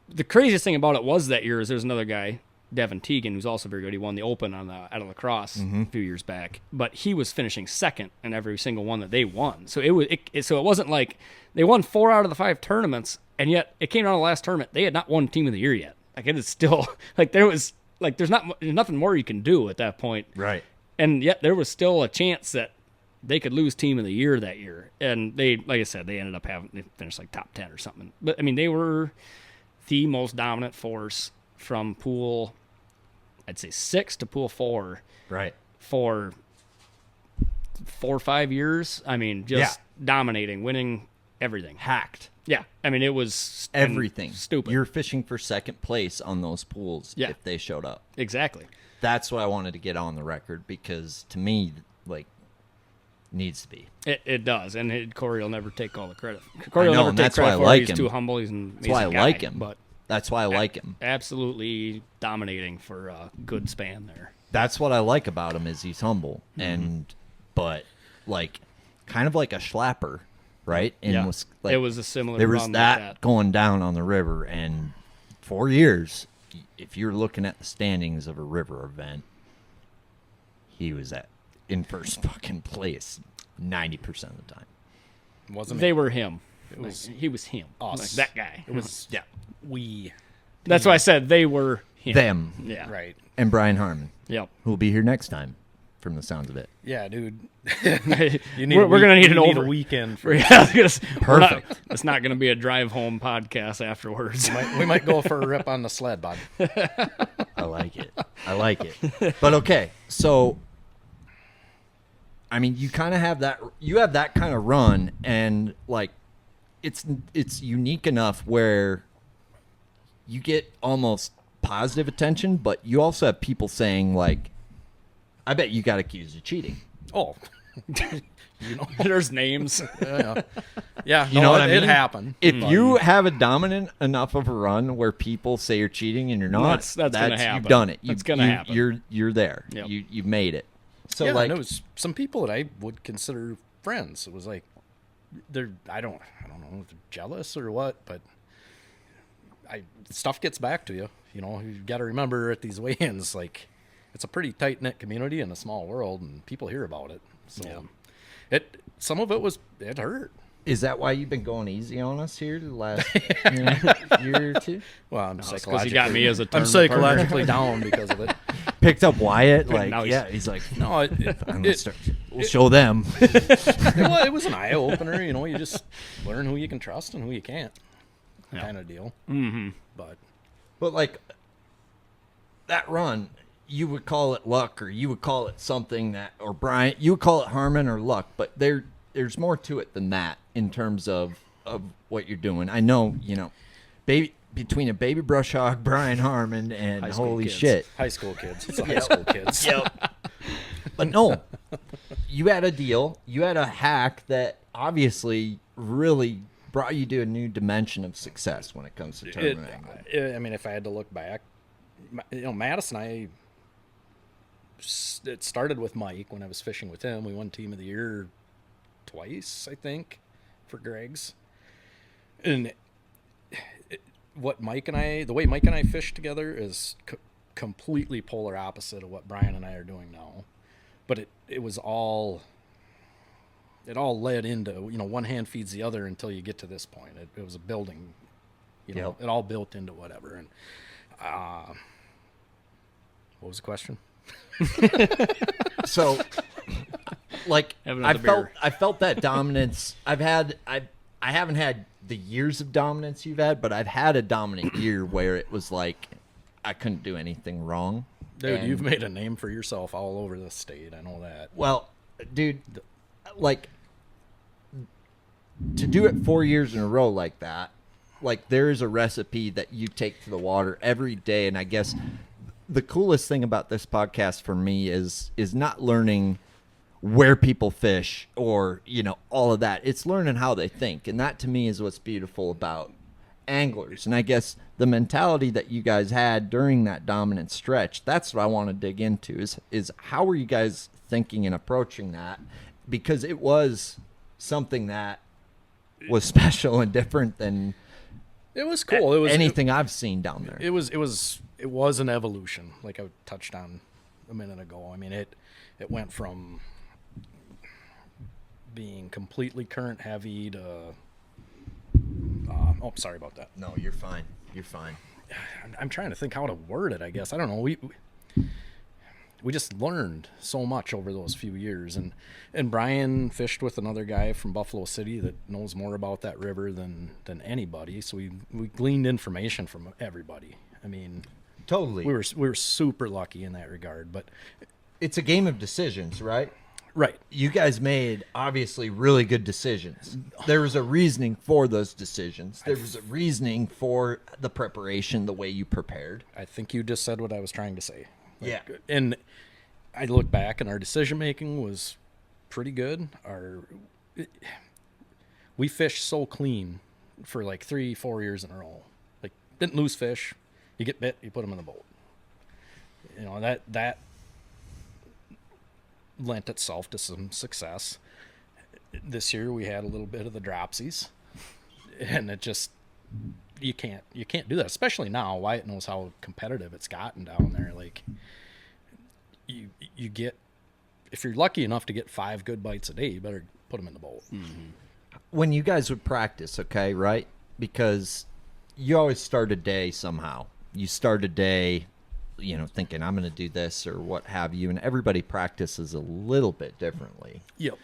the craziest thing about it was that year is there's another guy, Devin Teagan, who's also very good. He won the Open out of lacrosse a few years back, but he was finishing second in every single one that they won. So it wasn't like they won 4 out of the 5 tournaments, and yet it came down to the last tournament. They had not won Team of the Year yet. Like it is still there's nothing more you can do at that point. Right. And yet there was still a chance that they could lose Team of the Year that year. And they, like I said, they ended up they finished like top 10 or something. But I mean, they were the most dominant force from pool, I'd say 6 to pool 4. Right. For 4 or 5 years. I mean, just dominating, winning everything. Hacked. Yeah. I mean, it was everything. Stupid. You're fishing for second place on those pools if they showed up. Exactly. That's what I wanted to get on the record, because to me, needs to be. It does, and Cory will never take all the credit. Cory I will know, never and take that's why credit I for it. like He's him. too humble. He's an That's why I amazing like guy, him. But that's why I like him. Absolutely dominating for a good span there. That's what I like about him, is he's humble. But like kind of like a schlapper, right? And Yeah. was like, It was a similar there was run that, like that. going down on the river, and 4 years, if you're looking at the standings of a river event, he was in first fucking place 90% of the time. Wasn't They it? were him. It was He was him. us. Like that guy. It was Yeah. we. That's why I said they were him. Them Yeah. Right. and Brian Harmon, Yep. who will be here next time, from the sounds of it. Yeah, dude. You need we're going to need you an need over a weekend. For Yeah, Perfect. It's not going to be a drive home podcast afterwards. we might go for a rip on the sled, bud. I like it. I like it. But okay, so I mean, you kind of have that. You have that kind of run, and like, it's unique enough where you get almost positive attention, but you also have people saying like, "I bet you got accused of cheating." Oh, There's names. yeah. You know what I It mean? happened. If you have a dominant enough of a run where people say you're cheating and you're not, That's gonna happen. You've done it. That's gonna happen. You're there. Yep. You've made it. So yeah, like, and it was some people that I would consider friends. It was like I don't know if they're jealous or what, but stuff gets back to you. You know, you got to remember at these weigh-ins, like, it's a pretty tight knit community in a small world, and people hear about it. So some of it hurt. is that why you've been going easy on us here the last year or two? Well, I'm Because psychologically you got me as a I'm term psychologically down because of it. Picked up Wyatt, like, Now he's like, No, we'll show them. it was an eye opener. You know, you just learn who you can trust and who you can't, kind of deal. Mm-hmm. But like that run, you would call it luck, or you would call it something that, or Brian, you would call it Harmon or luck. But there's more to it than that in terms of what you're doing. I know, between a baby brush hog, Brian Harmon, and High school holy kids. shit. High school kids. It's the high school kids. But no, you had a deal. You had a hack that obviously really brought you to a new dimension of success when it comes to tournament angling. I mean, if I had to look back, Madison, it started with Mike when I was fishing with him. We won Team of the Year twice, I think, for Greg's. And the way Mike and I fish together is completely polar opposite of what Brian and I are doing now. But it was all... It all led into, one hand feeds the other until you get to this point. It was a building, it all built into whatever. And what was the question? So, like, Have I another felt that dominance. I haven't had the years of dominance you've had, but I've had a dominant year where it was like I couldn't do anything wrong. Dude, And- you've made a name for yourself all over the state. I know that. Well, dude, like, to do it 4 years in a row like that, like, there is a recipe that you take to the water every day. And I guess the coolest thing about this podcast for me is not learning where people fish or, all of that. It's learning how they think. And that to me is what's beautiful about anglers. And I guess the mentality that you guys had during that dominant stretch, that's what I want to dig into is how were you guys thinking and approaching that? Because it was something that was special and different than It was cool. It was anything I've seen down there. It was an evolution, like I touched on a minute ago. I mean, it went from being completely current heavy to sorry about that. No, you're fine. You're fine. I'm trying to think how to word it. I guess I don't know. We just learned so much over those few years, and Brian fished with another guy from Buffalo City that knows more about that river than anybody. So we gleaned information from everybody. I mean, Totally. we were super lucky in that regard. But It's a game of decisions, right? right, You guys made obviously really good decisions. There was a reasoning for those decisions. There was a reasoning for the preparation, the way you prepared. I think you just said what I was trying to say. Yeah. And I look back and our decision making was pretty good. We fished so clean for like 3-4 years in a row. Like, didn't lose fish. You get bit, you put them in the boat. That lent itself to some success. This year we had a little bit of the dropsies, and it just you can't do that, especially now. Wyatt knows how competitive it's gotten down there. Like you get, if you're lucky enough to get 5 good bites a day, you better put them in the boat. When you guys would practice, okay, right? Because you always start a day somehow. You start a day, you know, thinking I'm going to do this or what have you, and everybody practices a little bit differently. Yep.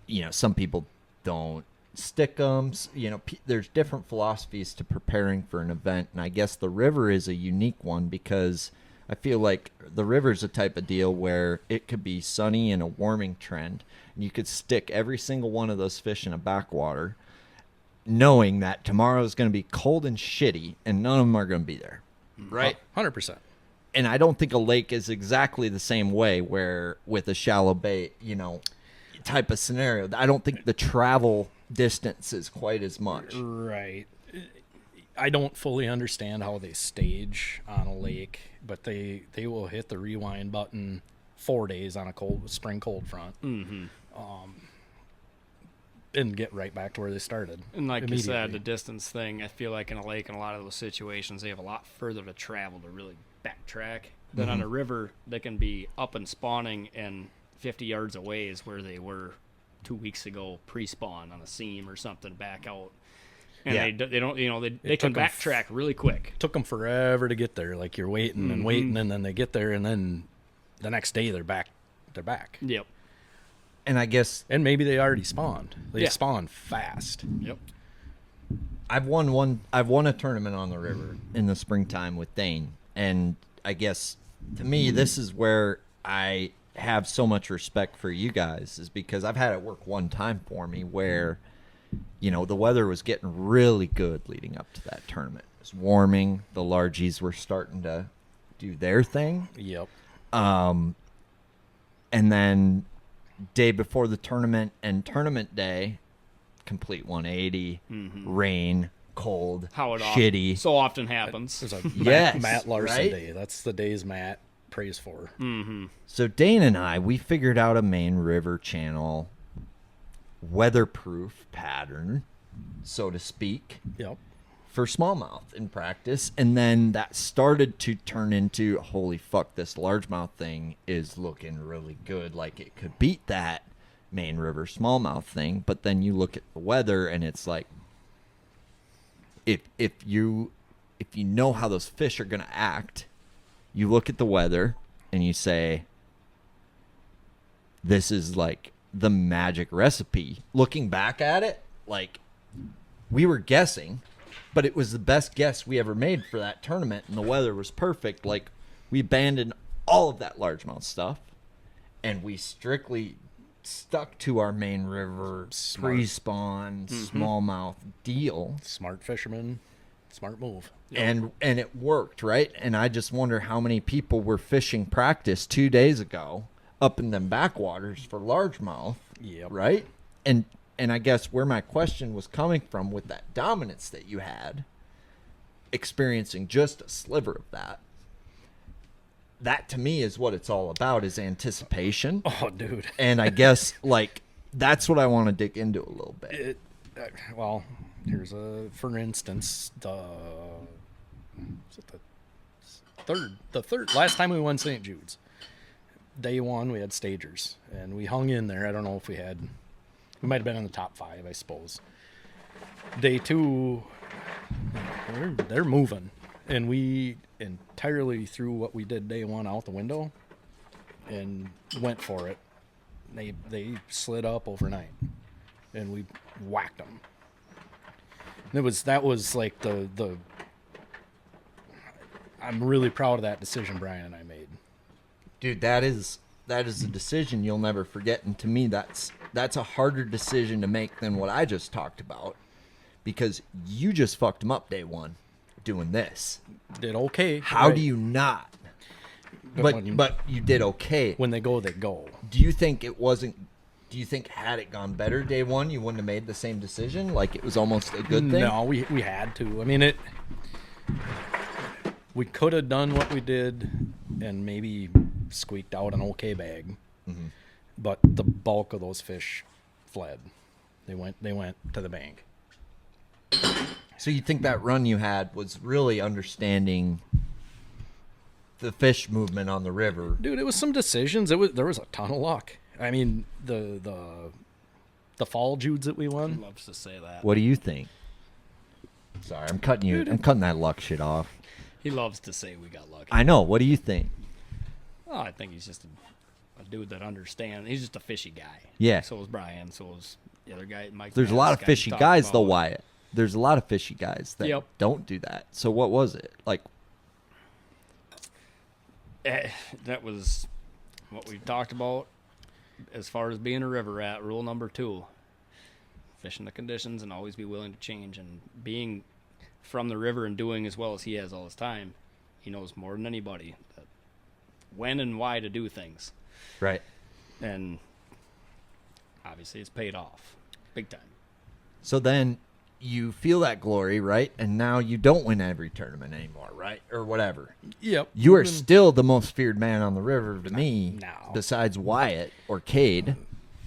You know, some people don't stick them. You know, there's different philosophies to preparing for an event, and I guess the river is a unique one because I feel like the river's a type of deal where it could be sunny and a warming trend, and you could stick every single one of those fish in a backwater knowing that tomorrow is going to be cold and shitty and none of them are going to be there, right? 100%. And I don't think a lake is exactly the same way where with a shallow bait, you know, type of scenario. I don't think the travel distance is quite as much. Right. I don't fully understand how they stage on a lake, but they will hit the rewind button 4 days on a spring cold front, and get right back to where they started. And like you said, the distance thing, I feel like in a lake, in a lot of those situations, they have a lot further to travel to really backtrack. Than on a river, they can be up and spawning and 50 yards away is where they were 2 weeks ago, pre-spawn on a seam or something, back out. And they don't, you know, they can backtrack really quick. Took them forever to get there. Like you're waiting and waiting, and then they get there, and then the next day they're back. They're back. Yep. And I guess, and maybe they already spawned. They spawn fast. Yep. I've won a tournament on the river in the springtime with Dane, and I guess to me this is where I have so much respect for you guys, is because I've had it work one time for me where, you know, the weather was getting really good leading up to that tournament. It was warming. The largies were starting to do their thing. Yep. And then day before the tournament and tournament day, complete 180, rain, cold, shitty. So often happens. There's a Yes, Matt Larson right? day. That's the days Matt prays for. So Dane and I, we figured out a main river channel weatherproof pattern, so to speak, Yep. for smallmouth in practice, and then that started to turn into, holy fuck, this largemouth thing is looking really good, like it could beat that main river smallmouth thing. But then you look at the weather and it's like, if you know how those fish are going to act, you look at the weather and you say, this is like the magic recipe. Looking back at it, like, we were guessing, but it was the best guess we ever made for that tournament, and the weather was perfect. Like, we abandoned all of that largemouth stuff, and we strictly stuck to our main river pre-spawn smallmouth deal. Smart fisherman, smart move. And it worked, right? And I just wonder how many people were fishing practice 2 days ago up in them backwaters for largemouth, right? And I guess where my question was coming from with that dominance that you had, experiencing just a sliver of that to me is what it's all about, is anticipation. Oh, dude. And I guess, like, that's what I want to dig into a little bit. Well, here's for instance, the third last time we won St. Jude's. Day one, we had stagers, and we hung in there. I don't know if we might have been in the top 5, I suppose. Day two, they're moving, and we entirely threw what we did day one out the window and went for it. They slid up overnight, and we whacked them. And that was like the I'm really proud of that decision Brian and I made. Dude, that is a decision you'll never forget, and to me that's a harder decision to make than what I just talked about, because you just fucked them up day one doing this. Did okay. How right. do you not? But But you did okay. When they go, they go. Do you think had it gone better day one, you wouldn't have made the same decision? Like, it was almost a good thing? No, we had to. I mean, we could have done what we did and maybe squeaked out an okay bag. but the bulk of those fish fled. They went to the bank. So you think that run you had was really understanding the fish movement on the river? Dude, it was some decisions. There was a ton of luck. I mean, the fall Judes that we won. He loves to say that. What do you think? Sorry, I'm cutting you. I'm cutting that luck shit off. He loves to say we got lucky. I know. What do you think? Oh, I think he's just a dude that understands. He's just a fishy guy. Yeah. So was Brian. So was the other guy, Mike. There's a lot of Maddox, fishy guy we guys, talked though, about. Wyatt. There's a lot of fishy guys that Yep. don't do that. So what was it? Like, That was what we talked about as far as being a river rat. Rule number 2: fishing the conditions and always be willing to change. And being from the river and doing as well as he has all his time, he knows more than anybody when and why to do things. right. And obviously it's paid off big time. So then you feel that glory, right? And now you don't win every tournament anymore, right? Or whatever. Yep. You are still the most feared man on the river to me, No. besides Wyatt or Cade.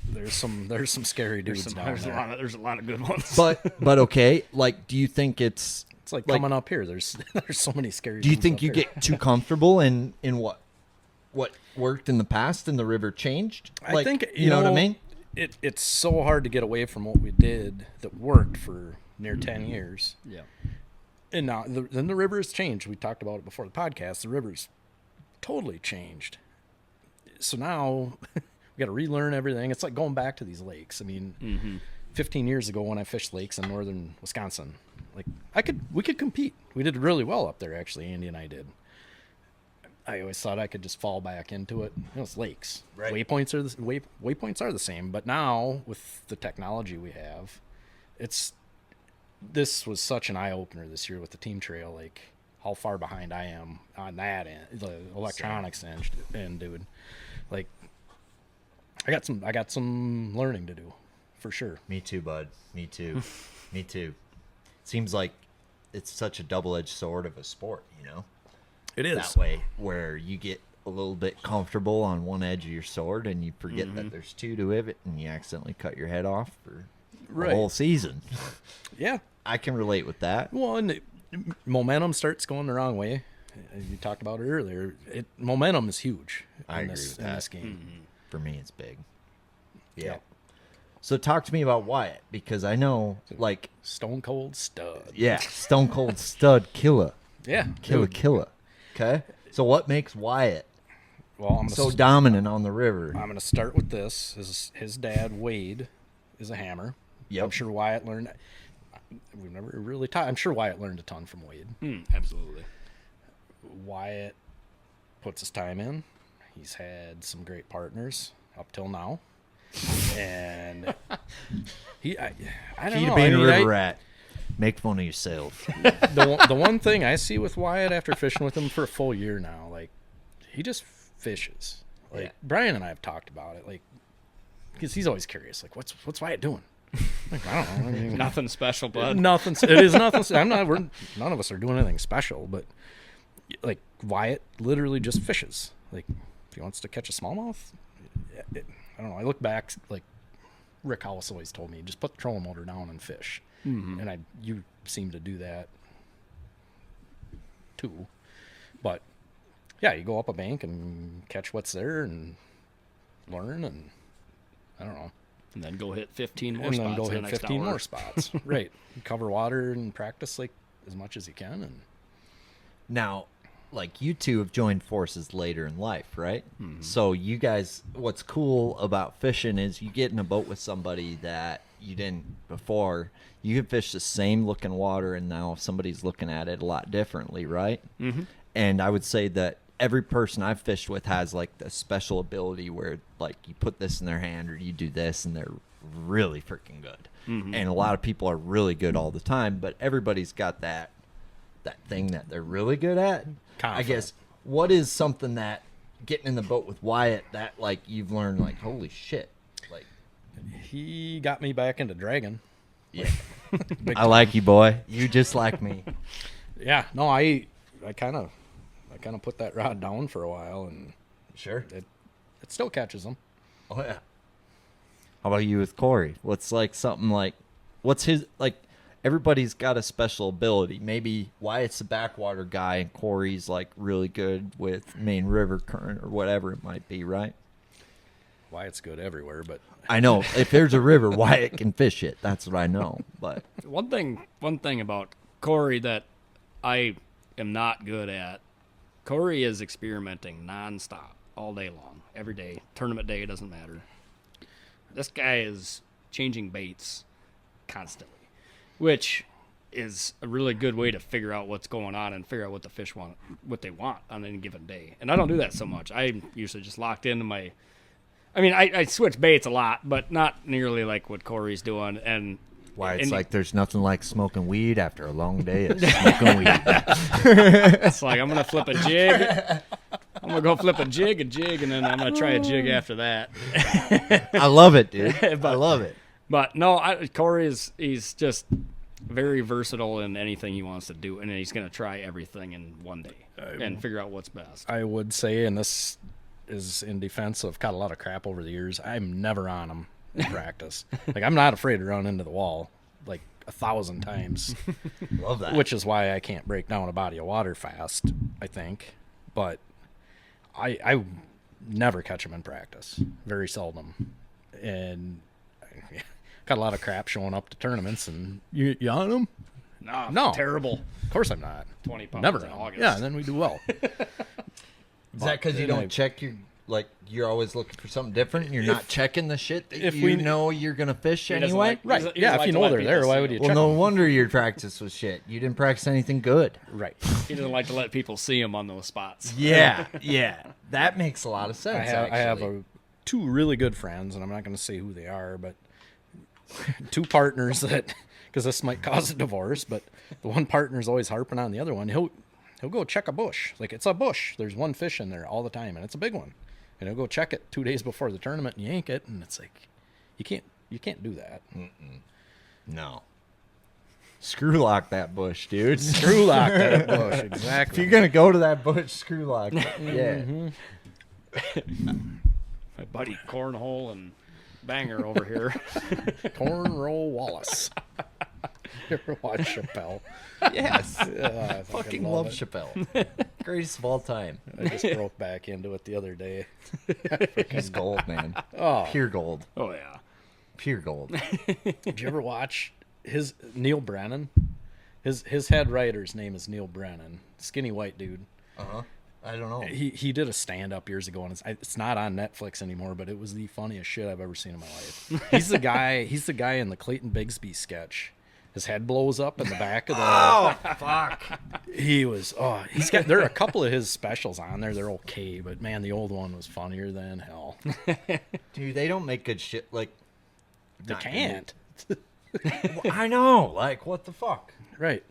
There's some scary dudes down there. There's a lot of good ones. But okay, like, do you think it's It's like coming up here. There's so many scary. do you dudes think up you here. get too comfortable in what worked in the past and the river changed? I think you know what I mean. It's so hard to get away from what we did that worked for near 10 years. yeah. And now then the river has changed. We talked about it before the podcast. The river's totally changed. So now we got to relearn everything. It's like going back to these lakes. I mean, 15 years ago when I fished lakes in northern Wisconsin, like we could compete. We did really well up there, actually. Andy and I did. I always thought I could just fall back into it. It's lakes. Right. Waypoints are the same, but now with the technology we have, this was such an eye opener this year with the Team Trail. Like how far behind I am on that end, the electronics end, dude. Like I got some learning to do, for sure. Me too, bud. Me too. Me too. Seems like it's such a double-edged sword of a sport, you know? It is That way, where you get a little bit comfortable on one edge of your sword and you forget that there's two to it and you accidentally cut your head off for Right. the whole season. Yeah. I can relate with that. Well, and momentum starts going the wrong way. You talked about it earlier. Momentum is huge. I in agree this, with in that. this game. For me, it's big. Yeah. Yeah. So talk to me about Wyatt, because I know, like, Stone cold stud. yeah, stone cold stud killer. Yeah. Killer. Okay? So what makes Wyatt Well, I'm so dominant on the river? I'm gonna start with this. His dad Wade is a hammer. Yep. I'm sure Wyatt learned. We've never really taught. I'm sure Wyatt learned a ton from Wade. Absolutely. Wyatt puts his time in. He's had some great partners up till now, and I don't Key know. to being I mean, a river rat. Make fun of yourself. the one thing I see with Wyatt after fishing with him for a full year now, like he just fishes. Like Yeah. Brian and I have talked about it, like because he's always curious, like what's Wyatt doing? Like, I don't know. I mean, Nothing special, bud. nothing. It is nothing. None of us are doing anything special, but like Wyatt literally just fishes. Like if he wants to catch a smallmouth, I don't know. I look back, like Rick House always told me, just put the trolling motor down and fish. And you seem to do that too. But yeah, you go up a bank and catch what's there and learn, and I don't know. And then go hit 15 more And spots. then go in the hit next 15 hour. more spots. Right. Cover water and practice like as much as you can. And Now, like, you two have joined forces later in life, right? So you guys, what's cool about fishing is you get in a boat with somebody that you didn't before. You can fish the same looking water, and now somebody's looking at it a lot differently, right? And I would say that every person I've fished with has, like, the special ability where, like, you put this in their hand or you do this, and they're really freaking good. And a lot of people are really good all the time, but everybody's got that thing that they're really good at. I guess, what is something that getting in the boat with Wyatt that, like, you've learned, like, holy shit, like, he got me back into dragging. yeah, I like you, boy. You just like me. Yeah. No, I kind of put that rod down for a while, and Sure. it still catches them. Oh yeah. How about you with Cory? What's his everybody's got a special ability. Maybe Wyatt's the backwater guy and Cory's like really good with main river current or whatever it might be, right? Wyatt's good everywhere, but I know if there's a river, Wyatt can fish it. That's what I know. But One thing about Cory that I am not good at, Cory is experimenting nonstop all day long, every day. Tournament day, it doesn't matter. This guy is changing baits constantly, which is a really good way to figure out what's going on and figure out what the fish want, what they want on any given day. And I don't do that so much. I'm usually just locked into my. I mean, I switch baits a lot, but not nearly like what Cory's doing. And Wyatt's like, there's nothing like smoking weed after a long day of smoking weed. It's like, I'm going to flip a jig. I'm going to go flip a jig, and then I'm going to try a jig after that. I love it, dude. I love it. But no, Cory he's just very versatile in anything he wants to do, and he's going to try everything in one day and figure out what's best. I would say, and this is in defense of caught a lot of crap over the years, I'm never on him in practice. Like, I'm not afraid to run into the wall like 1,000 times. Love that. Which is why I can't break down a body of water fast, I think. But I never catch him in practice. Very seldom. And got a lot of crap showing up to tournaments, and you on him? No. Terrible. Of course I'm not. 20 pounds Never in on 'em. August. Yeah, and then we do well. Is that because you don't check your, like, you're always looking for something different and you're not checking the shit that you know you're going to fish doesn't anyway? like- Right. He Yeah, doesn't if like you to know let they're people there, see why them. would you Well, check no them? wonder your practice was shit. You didn't practice anything good. Right. He doesn't like to let people see him on those spots. Yeah, yeah. That makes a lot of sense, I have actually. two really good friends, and I'm not going to say who they are, but two partners that, because this might cause a divorce, but the one partner's always harping on the other one. He'll go check a bush. Like, it's a bush. There's one fish in there all the time, and it's a big one. And he'll go check it 2 days before the tournament and yank it, and it's like, you can't do that. No. Screw lock that bush, dude. Screw lock that bush, If exactly. you're going to go to that bush, screw lock it. Yeah. My buddy Cornhole and Banger over here. Cornroll Wallace. You ever watch Chappelle? Yes. I Fucking love Chappelle. Greatest of all time. I just broke back into it the other day. He's gold, man. Oh, Pure gold. Oh, yeah. Pure gold. did you ever watch his Neil Brennan? His head writer's name is Neil Brennan. Skinny white dude. Uh-huh. I don't know. He did a stand-up years ago, and it's not on Netflix anymore, but it was the funniest shit I've ever seen in my life. He's the guy in the Clayton Bigsby sketch. His head blows up in the back of the... Oh, fuck. There are a couple of his specials on there. They're okay, but man, the old one was funnier than hell. Dude, they don't make good shit. Like, They not can't. good. I know. Like, what the fuck? Right.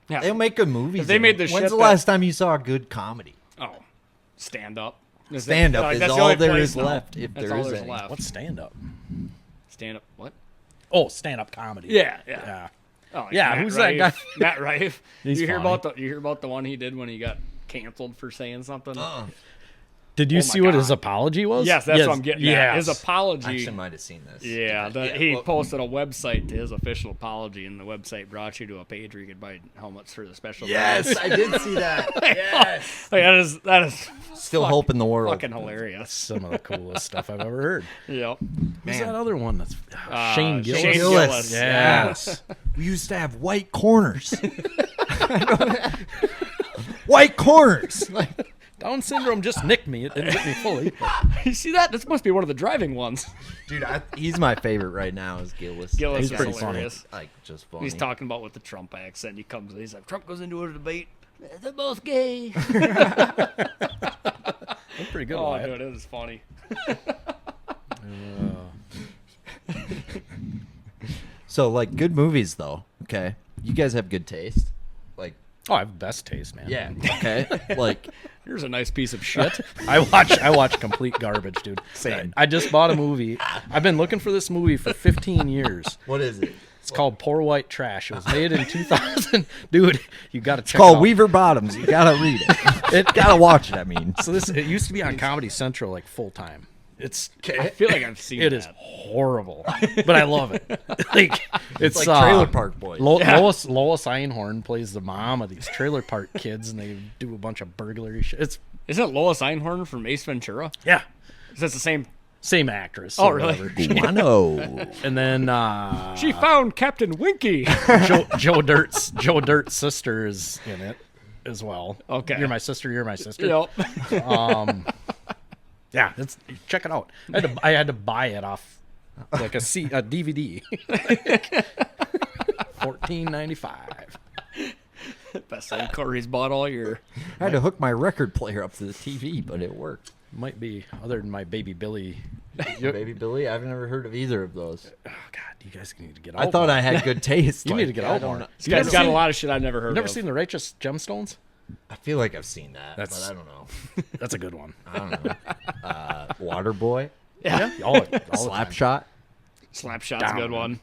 Yeah. They don't make good movies. If they made the When's shit the that- last time you saw a good comedy? Oh, stand up. Stand up Like, is that's the all only there place is now. left, if That's there all is there's any. left. What's stand-up? Stand up? What? Oh, stand-up comedy. Yeah. Yeah. Oh, like Yeah, Matt who's that Rife. guy? Matt Rife. He's you hear funny. about the one he did when he got canceled for saying something? Did you Oh my see what his God. apology was? Yes, that's what I'm getting at. Yes. His apology. I actually might have seen this. Yeah, he posted a website to his official apology, and the website brought you to a page where you could buy helmets for the special. Yes, I did see that. Yes. Like, that is Still hope in the world. fucking hilarious. Some of the coolest stuff I've ever heard. Yep. Who's that other one that's Shane Gillis? Shane Gillis. Gillis. Yes. We used to have white corners. White corners. Like, Down syndrome just nicked me. It didn't hit me fully. You see that? This must be one of the driving ones. dude, he's my favorite right now. Is Gillis? Gillis He's is pretty hilarious. Like, just funny. He's talking about with the Trump accent. He's like, Trump goes into a debate. They're both gay. That's pretty good. Oh, Wyatt. dude, it is funny. So, like, good movies though. Okay, you guys have good taste. Like, Oh, I have best taste, man. yeah. Okay. Like, Here's a nice piece of shit. I watch complete garbage, dude. Same. I just bought a movie. I've been looking for this movie for 15 years. what is it? It's called Poor White Trash. It was made in 2000. Dude, you got to check It's called it out. Weaver Bottoms. You gotta read it. Gotta watch it. I mean, So it used to be on Comedy Central like full time. I feel like I've seen It that. is horrible, but I love it. It's like Trailer Park Boys. Lois Einhorn plays the mom of these trailer park kids, and they do a bunch of burglary shit. Isn't it Lois Einhorn from Ace Ventura? Yeah, Is that the same? same actress. Oh, or really? whatever. Guano. And then She found Captain Winky. Joe Dirt's sister is in it as well. Okay. You're my sister. Yep. Yeah, check it out. I had to buy it off like a DVD. $14.95. Best thing Corey's bought all year. I had to hook my record player up to the TV, but it worked. Might be other than my Baby Billy. Baby Billy, I've never heard of either of those. Oh God, you guys need to get out. I thought more. I had good taste. You need to get out I don't more. know. This guy's got a lot of shit I've never heard Never of. seen The Righteous Gemstones? I feel like I've seen that, That's- but I don't know. That's a good one. I don't know. Waterboy, Yeah. All the time. Slapshot. Slapshot's a good one.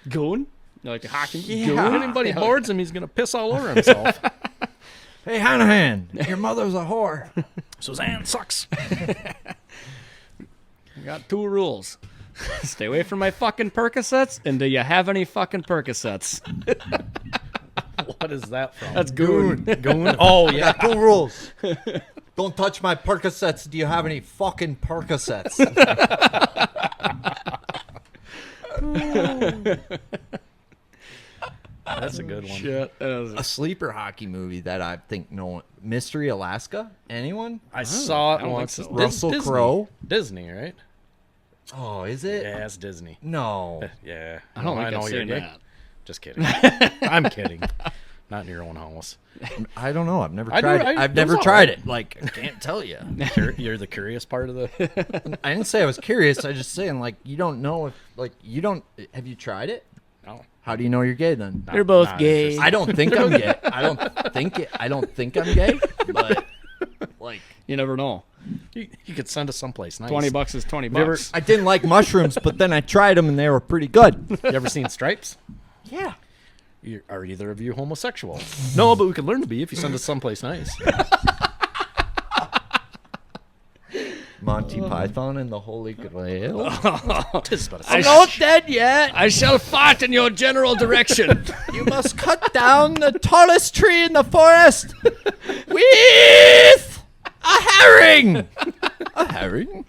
Goon? You like the hockey? Yeah. Goon? Anybody boards him, he's gonna piss all over himself. Hey, Hanahan, your mother's a whore. Suzanne sucks. I got 2 rules. Stay away from my fucking Percocets, and do you have any fucking Percocets? What is that from? That's Goon. Goon. Oh yeah. 2 rules. Don't touch my Percocets. Do you have any fucking Percocets? That's a good one. Shit. A sleeper hockey movie that I think no one... Mystery Alaska? Anyone? I saw I it don't once. think so. Russell Disney. Crowe? Disney, right? Oh, is it? Yeah, it's Disney. No. Yeah. I don't think know I've you're seen gay. that. Just kidding. I'm kidding. Not in your own house. I don't know. I've never I do- tried I- it. I've it never was all tried right. it. Like, I can't tell you. You're the curious part of the. I didn't say I was curious. I just saying, like, you don't know if... Like, you don't... Have you tried it? No. How do you know you're gay then? They're both not gay. interested. I don't think I'm gay. I don't think I'm gay. But like, You never know. You could send us someplace nice. $20 is $20. ever- I didn't like mushrooms, but then I tried them and they were pretty good. You ever seen Stripes? Yeah. Are either of you homosexual? No, but we could learn to be if you send us someplace nice. Monty Python and the Holy Grail. Tis but a I'm fish. not dead yet. I shall fart in your general direction. You must cut down the tallest tree in the forest with a herring. A herring?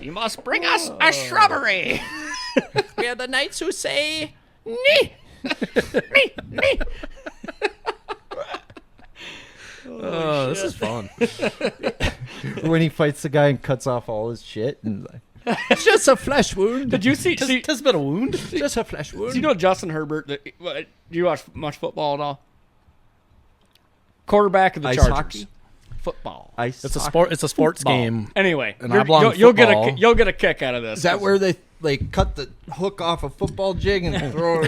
You must bring us a shrubbery. We are the knights who say, nee. Me. Oh, this is fun. When he fights the guy and cuts off all his shit. And like, it's just a flesh wound. Did you see? Tis been a wound. Just a flesh wound. Do you know Justin Herbert? Do you watch much football at all? Quarterback of the Ice Chargers. hockey? Football. Ice It's a hockey? sport. It's a sports Ball. game. Anyway, An you're- oblong you'll get football. you'll get a kick out of this. Is that where they cut the hook off a football jig and throw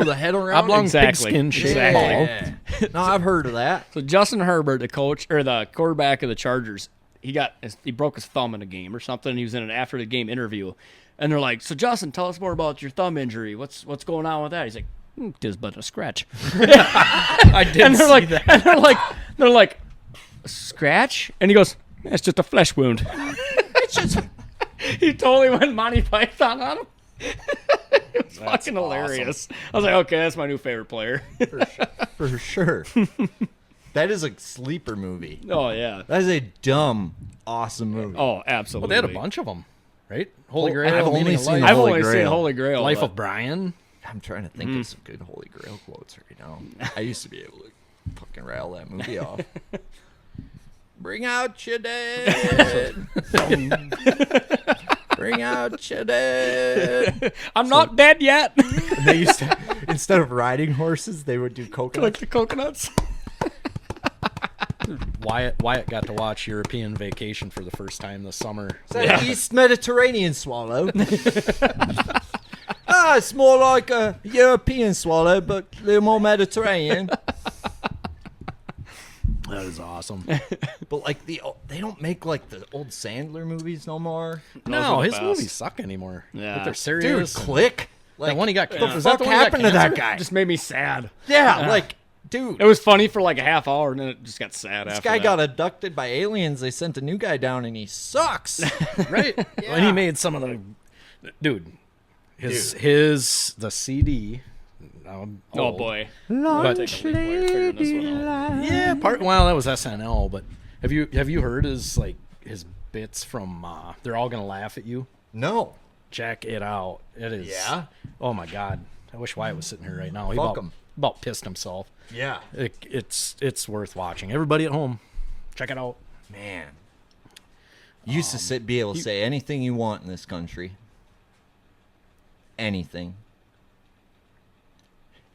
the head around? Oblong Exactly. pigskin shaped Exactly. ball. Yeah. No, I've heard of that. So Justin Herbert, the coach or the quarterback of the Chargers, he broke his thumb in a game or something. And he was in an after the game interview, and they're like, "So Justin, tell us more about your thumb injury. What's going on with that?" He's like, "'Tis but a scratch." I did And they're see like, that. and they're like, "Scratch?" And he goes, "It's just a flesh wound." It's just He totally went Monty Python on him. It was fucking hilarious. I was like, okay, that's my new favorite player. for sure. That is a sleeper movie. Oh yeah. That is a dumb, awesome movie. Oh, absolutely. Well, they had a bunch of them, right? Holy Grail. I've Meaning only of seen Life. I've Holy only seen Grail. Holy Grail. Life but- of Brian. I'm trying to think of some good Holy Grail quotes right now. I used to be able to fucking rattle that movie off. Bring out your dead. Bring out your dead. I'm not dead yet. And they used to, instead of riding horses, they would do Like coconuts. the coconuts. Wyatt got to watch European Vacation for the first time this summer. Is that an East Mediterranean swallow? It's more like a European swallow, but a little more Mediterranean. That is awesome. But like they don't make like the old Sandler movies no more. No, are the his best. movies suck anymore. Yeah. Like, they're Dude, serious. Click. Like That one he got. what the Was that fuck the one he got happened to that cancer? guy? Just made me sad. Yeah, like Dude, It was funny for like a half hour, and then it just got sad this after guy that. got abducted by aliens. They sent a new guy down, and he sucks. Right? Well, he made some of the dude. The CD. Oh old. boy. But, Yeah. yeah, well, that was SNL. But have you heard his bits from? They're all gonna laugh at you. No. Check it out. It is. Yeah? Oh my God. I wish Wyatt was sitting here right now. He Fuck him. about pissed himself. Yeah. It's worth watching. Everybody at home, check it out. Man. You used to be able to say anything you want in this country. Anything.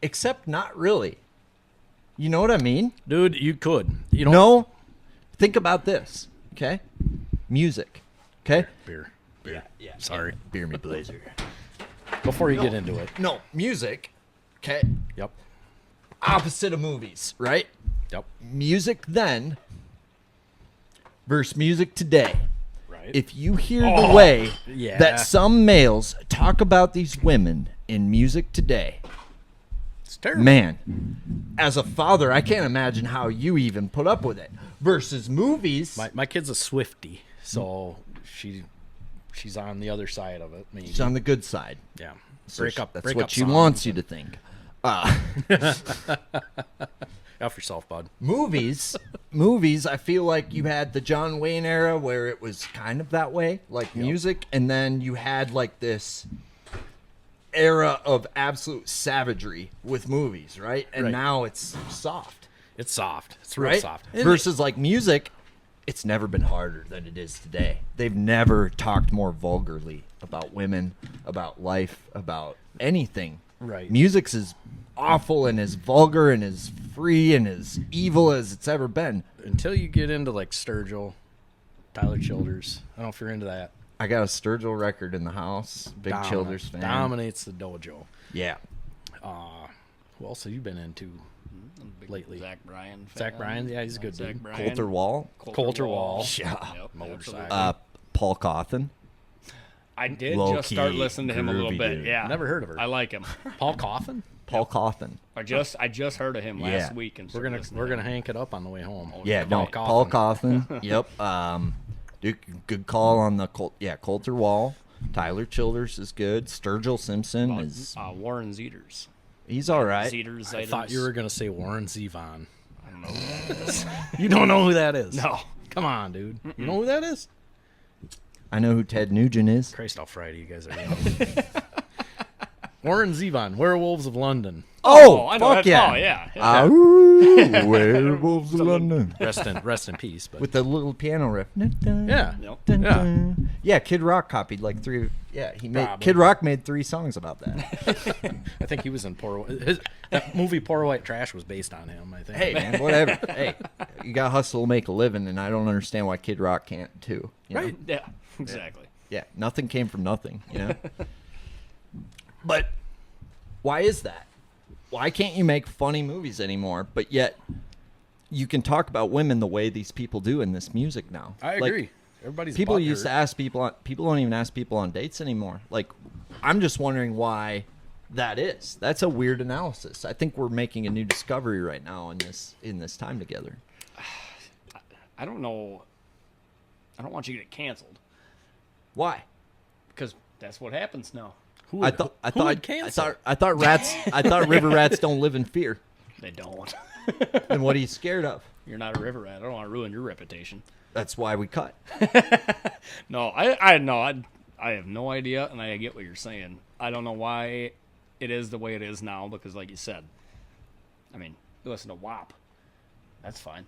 Except not really. You know what I mean? Dude, you could. You know. No. Think about this, okay? Music, okay? Beer. Yeah. Sorry. Beer me blazer. Before you get into it. No, music, okay? Yep. Opposite of movies, right? Yep. Music then versus music today. Right. If you hear the way yeah. that some males talk about these women in music today, It's terrible. man, as a father, I can't imagine how you even put up with it. Versus movies. My kid's a Swiftie, so she's on the other side of it. Maybe. She's on the good side. Yeah. So Break up. That's break what up she songs wants you and- to think. Help yourself, bud. Movies, I feel like you had the John Wayne era where it was kind of that way, like music, and then you had like this era of absolute savagery with movies, right? And Right. now it's soft, It's soft. It's real right? soft. Versus like music, it's never been harder than it is today. They've never talked more vulgarly about women, about life, about anything. Right. Music's as awful and as vulgar and as free and as evil as it's ever been. Until you get into like Sturgill, Tyler Childers. I don't know if you're into that. I got a Sturgill record in the house. Big Childers fan. Dominates the dojo. Yeah. Who else have you been into lately? Zach Bryan. Zach Bryan? Yeah, he's a good Zach dude. Bryan. Coulter Wall. Coulter Wall. Yeah. Yep, Motorcycle. absolutely. Paul Cawthon. I did Low just start key, listening to him a little groovy bit. dude. Yeah. Never heard of her. I like him. Paul Coffin? Paul Cawthon. I just heard of him last Yeah. week, and We're gonna hank it up on the way home. Yeah, Paul no, Paul Cawthon. Yep. Dude, good call on the Coulter Wall. Tyler Childers is good. Sturgill Simpson is Warren Zeters. he's all right. Zeters. I thought you were gonna say Warren Zevon. I don't know who that is. You don't know who that is? No. Come on, dude. You know who that is? I know who Ted Nugent is. Christ Alfriday, you guys are young. Warren Zevon, Werewolves of London. Oh, I know fuck that. yeah. Oh, yeah. Ah, Werewolves of London. Rest in peace. But With the little piano riff. yeah, Yep. Yeah, Kid Rock copied like three. Yeah, he made Probably. Kid Rock made 3 songs about that. I think he was in that movie Poor White Trash was based on him. I think. Hey man, whatever. Hey, you got to hustle to make a living, and I don't understand why Kid Rock can't too. You know? Right. Yeah. Exactly. Yeah, nothing came from nothing. You know. But why is that? Why can't you make funny movies anymore? But yet you can talk about women the way these people do in this music now. I Like, agree. Everybody's people butthurt. used to ask people don't even ask people on dates anymore. Like, I'm just wondering why that is. That's a weird analysis. I think we're making a new discovery right now in this time together. I don't know. I don't want you to get canceled Why? because that's what happens now. Who would, who would cancel? I thought river rats don't live in fear. They don't. Then what are you scared of? You're not a river rat. I don't want to ruin your reputation. That's why we cut. No, I have no idea, and I get what you're saying. I don't know why it is the way it is now because, like you said, I mean, you listen to WAP. That's fine.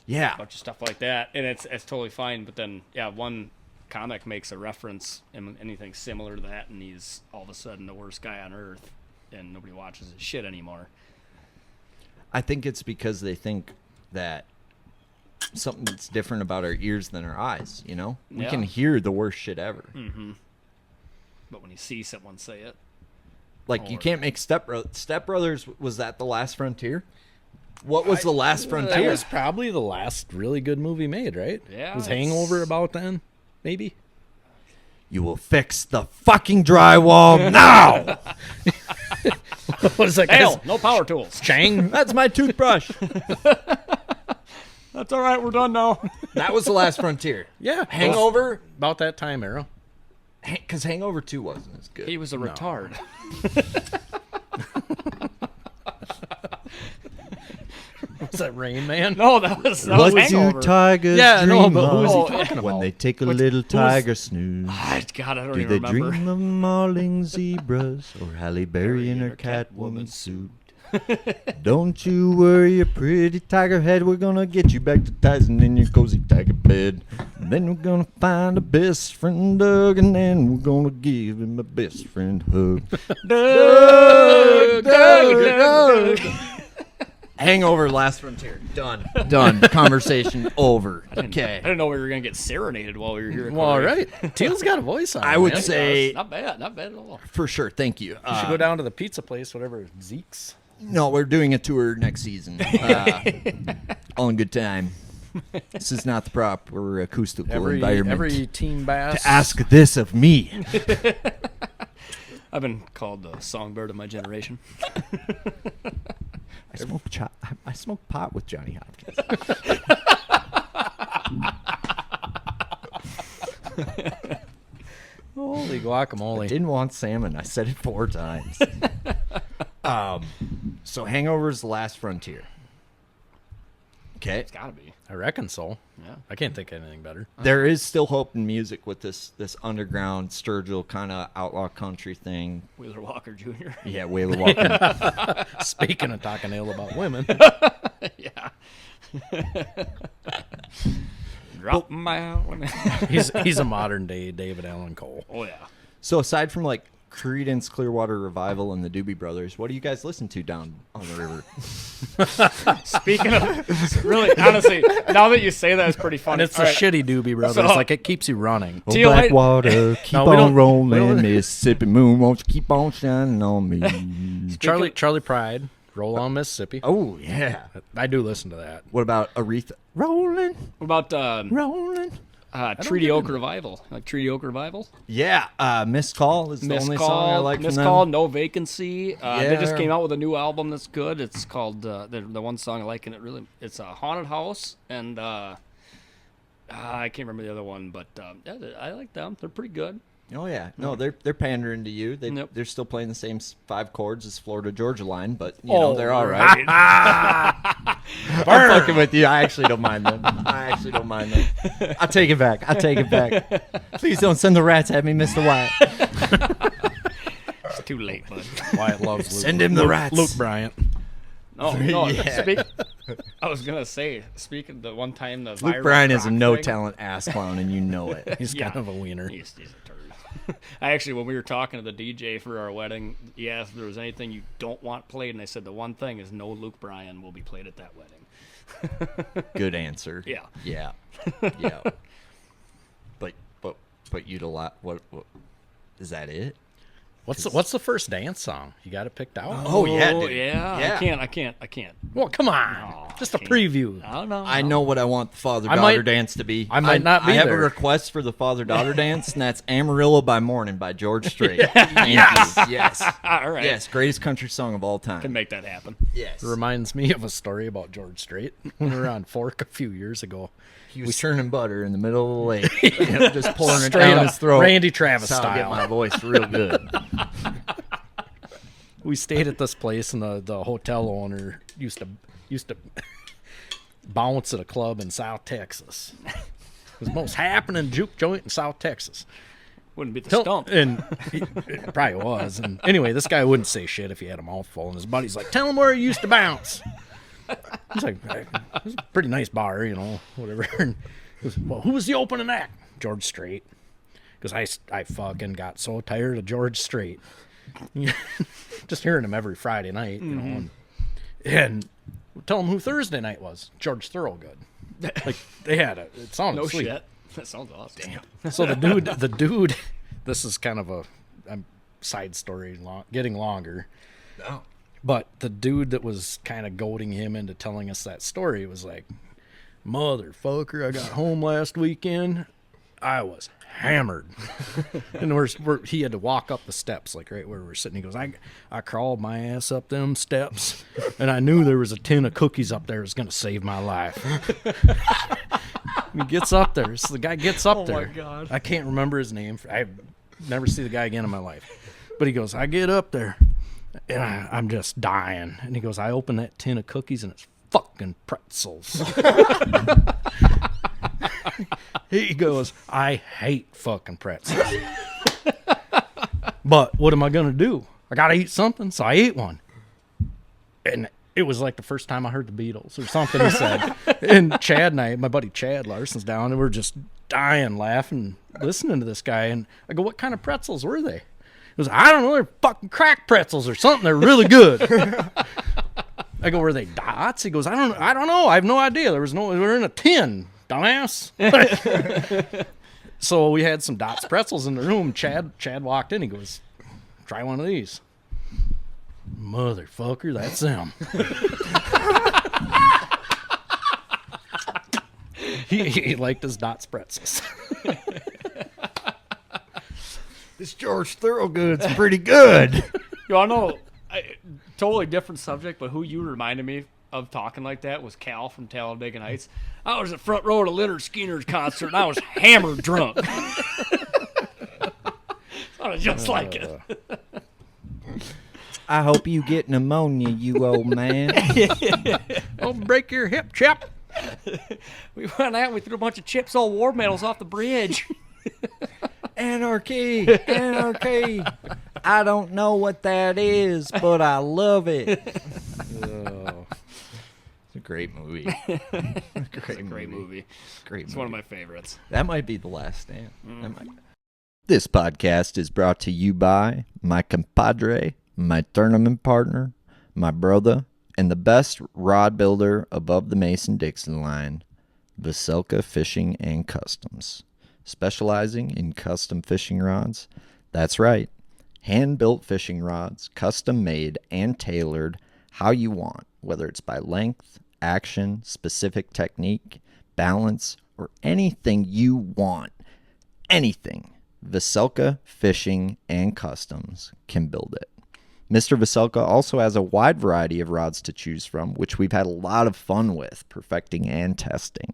Yeah. A bunch of stuff like that, and it's totally fine. But then, yeah, one comic makes a reference and anything similar to that, and he's all of a sudden the worst guy on earth, and nobody watches his shit anymore. I think it's because they think that something that's different about our ears than our eyes, you know? We Yeah. can hear the worst shit ever. But when you see someone say it, Like, you Or- can't make Step Brothers, was that the last frontier? What was the last That frontier? was probably the last really good movie made, right? Yeah, Was it's- Hangover about then? Maybe. You will fix the fucking drywall now! What is that? Hail, no power tools. Chang? That's my toothbrush. That's all right. We're done now. That was The Last Frontier. Yeah. Hangover, About that time, Arrow. because Hangover 2 wasn't as good. He was a retard. Was that Rain Man? No, that was What Hangover. do tigers Yeah, I know, dream but who is he of talking when about? they take a little tiger snooze? God, I don't Do even they remember. dream of mauling zebras or Halle Berry in her Catwoman suit? Don't you worry, a pretty tiger head. We're gonna get you back to Tyson in your cozy tiger bed. And then we're gonna find a best friend Doug, and then we're gonna give him a best friend hug. Doug. Hangover, Last Frontier. Done. Conversation over. I Okay. didn't know we were gonna get serenaded while we were here. Well, all Corey. right. Teal's got a voice on I him, would man. say, Not bad at all. for sure, thank you. You should go down to the pizza place, whatever, Zeke's. No, we're doing a tour next season. All in good time. This is not the proper acoustical environment. Every team bass. to ask this of me. I've been called the songbird of my generation. I smoke pot with Johnny Hopkins. Holy guacamole. Didn't want salmon. I said it 4 times. So Hangover's The Last Frontier. Okay. It's gotta be. I reckon so. Yeah. I can't think of anything better. There is still hope in music with this underground Sturgill kind of outlaw country thing. Wheeler Walker Jr. Yeah, Whaler Walker. Speaking of talking ill about women. Yeah. Drop my out. He's a modern day David Allan Cole. Oh yeah. So aside from like Creedence Clearwater Revival and the Doobie Brothers, what do you guys listen to down on the river? Speaking of, really, honestly, now that you say that, it's pretty funny. And it's All the right. shitty Doobie Brothers. So- Like, it keeps you running. Oh, Teal, Blackwater, keep No, we on don't- we rolling, don't- Mississippi moon, won't you keep on shining on me? Charlie Pride, Roll On Mississippi. Oh, yeah. I do listen to that. What about Aretha? Rolling, What about rolling. Treaty Oak Revival? Like Treaty Oak Revival? Yeah, Missed Call is the Missed only Call, song I like Missed from Call, them. No Vacancy. They just Yeah. came out with a new album that's good. It's called the one song I like, and it's a haunted house, and I can't remember the other one, but yeah, I like them. They're pretty good. Oh, yeah. No, they're pandering to you. Yep. They're still playing the same 5 chords as Florida Georgia Line, but, you know, they're all right. right. I'm fucking with you. I actually don't mind them. I take it back. Please don't send the rats at me, Mr. Wyatt. It's too late, bud. Wyatt loves Luke. Send him the rats. Luke Bryant. Oh, no. Yeah. I was going to say, speaking the one time the Luke viral Bryan is a rock thing- no-talent ass clown, and you know it. He's Yeah. kind of a wiener. He's a turd. I actually, when we were talking to the DJ for our wedding, he asked if there was anything you don't want played, and I said the one thing is no Luke Bryan will be played at that wedding. Good answer. Yeah. Yeah. But you'd allow what is that it? What's the first dance song? You got it picked out? Oh, yeah, dude. Yeah. Yeah. I can't. Well, come on. Just a can't. preview. I don't know. I know what I want the father-daughter might- dance to be. I might not be I have there. a request for the father-daughter dance, and that's Amarillo by Morning by George Strait. Yes. All right. Yes, greatest country song of all Can time. make that happen. Yes. It reminds me of a story about George Strait. When we were on Fork a few years ago. He was churning butter in the middle of the lake, you know, just pulling it Straight down up his throat. Randy Travis That's how I get style. my voice real good. We stayed at this place, and the hotel owner used to bounce at a club in South Texas. It was the most happening juke joint in South Texas. Wouldn't be the stump. And it probably was. And anyway, this guy wouldn't say shit if he had a mouthful. And his buddy's like, "Tell him where he used to bounce." He's like, "It was a pretty nice bar, you know, whatever." And he goes, "Well, who was the opening act?" George Strait. Because I fucking got so tired of George Strait. Just hearing him every Friday night, you know. And tell him who Thursday night was. George Thorogood. Like, they had it sounded No sweet. shit. That sounds awesome. Damn. So the dude, this is kind of a side story, getting longer. No. But the dude that was kind of goading him into telling us that story was like, "Motherfucker, I got home last weekend, I was hammered. And he had to walk up the steps, like right where we're sitting. He goes, I crawled my ass up them steps, and I knew there was a tin of cookies up there that was going to save my life. He gets up there. So the guy gets up there. Oh, my God. I can't remember his name. I never see the guy again in my life. But he goes, I get up there, and I'm just dying. And he goes, I open that tin of cookies, and it's fucking pretzels. He goes, I hate fucking pretzels. But what am I going to do? I got to eat something, so I ate one. And it was like the first time I heard the Beatles or something he said. And Chad and I, my buddy Chad Larson's down, and we're just dying laughing, listening to this guy. And I go, what kind of pretzels were they? He goes, I don't know, they're fucking crack pretzels or something. They're really good. I go, were they dots? He goes, I don't know. I have no idea. They were in a tin, dumbass. So we had some Dots pretzels in the room. Chad walked in. He goes, try one of these. Motherfucker, that's them. he liked his Dots pretzels. This George Thorogood's pretty good. Y'all know, totally different subject, but who you reminded me of talking like that was Cal from Talladega Nights. I was at front row at a Leonard Skinner's concert, and I was hammered drunk. Sounded just like it. I hope you get pneumonia, you old man. Oh, break your hip, chap. We went out, we threw a bunch of Chips Old War medals off the bridge. Anarchy, anarchy. I don't know what that is, but I love it. Oh. It's a great movie. Great movie. Great It's movie. one of my favorites. That might be The Last Stand. This podcast is brought to you by my compadre, my tournament partner, my brother, and the best rod builder above the Mason-Dixon line, Veselka Fishing and Customs. Specializing in custom fishing rods. That's right. Hand-built fishing rods, custom-made and tailored how you want, whether it's by length, action, specific technique, balance, or anything you want. Anything. Veselka Fishing and Customs can build it. Mr. Veselka also has a wide variety of rods to choose from, which we've had a lot of fun with, perfecting and testing.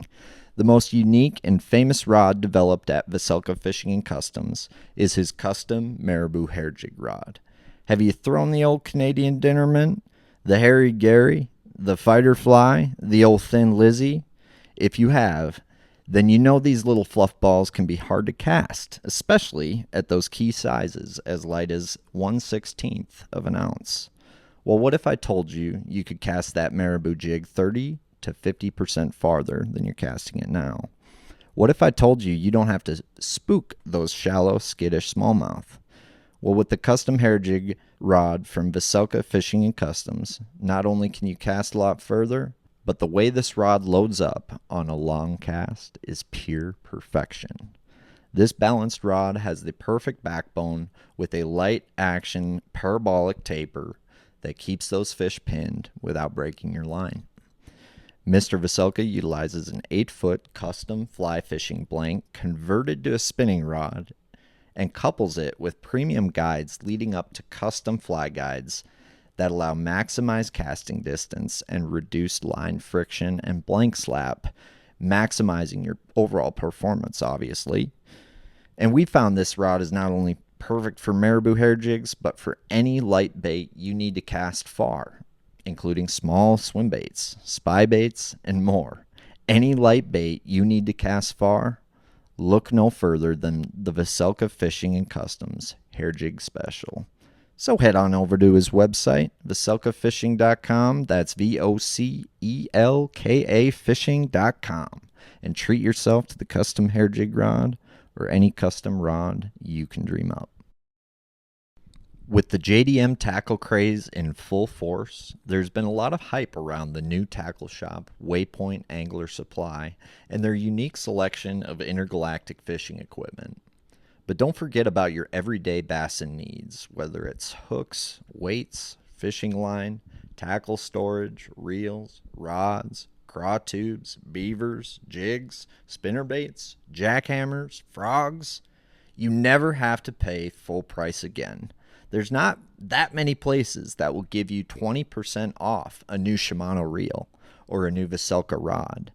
The most unique and famous rod developed at Veselka Fishing and Customs is his custom marabou hair jig rod. Have you thrown the old Canadian dinner mint, the Harry Gary, the fighter fly, the old thin Lizzie? If you have, then you know these little fluff balls can be hard to cast, especially at those key sizes as light as 1/16 of an ounce. Well, what if I told you you could cast that marabou jig 30 to 50% farther than you're casting it now? What if I told you you don't have to spook those shallow, skittish smallmouth? Well, with the custom hair jig rod from Veselka Fishing and Customs, not only can you cast a lot further, but the way this rod loads up on a long cast is pure perfection. This balanced rod has the perfect backbone with a light action parabolic taper that keeps those fish pinned without breaking your line. Mr. Veselka utilizes an 8-foot custom fly fishing blank converted to a spinning rod and couples it with premium guides leading up to custom fly guides that allow maximized casting distance and reduced line friction and blank slap, maximizing your overall performance, obviously. And we found this rod is not only perfect for marabou hair jigs, but for any light bait you need to cast far, including small swim baits, spy baits, and more. Any light bait you need to cast far, look no further than the Veselka Fishing and Customs Hair Jig Special. So head on over to his website, veselkafishing.com, that's VOCELKA fishing.com, and treat yourself to the custom hair jig rod or any custom rod you can dream up. With the JDM tackle craze in full force, there's been a lot of hype around the new tackle shop, Waypoint Angler Supply, and their unique selection of intergalactic fishing equipment. But don't forget about your everyday bassin needs, whether it's hooks, weights, fishing line, tackle storage, reels, rods, craw tubes, beavers, jigs, spinnerbaits, jackhammers, frogs. You never have to pay full price again. There's not that many places that will give you 20% off a new Shimano reel or a new Veselka rod.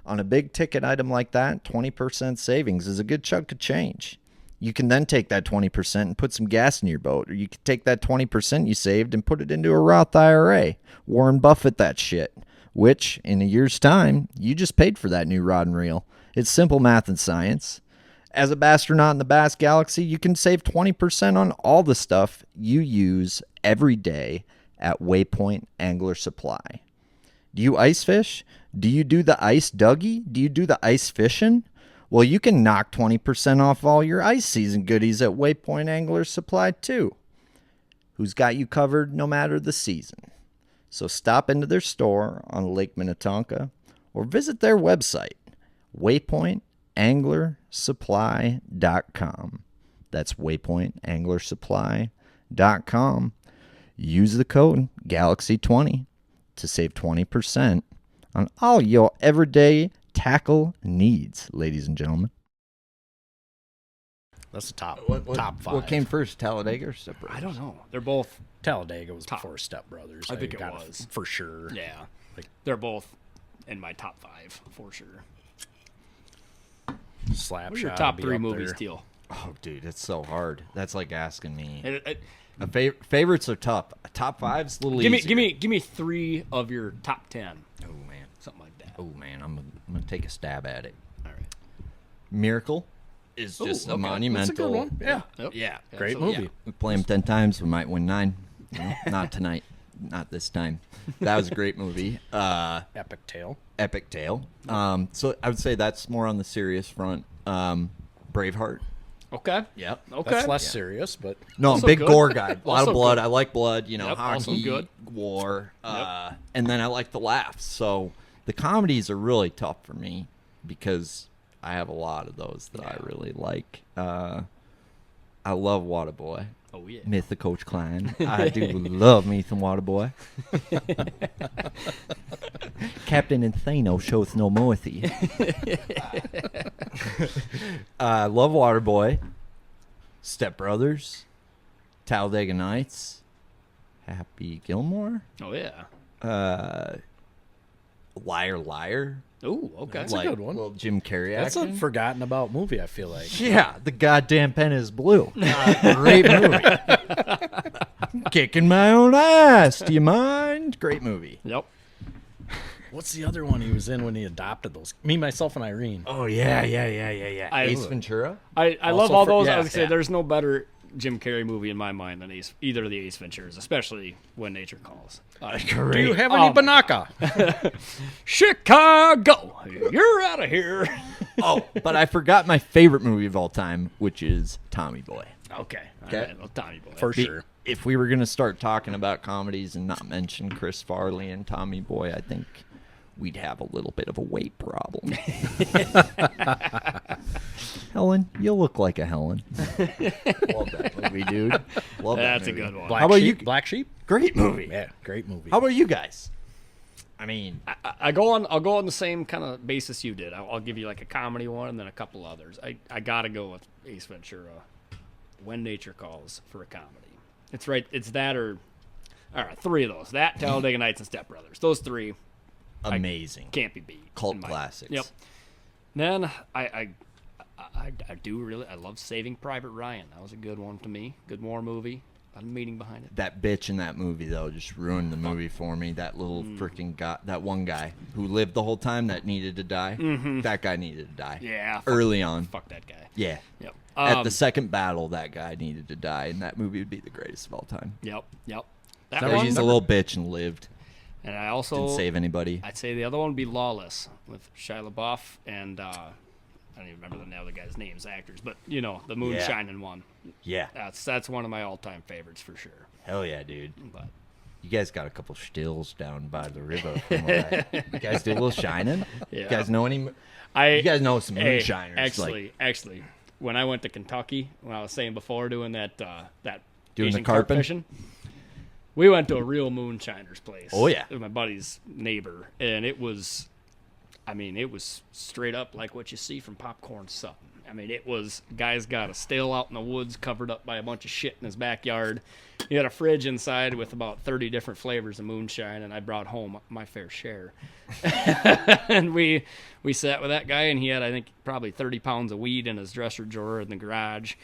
On a big ticket item like that, 20% savings is a good chunk of change. You can then take that 20% and put some gas in your boat, or you can take that 20% you saved and put it into a Roth IRA. Warren Buffett that shit, which in a year's time, you just paid for that new rod and reel. It's simple math and science. As a bastronaut in the Bass Galaxy, you can save 20% on all the stuff you use every day at Waypoint Angler Supply. Do you ice fish? Do you do the ice Dougie? Do you do the ice fishing? Well, you can knock 20% off all your ice season goodies at Waypoint Angler Supply too. Who's got you covered no matter the season? So stop into their store on Lake Minnetonka or visit their website, waypointanglersupply.com. That's waypointanglersupply.com. Use the code GALAXY20 to save 20% on all your everyday tackle needs, ladies and gentlemen. That's the top five. What came first, Talladega or Step Brothers? I don't know. They're both Talladega was top. before Step Brothers. I think it got was. for sure. Yeah, they're both in my top 5 for sure. Slap What are your shot top would be 3 up movies, there. Teal? Oh, dude, it's so hard. That's like asking me. Favorites are tough. Top 5's a little Give easier. me 3 of your top 10. Oh, man. Something like that. Oh, man. I'm going to take a stab at it. All right. Miracle is just a okay. monumental. That's a good one. Yeah. Yep. Yeah. Great So, movie. yeah. We play them 10 times. We might win 9. No, not tonight. Not this time. That was a great movie. Epic tale. Epic tale. So I would say that's more on the serious front. Braveheart. Okay. Yep. Okay. That's less serious, but No, I'm Also a big good. gore guy. A lot Also of blood. good. I like blood. You know, Yep, also hockey, good. war, and then I like the laughs. So the comedies are really tough for me because I have a lot of those that I really like. I love Waterboy. Oh yeah. Myth of Coach Klein. I do love me some Waterboy. Captain Insano shows no mercy. I love Waterboy. Step Brothers. Talladega Nights. Happy Gilmore. Oh yeah. Liar Liar. Oh, okay. That's a good one. Little Jim Carrey that's action. a forgotten about movie, I feel like. Yeah, the goddamn pen is blue. Great movie. Kicking my own ass. Do you mind? Great movie. Yep. What's the other one he was in when he adopted those? Me, Myself, and Irene. Oh yeah. Ace Ventura. I love Also all for- those. yeah, I would say yeah. there's no better Jim Carrey movie in my mind than either of the Ace Venturas, especially When Nature Calls. Do you have any Banaka? Chicago, you're out of here. Oh, but I forgot my favorite movie of all time, which is Tommy Boy. Okay. Okay. All right. Well, Tommy Boy. For sure. If we were going to start talking about comedies and not mention Chris Farley and Tommy Boy, I think we'd have a little bit of a weight problem. Helen, you look like a Helen. Love that movie, dude. Love that That's a movie. good one. Black How about Sheep? you? Black Sheep? Great movie. Yeah, great movie. How about you guys? I mean, I'll go on the same kind of basis you did. I'll give you like a comedy one and then a couple others. I gotta go with Ace Ventura, When Nature Calls for a comedy. It's right. It's that or all right, 3 of those. That, Talladega Nights, and Step Brothers. Those 3 amazing. can't be beat. Cult in my- classics. Yep. Then I do really I love Saving Private Ryan. That was a good one to me. Good war movie. A meaning behind it. That bitch in that movie, though, just ruined the movie for me. That little freaking guy, that one guy who lived the whole time that needed to die. That guy needed to die. Yeah. Early on. Fuck that guy. Yeah. Yep. At the second battle, that guy needed to die, and that movie would be the greatest of all time. Yep. That So he's a little bitch and lived. And I also Didn't save anybody. I'd say the other one would be Lawless with Shia LaBeouf and I don't even remember the other guys' names, actors, but you know the moonshining one. Yeah. That's one of my all-time favorites for sure. Hell yeah, dude. But You guys got a couple stills down by the river. From what you guys do a little shining? Yeah. You guys know any? You I guys know some hey, moonshiners. actually, when I went to Kentucky, when I was saying before doing that Doing Asian the carp carping? fishing, we went to a real moonshiner's place. Oh, yeah. With my buddy's neighbor, and it was I mean, it was straight up like what you see from Popcorn Sutton. I mean, it was, guy's got a still out in the woods covered up by a bunch of shit in his backyard. He had a fridge inside with about 30 different flavors of moonshine, and I brought home my fair share. And we sat with that guy, and he had, I think, probably 30 pounds of weed in his dresser drawer in the garage.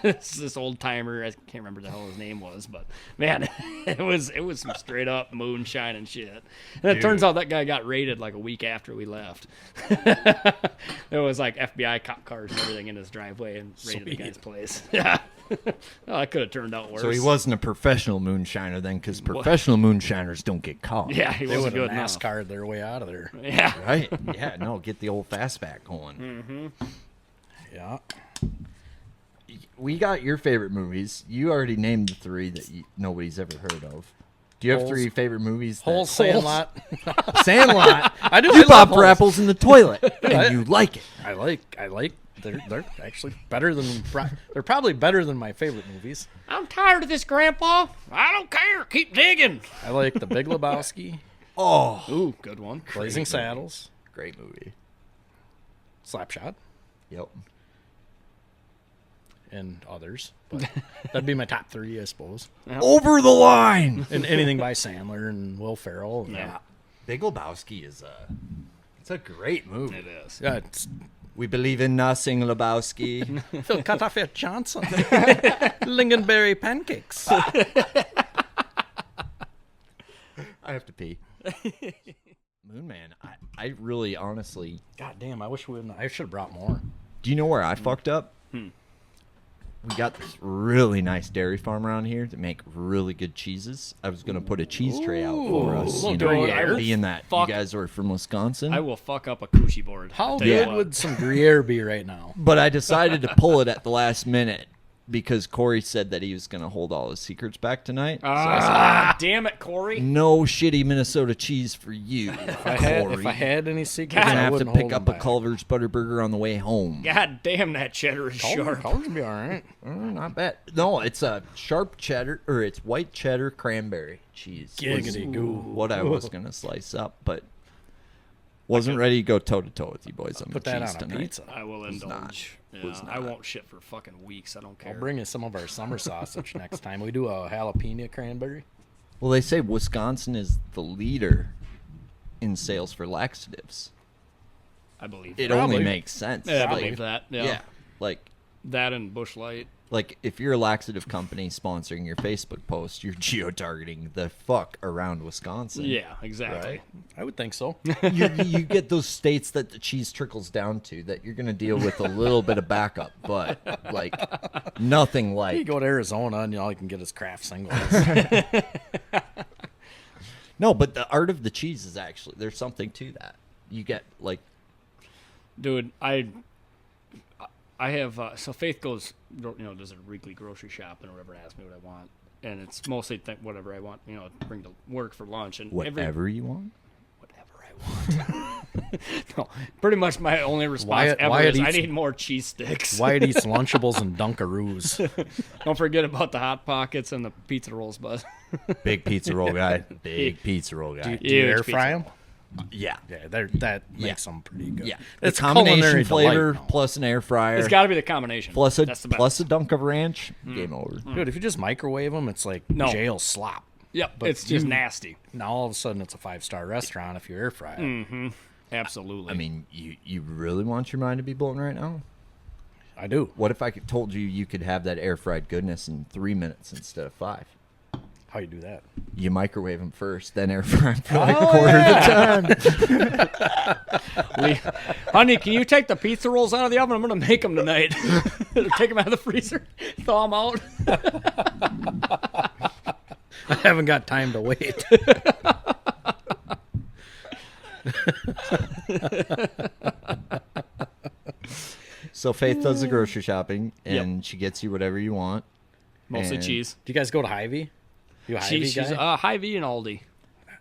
This old timer, I can't remember the hell his name was, but man, it was some straight up moonshine and shit. And it turns out that guy got raided like a week after we left. There was like FBI cop cars and everything in his driveway and raided the guy's place. Yeah. Well, that could have turned out worse. So he wasn't a professional moonshiner then, because professional moonshiners don't get caught. Yeah, he They wasn't would good have enough. NASCAR'd their way out of there. Yeah. Right? Yeah, no, get the old fastback going. Mm-hmm. Yeah. We got your favorite movies. You already named the 3 that nobody's ever heard of. Do you have Holes. 3 favorite movies? Whole Sandlot. Sandlot. I do. You I love pop for Holes. apples in the toilet, and you like it. I like. They're actually better than. They're probably better than my favorite movies. I'm tired of this, Grandpa. I don't care. Keep digging. I like The Big Lebowski, Oh, Ooh, good one. Blazing Saddles, great movie. Slapshot, Yep. and others. But that'd be my top 3, I suppose. Over the line. And anything by Sandler and Will Ferrell. Yeah, Big Lebowski is it's a great movie. it is. Yeah, it's We believe in nothing, Lebowski. Phil Cuttafer Johnson. Lingonberry pancakes. I have to pee. Moon Man, I really honestly. God damn, I should have brought more. Do you know where I fucked up? We got this really nice dairy farm around here that make really good cheeses. I was gonna put a cheese tray out for us, Ooh, you know, Gruyere. being that Fuck. you guys are from Wisconsin. I will fuck up a coochie board. How I'll tell you good what. would some Gruyere be right now? But I decided to pull it at the last minute because Corey said that he was going to hold all his secrets back tonight. So I said, Ah, damn it, Corey. no shitty Minnesota cheese for you, If Corey. I had any secrets, You're going to I have to wouldn't pick hold up them a back. Culver's Butterburger on the way home. God damn, that cheddar is sharp. Culver's would be all right. Not bad. No, it's a sharp cheddar, or it's white cheddar cranberry cheese. Giggity was goo. What I was going to slice up, but wasn't ready to go toe-to-toe with you boys on Put the that cheese on a tonight. pizza. I will Was not. indulge. Was Yeah, I not. won't shit for fucking weeks. I don't care. I'll bring you some of our summer sausage next time. We do a jalapeno cranberry. Well, they say Wisconsin is the leader in sales for laxatives. I believe It that. only Probably. makes sense. Yeah, I Like, believe that. Yeah. Yeah, like That and Bush Light. if you're a laxative company sponsoring your Facebook post, you're geo-targeting the fuck around Wisconsin. Yeah, exactly. Right? I would think so. You get those states that the cheese trickles down to that you're going to deal with a little bit of backup, but like nothing You like. go to Arizona and all you can get is craft singles. No, but the art of the cheese is actually, there's something to that. You get like, Dude, I have so Faith goes, does a weekly grocery shopping or whatever, and asks me what I want, and it's mostly whatever I want, bring to work for lunch, and whatever you want. whatever I want. No, pretty much my only response Wyatt- ever Wyatt is I eats- need more cheese sticks. Wyatt eats Lunchables and Dunkaroos. Don't forget about the Hot Pockets and the pizza rolls, bud. Big pizza roll guy. Big pizza roll guy. Do you Huge air fry pizza them? Yeah. Yeah, that makes them pretty good. Yeah. It's a combination culinary flavor delight now. plus an air fryer. It's got to be the combination. plus a That's the best. plus a dunk of ranch. Game over. Dude, if you just microwave them, it's like No. jail slop. Yep, but it's just you- nasty. Now all of a sudden it's a 5-star restaurant if you air fry it. Absolutely. I mean, you really want your mind to be blown right now? I do. What if I told you could have that air fried goodness in 3 minutes instead of 5? How you do that? You microwave them first, then air fry 'em for like a quarter of the time. Honey, can you take the pizza rolls out of the oven? I'm going to make them tonight. Take them out of the freezer, thaw them out. I haven't got time to wait. So Faith does the grocery shopping, and she gets you whatever you want. Mostly And- cheese. Do you guys go to Hy-Vee? You a Hy-Vee She's guy? Hy-Vee and Aldi.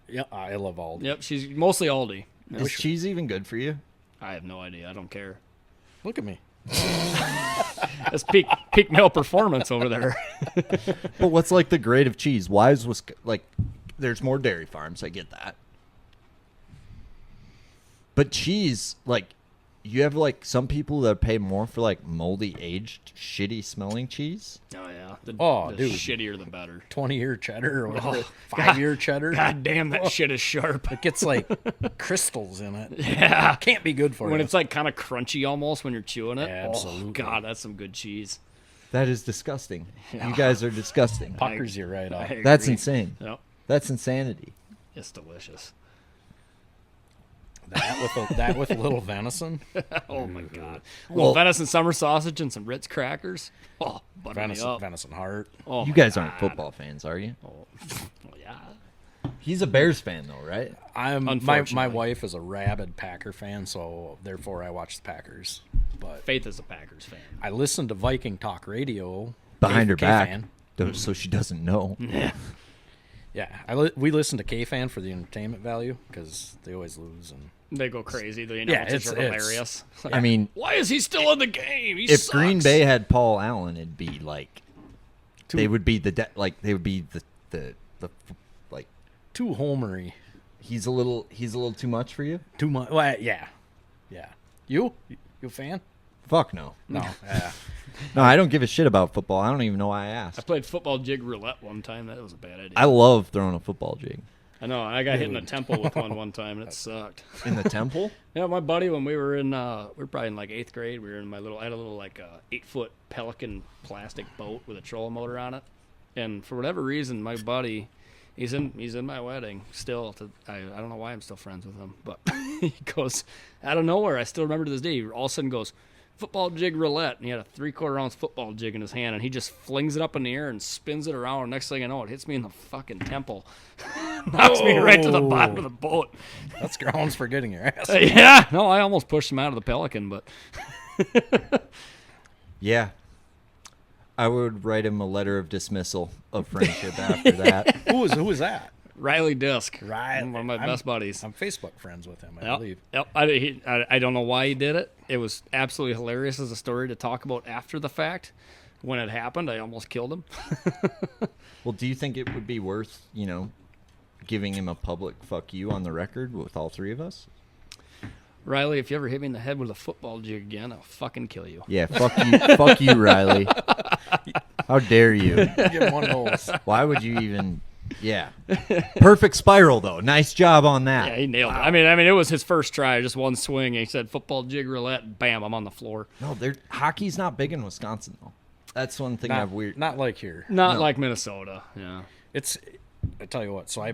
Yeah, I love Aldi. Yep, she's mostly Aldi. Is cheese even good for you? I have no idea. I don't care. Look at me. That's peak male performance over there. But what's like the grade of cheese? Why is like there's more dairy farms? I get that. But cheese, like, you have, like, some people that pay more for, like, moldy, aged, shitty smelling cheese. Oh, yeah. Oh, the dude. shittier the better. 20-year cheddar or whatever. Oh, 5-year cheddar. God damn, that shit is sharp. It gets like crystals in it. Yeah. Can't be good for When you. it's like kind of crunchy almost when you're chewing it. Absolutely. Oh, God, that's some good cheese. That is disgusting. You guys are disgusting. Puckers you right I off. agree. That's insane. Yep. That's insanity. It's delicious. That with a little venison. Oh, my God. Well- Venison summer sausage and some Ritz crackers. Oh, butter me up. Venison heart. Oh, You my guys aren't God. football fans, are you? Oh, yeah. He's a Bears fan, though, right? My Unfortunately. wife is a rabid Packer fan, so therefore I watch the Packers. But Faith is a Packers fan. I listen to Viking Talk Radio Behind her back, K-Fan. so she doesn't know. Yeah. Yeah, we listen to K-Fan for the entertainment value because they always lose. And They go crazy. The Yeah, announcers are it's- hilarious. I mean, Why is he still in the game? He if sucks. Green Bay had Paul Allen, it'd be like they would be the like too homery, he's a little too much for you. too much. Well, yeah. You a fan? Fuck no. No. Yeah. No, I don't give a shit about football. I don't even know why I asked. I played football jig roulette one time. That was a bad idea. I love throwing a football jig. I know. I got hit in the temple with one time, and it sucked. In the temple? Yeah, my buddy, when we were probably in like 8th grade. We were in I had a little like 8-foot Pelican plastic boat with a trolling motor on it, and for whatever reason, my buddy, he's in my wedding still. I don't know why I'm still friends with him, but he goes out of nowhere. I still remember to this day. He all of a sudden goes, football jig roulette, and he had a 3/4 ounce football jig in his hand, and he just flings it up in the air and spins it around. And next thing I know, it hits me in the fucking temple, knocks me right to the bottom of the boat. That's grounds for getting your ass. Yeah, no, I almost pushed him out of the Pelican, but Yeah. I would write him a letter of dismissal of friendship after that. Who was that? Riley Disk, Riley. one of my best buddies. I'm Facebook friends with him, I Yep, believe. yep. I don't know why he did it. It was absolutely hilarious as a story to talk about after the fact. When it happened, I almost killed him. Well, do you think it would be worth, giving him a public fuck you on the record with all three of us? Riley, if you ever hit me in the head with a football jig again, I'll fucking kill you. Yeah, fuck you, fuck you, Riley. How dare you? Give him one of those. Why would you even? Yeah, perfect spiral though. Nice job on that. Yeah, he nailed it. I mean, it was his first try, just one swing. He said football jig roulette, bam, I'm on the floor. No, hockey's not big in Wisconsin though. That's one thing I've weird. Not like here. Not like Minnesota. Yeah. I tell you what, so I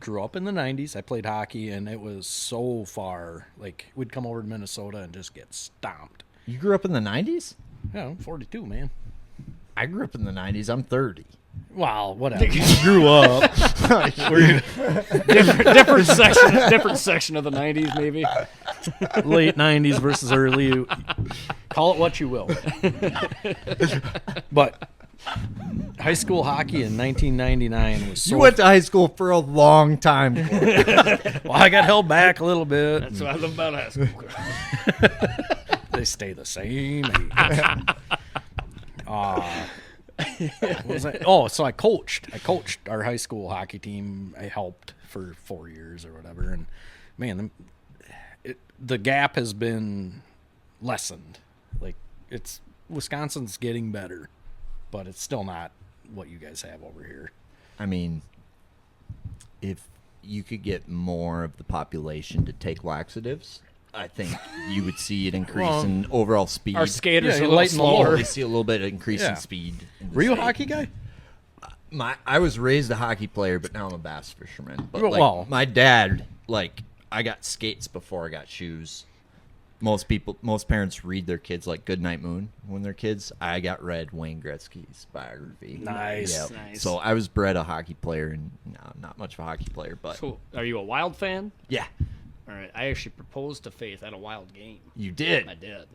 grew up in the 90s. I played hockey, and it was so far. Like, we'd come over to Minnesota and just get stomped. You grew up in the '90s? Yeah, I'm 42, man. I grew up in the '90s. I'm 30. Wow, whatever. You grew up. different section of the 90s, maybe. Late 90s versus early. Call it what you will. But high school hockey in 1999 was so... You went to high school for a long time. Well, I got held back a little bit. That's what I love about high school. They stay the same age. What was I? Oh, so I coached our high school hockey team. I helped for 4 years or whatever, and man, the gap has been lessened. Like, Wisconsin's getting better, but it's still not what you guys have over here. I mean, if you could get more of the population to take laxatives, I think you would see an increase in overall speed. Our skaters Yeah, are a you little lighten the load. slower. You see a little bit of increase Yeah. in speed. In the Were you a state. hockey guy? I was raised a hockey player, but now I'm a bass fisherman. But Well- my dad, I got skates before I got shoes. Most parents read their kids Good Night Moon when they're kids. I got read Wayne Gretzky's biography. Nice. Yep. Nice. So I was bred a hockey player, and no, I'm not much of a hockey player, but So, are you a Wild fan? yeah, All right. I actually proposed to Faith at a Wild game. you did. I did.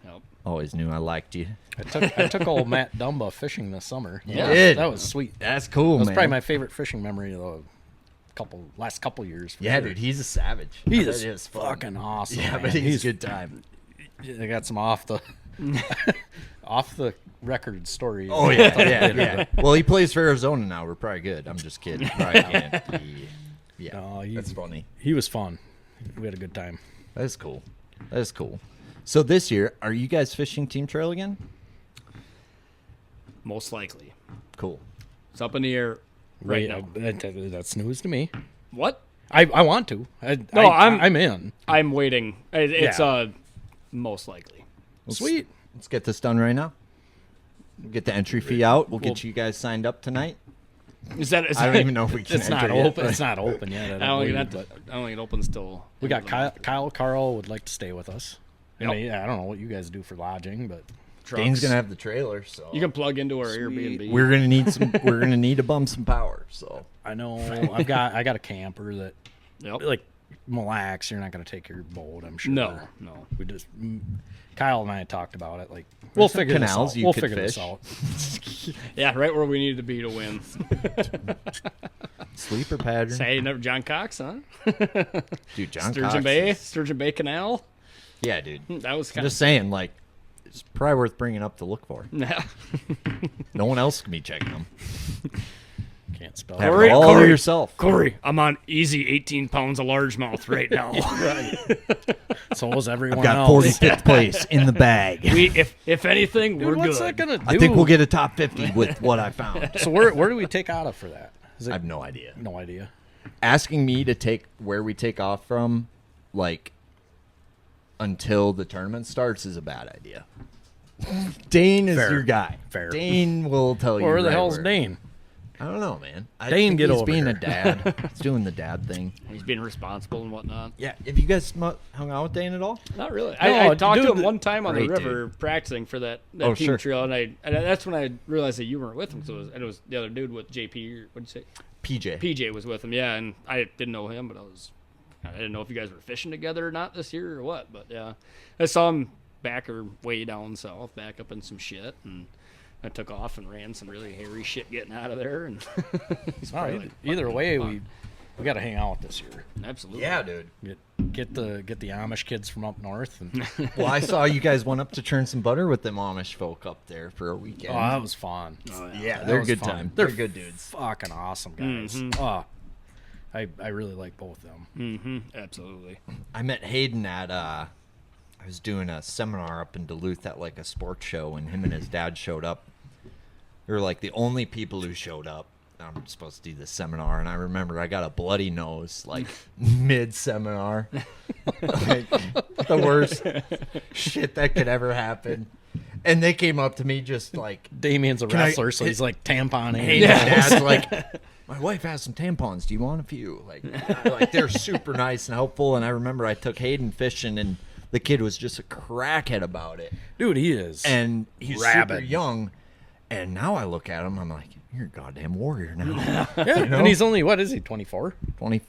Yep. Always knew I liked you. I took old Matt Dumba fishing this summer. Yeah. That was sweet. That's cool, That was man. probably my favorite fishing memory of the last couple years. For Yeah, sure. dude, he's a savage. He I bet is it was fun. fucking awesome. Yeah, man. but he's a good time. I got some off the record story. Oh yeah. Well, he plays for Arizona now. We're probably good. I'm just kidding. Probably can't. Yeah, No, that's funny. He was fun. We had a good time. That is cool. That is cool. So this year, are you guys fishing Team Trail again? Most likely. Cool. It's up in the air right now. That's news to me. What? I want to. I'm in. I'm waiting. It's most likely. Sweet. Let's get this done right now. We'll get the entry fee out. We'll get you guys signed up tonight. Is I don't even know if we can It's enter not yet, open. but- It's not open yet. I don't think it opens till. We got Kyle Carl would like to stay with us. Yep. I mean, I don't know what you guys do for lodging, but Trucks. Dane's gonna have the trailer, so You can plug into our Airbnb. we're gonna need some. We're gonna need to bump some power. So I know I got a camper that Yep. like Mille Lacs. You're not gonna take your boat, I'm sure. No. We just Kyle and I talked about it. Like we'll some figure canals this out. you We'll could figure fish. this out. Yeah, right where we needed to be to win. sleeper pattern, Say, never John Cox, huh? dude. John Sturgeon Cox Bay, is- Sturgeon Bay Canal. yeah, dude. That was I'm kind just saying, like, it's probably worth bringing up to look for. of. No one else can be checking them. Can't spell Have Corey- it all Corey- yourself. Corey, I'm on easy 18 pounds of largemouth right now. it. So was everyone Got else. 45th place in the bag. If anything, Dude, we're what's good. that gonna do? I think we'll get a top 50 with what I found. So where do we take out of for that? Is it, I have no idea. no idea. Asking me to take where we take off from, like, until the tournament starts is a bad idea. Dane is Fair. your guy. Fair. Dane will tell you. Where the right hell's where. Dane? I don't know, man. I Dane, think get he's over being here. a dad. He's doing the dad thing. He's being responsible and whatnot. Yeah. Have you guys hung out with Dane at all? Not really. No, I talked to dude, him one time on the great river practicing for that Oh, team sure. trail, and that's when I realized that you weren't with him. So it was the other dude with JP. Or what'd you say? PJ. PJ was with him. Yeah, and I didn't know him, but I didn't know if you guys were fishing together or not this year or what. But yeah, I saw him back or way down south, back up in some shit, and I took off and ran some really hairy shit getting out of there. And he's All probably right. like, Either "Fucking way, fun." we got to hang out this year. Absolutely. Yeah, dude. Get the Amish kids from up north. And Well, I saw you guys went up to churn some butter with them Amish folk up there for a weekend. oh, that was fun. Oh, yeah. yeah, That they're a was good fun. time. They're They're good dudes. Fucking awesome guys. Mhm. Oh, I really like both of them. Mm-hmm. Absolutely. I met Hayden at I was doing a seminar up in Duluth at like a sports show, and him and his dad showed up. They were like the only people who showed up. I'm supposed to do this seminar, and I remember I got a bloody nose like mid seminar, like the worst shit that could ever happen. And they came up to me just like, Damien's a Can I- wrestler, so he's like tamponing. hey, Dad's like, my wife has some tampons. Do you want a few? Like they're super nice and helpful. And I remember I took Hayden fishing, and the kid was just a crackhead about it. Dude, he is. And he's super Rabid. young. And now I look at him, I'm like, you're a goddamn warrior now. yeah, know? and he's only, what is he, 24? 20,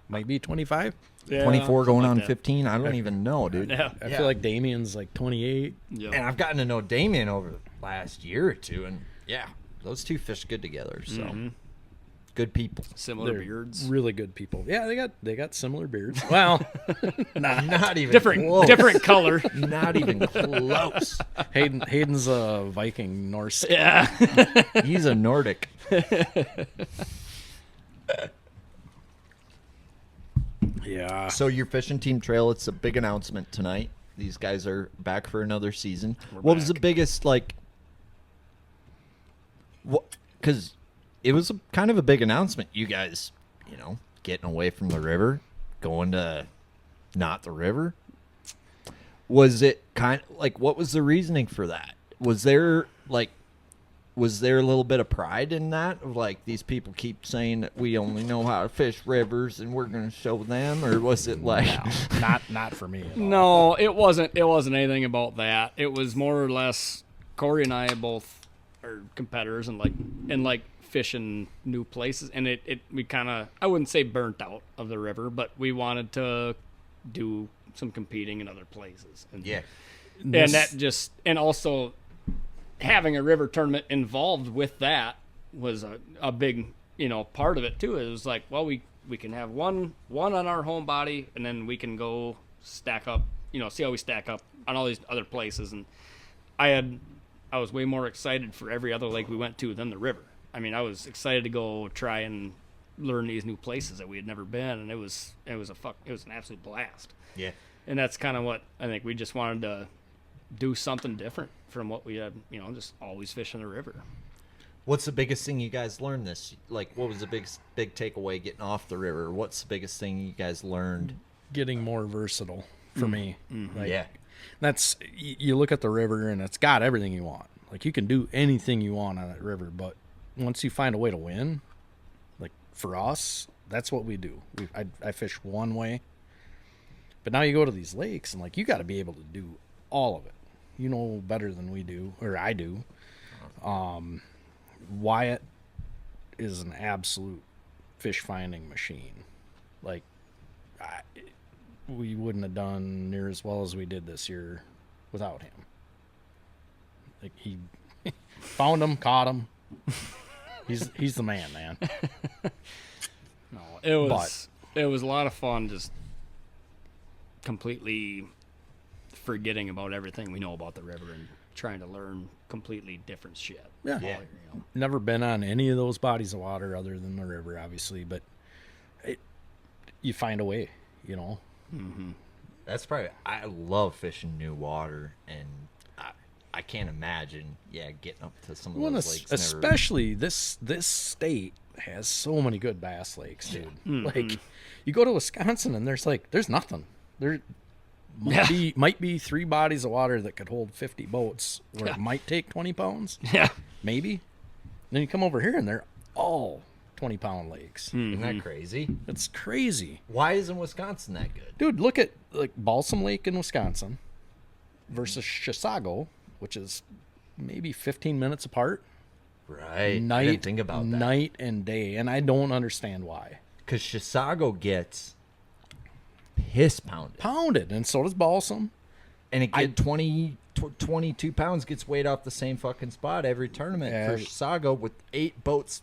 Might be 25? Yeah, 24 going like on that. 15. I don't even know, dude. Yeah. I feel like Damien's like 28. Yeah. And I've gotten to know Damien over the last year or two, and yeah, those two fish good together. So Mm-hmm. good people. Similar They're beards. really good people. Yeah, they got similar beards. Well, Not even Different close. different color. Not even close. Hayden's a Viking Norse. Yeah. He's a Nordic. Yeah. So your fishing team trail, it's a big announcement tonight. These guys are back for another season. What was the back. biggest, like, what, because it was kind of a big announcement. You guys, getting away from the river, going to not the river. Was it kind of like, what was the reasoning for that? Was there a little bit of pride in that? Of like, these people keep saying that we only know how to fish rivers and we're going to show them? Or was it like, Not for me at all. No, it wasn't anything about that. It was more or less Corey and I both are competitors and like fishing new places, and we kind of, I wouldn't say burnt out of the river, but we wanted to do some competing in other places. And yeah, and that just, and also having a river tournament involved with that was a big, part of it too. It was like, well, we can have one on our home body, and then we can go stack up, see how we stack up on all these other places. And I was way more excited for every other lake we went to than the river. I mean, I was excited to go try and learn these new places that we had never been, and it was an absolute blast. yeah. And that's kind of what I think we just wanted to do something different from what we had, just always fishing the river. What's the biggest thing you guys learned this? Like, what was the big takeaway getting off the river? What's the biggest thing you guys learned? Getting more versatile for me. Like, Yeah. That's, you look at the river and it's got everything you want. Like, you can do anything you want on that river, but once you find a way to win, like for us, that's what we do. I fish one way, but now you go to these lakes and like you got to be able to do all of it. You know better than we do, or I do. Wyatt is an absolute fish finding machine. Like, we wouldn't have done near as well as we did this year without him. Like, he found him, caught him. He's the man. No, it was a lot of fun just completely forgetting about everything we know about the river and trying to learn completely different shit. Yeah. Never been on any of those bodies of water other than the river, obviously, but you find a way, Mm-hmm. That's probably, I love fishing new water, and I can't imagine, getting up to some of those lakes. Especially this state has so many good bass lakes, dude. Mm-hmm. Like, you go to Wisconsin and there's nothing. There might be 3 bodies of water that could hold 50 boats, where it might take 20 pounds. Yeah. Maybe. Then you come over here and they're all 20-pound lakes. Isn't that crazy? It's crazy. Why isn't Wisconsin that good? Dude, look at like Balsam Lake in Wisconsin versus Chisago, which is maybe 15 minutes apart. Right. I didn't think about that. Night and day, and I don't understand why. Because Chisago gets piss pounded. And so does Balsam. And it gets 22 pounds gets weighed off the same fucking spot every tournament for Chisago, with 8 boats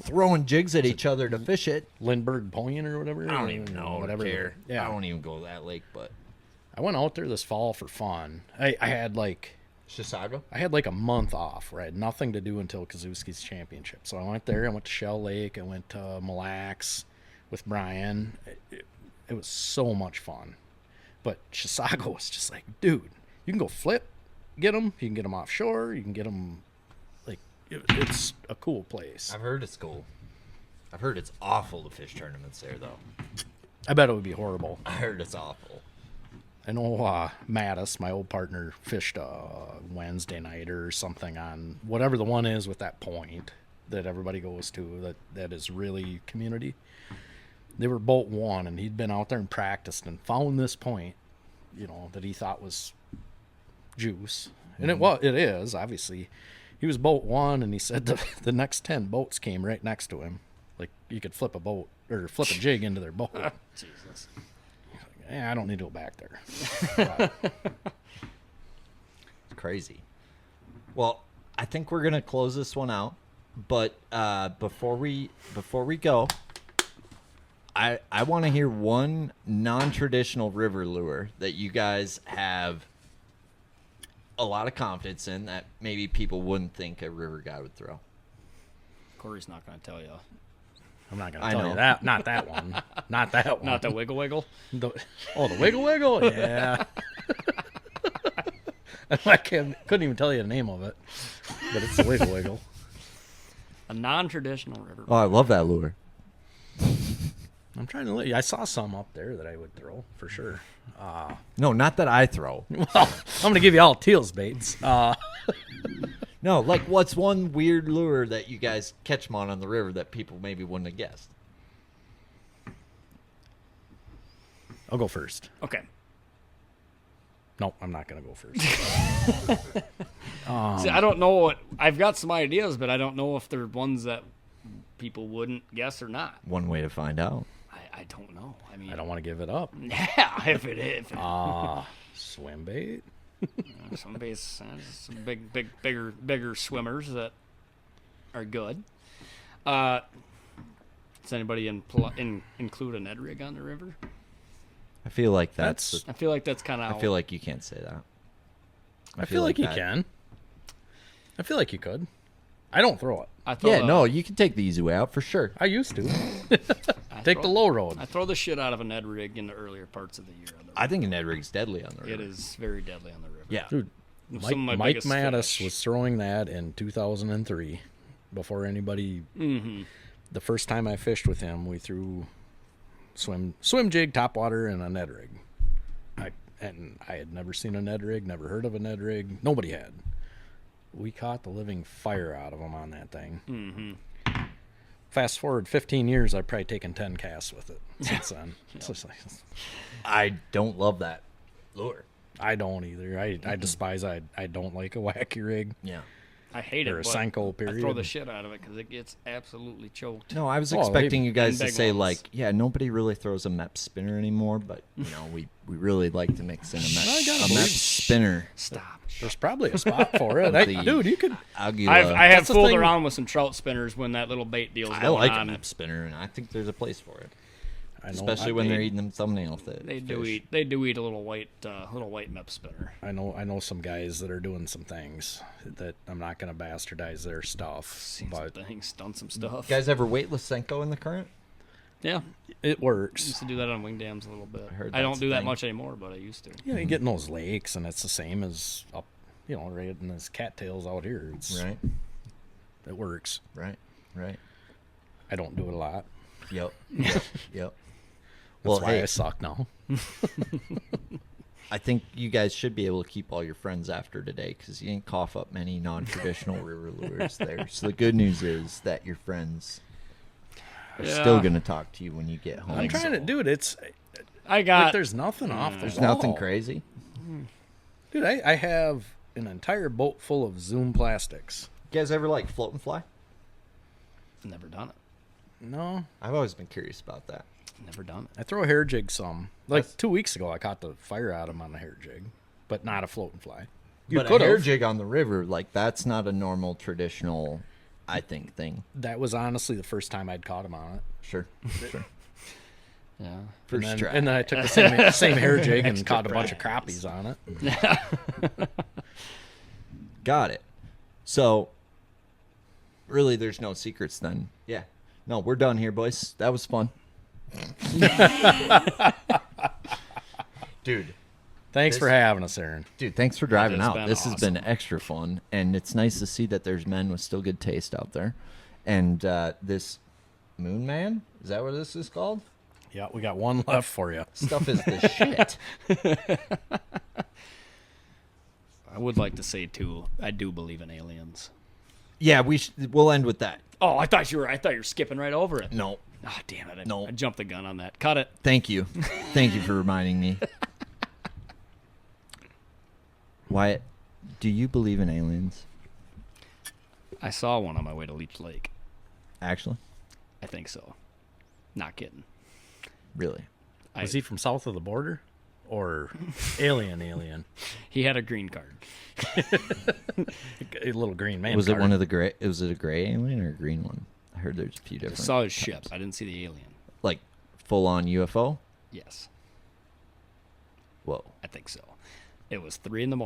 throwing jigs at each other to fish it. Lindbergh Point or whatever. I don't even know. Whatever. Care. Yeah. I don't even go to that lake, but I went out there this fall for fun. I had like Chisago? I had like a month off where I had nothing to do until Kazuski's championship. So I went there. I went to Shell Lake. I went to Mille Lacs with Brian. It was so much fun. But Chisago was just like, dude, you can go get them. You can get them offshore. You can get them, like, it's a cool place. I've heard it's cool. I've heard it's awful to fish tournaments there, though. I bet it would be horrible. I heard it's awful. I know Mattis, my old partner, fished Wednesday night or something on whatever the one is with that point that everybody goes to that is really community. They were boat 1, and he'd been out there and practiced and found this point, that he thought was juice. And it is, obviously. He was boat 1, and he said the next 10 boats came right next to him. Like, you could flip a boat or flip a jig into their boat. Jesus. I don't need to go back there. It's crazy. Well, I think we're gonna close this one out, but before we go, I want to hear one non-traditional river lure that you guys have a lot of confidence in that maybe people wouldn't think a river guy would throw. Cory's not going to tell you. I'm not going to tell you that. Not that one. Not that one. Not the wiggle wiggle? The wiggle wiggle? Yeah. I couldn't even tell you the name of it, but it's the wiggle wiggle. A non-traditional river. Oh, I love that lure. I'm trying to let you. I saw some up there that I would throw for sure. No, not that I throw. Well, I'm going to give you all Teal's baits. No, like what's one weird lure that you guys catch them on the river that people maybe wouldn't have guessed? I'll go first. Okay. Nope, I'm not going to go first. See, I don't know what... I've got some ideas, but I don't know if they're ones that people wouldn't guess or not. One way to find out. I don't know. I mean... I don't want to give it up. Yeah, if it Swim bait? some baits, some bigger swimmers that are good. Does anybody include a Ned rig on the river? I feel like that's I feel like that's kind of... I feel like you can't say that. I feel like you can. I feel like you could. I don't throw it. I throw no, you can take the easy way out for sure. I used to. I Take the low road. I throw the shit out of a Ned rig in the earlier parts of the year. On the I think a Ned rig's deadly on the river. It is very deadly on the river. Yeah. Dude, Some of my Mike biggest Mattis fish. was throwing that in 2003 before anybody. Mm-hmm. The first time I fished with him, we threw swim jig, topwater, and a Ned rig. I had never seen a Ned rig, never heard of a Ned rig. Nobody had. We caught the living fire out of them on that thing. Mm-hmm. Fast forward 15 years, I've probably taken 10 casts with it since then. It's just like, I don't love that lure. I don't either. I despise. I don't like a wacky rig. Yeah. I hate Or it. a but Senko I period. throw the shit out of it because it gets absolutely choked. No, I was Oh, expecting you guys to big say, ones. like, yeah, nobody really throws a MEP spinner anymore, but, you know, we really like to mix in a I gotta MEP believe- spinner. Stop. There's probably a spot for it. Dude, you could. I'll give I have That's the fooled thing- around with some trout spinners when that little bait deal's I going like on. a MEP spinner, and I think there's a place for it. I know, Especially when they're eating them thumbnail fish. They do eat a little white mep spinner. I know some guys that are doing some things that I'm not going to bastardize their stuff, Seen but some things, done some stuff. You guys ever weightless Senko in the current? Yeah, it used works. to do that on wing dams a little bit. I heard I don't that's do a that thing. much anymore, but I used to. You know, you get in those lakes, and it's the same as up, right in those cattails out here. Right, It works. right. I don't do it a lot. Yep. Yep. That's Well, why hey, I suck now. I think you guys should be able to keep all your friends after today because you didn't cough up many non-traditional river lures there. So the good news is that your friends are still Yeah. going to talk to you when you get home. I'm trying to, dude. It's I got. like there's nothing off the There's wall. nothing crazy. Dude. I have an entire boat full of Zoom plastics. You guys ever like float and fly? Never done it. No, I've always been curious about that. Never done it. I throw a hair jig some. Like That's- 2 weeks ago, I caught the fire out of him on a hair jig, but not a float and fly. You But a could hair have. jig on the river, like that's not a normal traditional, I think, thing. That was honestly the first time I'd caught him on it. Sure. Yeah. First try. And then I took the same hair jig and caught a bunch of crappies on it. Got it. So, really, there's no secrets then. Yeah. No, we're done here, boys. That was fun. Dude, Thanks for having us, Aaron. thanks for driving has out. been This has been extra fun, and it's nice to see that there's men with still good taste out there. And this Moon Man, is that what this is called? Yeah, we got one left for you. Stuff is the shit. I would like to say too. I do believe in aliens. Yeah, we'll end with that. Oh, I thought you were skipping right over it. No, Ah, damn it! No. I jumped the gun on that. Cut it. thank you. Thank you for reminding me. Wyatt, do you believe in aliens? I saw one on my way to Leech Lake. Actually? I think so. Not kidding. Really? Was he from south of the border? Or alien? He had a green card. A little green man. Was it card. one of the gray? Was it a gray alien or a green one? I heard there's a few I different. saw his ship. I didn't see the alien. Like full on UFO? Yes, Whoa. I think so. It was 3 a.m.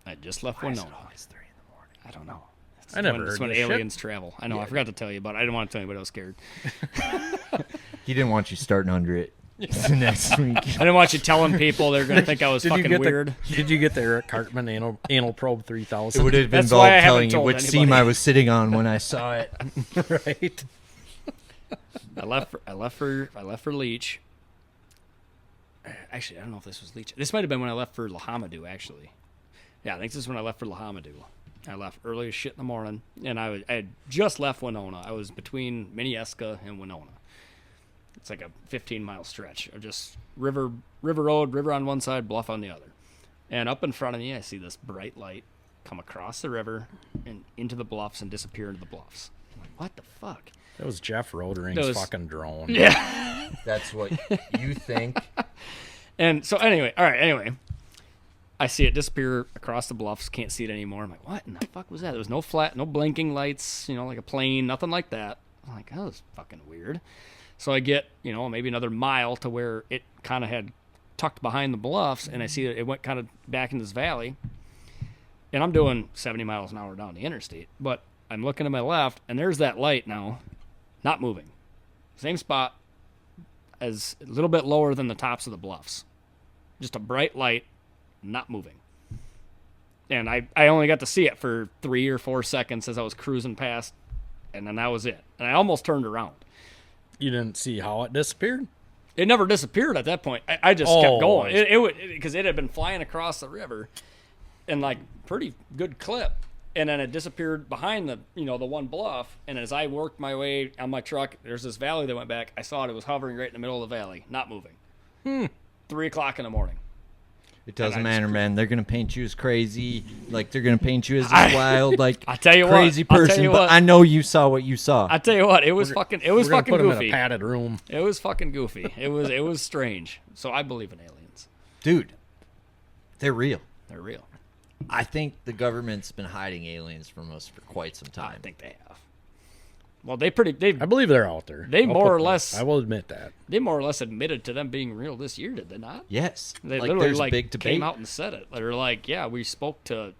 I just left Winona. Always 3 a.m. I don't know. That's I never when, that's heard when this shit. aliens travel. I know. I forgot to tell you, but I didn't want to tell you, but I was scared. He didn't want you starting under it next week. I didn't want you telling people they're going to think I was fucking weird. Did you get the Eric Cartman anal probe 3000? It would have That's why I involved haven't telling you told which anybody. seam I was sitting on when I saw it. right. I left for Leech. Actually, I don't know if this was Leech. This might have been when I left for Lahamadou, actually. Yeah, I think this is when I left for Lahamadou. I left early as shit in the morning, and I had just left Winona. I was between Minneska and Winona. It's like a 15-mile stretch of just river road, river on one side, bluff on the other. And up in front of me, I see this bright light come across the river and into the bluffs and disappear into the bluffs. I'm like, what the fuck? That was Jeff Rodering's That was- fucking drone. Yeah. That's what you think. And so anyway, I see it disappear across the bluffs. Can't see it anymore. I'm like, what in the fuck was that? There was no no blinking lights, like a plane, nothing like that. I'm like, that was fucking weird. So I get, maybe another mile to where it kind of had tucked behind the bluffs, and I see that it went kind of back in this valley. And I'm doing 70 miles an hour down the interstate, but I'm looking to my left, and there's that light now, not moving. Same spot, as a little bit lower than the tops of the bluffs. Just a bright light, not moving. And I only got to see it for 3 or 4 seconds as I was cruising past, and then that was it. And I almost turned around. You didn't see how it disappeared? It never disappeared at that point. I just kept going. Because it had been flying across the river in like pretty good clip. And then it disappeared behind the one bluff. And as I worked my way on my truck, there's this valley that went back. I saw it was hovering right in the middle of the valley, not moving. 3 o'clock in the morning. It doesn't matter, man. They're gonna paint you as crazy, like they're gonna paint you as this wild, like I tell you crazy what, person. But I know you saw what you saw. I tell you what, it was fucking put goofy. Him in a padded room. It was fucking goofy. It was strange. So I believe in aliens. Dude, they're real. They're real. I think the government's been hiding aliens from us for quite some I time. think they have. Well, I believe they're out there. They more or less. I will admit that. They more or less admitted to them being real this year, did they not? Yes, They like, literally there's big debate. came out and said it. They're like, yeah, we spoke to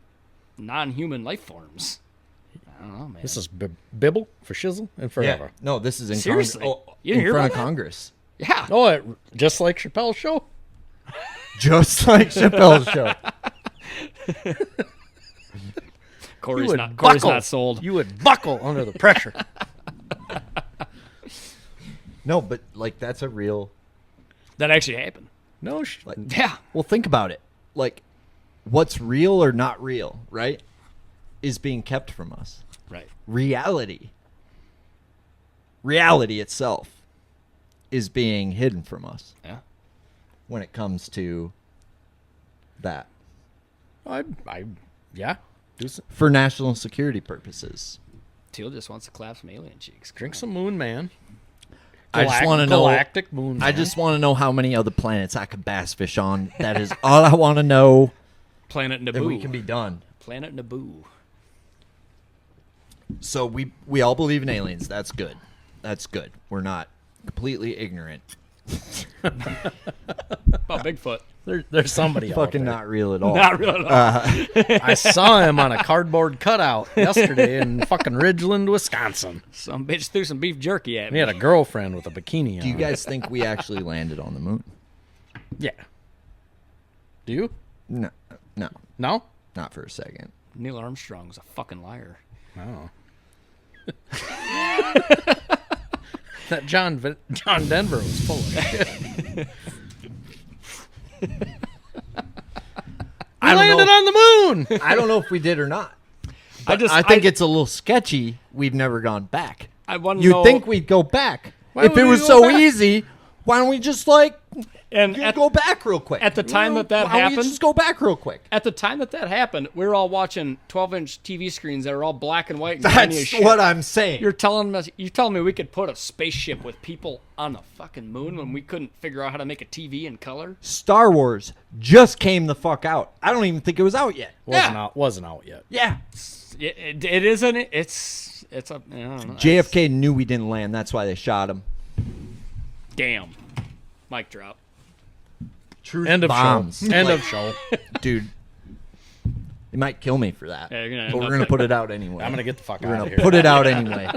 non-human life forms. I don't know, man. This is Bibble for shizzle and forever. Yeah. No, this is in Seriously? Congress. Oh, You didn't in hear front about of that? Congress. Yeah. Oh, just like Chappelle's show? Just like Chappelle's show. Corey's not sold. You would buckle under the pressure. No, but like that's a real. That actually happened. No, Like, Yeah. well, think about it. Like, what's real or not real, right, is being kept from us. Right. Reality itself is being hidden from us Yeah. when it comes to that yeah. Do some, for national security purposes. Teal just wants to clap some alien cheeks. drink some Moon Man. I just want to know. Galactic Moon Man. I just want to know how many other planets I could bass fish on. That is all I want to know. Planet Naboo. That we can be done. Planet Naboo. So we all believe in aliens. That's good. That's good. We're not completely ignorant. Oh, Bigfoot. There's somebody out Fucking there. not real at all. Not really. I saw him on a cardboard cutout yesterday in fucking Ridgeland, Wisconsin. Some bitch threw some beef jerky at And me. he had a girlfriend with a bikini on. Do you guys think we actually landed on the moon? Yeah. Do you? No, No? not for a second. Neil Armstrong's a fucking liar. Oh. That John Denver was full of shit. I don't landed know. on the moon. I don't know if we did or not. I But I think it's a little sketchy. We've never gone back. I want to You'd know. think we'd go back. Why If would it we was go so back? easy, why don't we just like and go back real quick? at the time that why don't we happened, just go back real quick? at the time that happened, we were all watching 12-inch TV screens that are all black and white and tiny as That's shit. what I'm saying. You're telling me we could put a spaceship with people on the fucking moon when we couldn't figure out how to make a TV in color? Star Wars just came the fuck out. I don't even think it was out yet. Wasn't out yet. Yeah. It isn't. It's a. I don't know. JFK knew we didn't land. That's why they shot him. Damn. Mic drop. Truth End of bombs. show. End of show. Dude. They might kill me for that. Yeah, you're gonna but end we're up going to like- put it out anyway. I'm gonna get the fuck We're out going of to here. put it out anyway.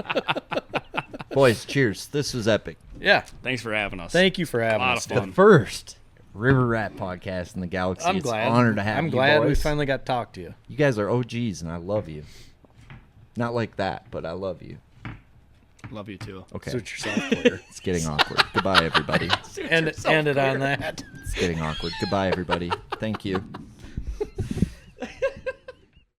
Boys, cheers. This was epic. Yeah. Thanks for having us. Thank you for having lot us. of fun. The first River Rat podcast in the galaxy. I'm It's glad. an honor to have I'm you glad we boys. finally got to talk to you. You guys are OGs, and I love you. Not like that, but I love you. Love you too. Okay. Suit yourself, Twitter. It's getting awkward. Goodbye, everybody. End it on that. It's getting awkward. Goodbye, everybody. Thank you.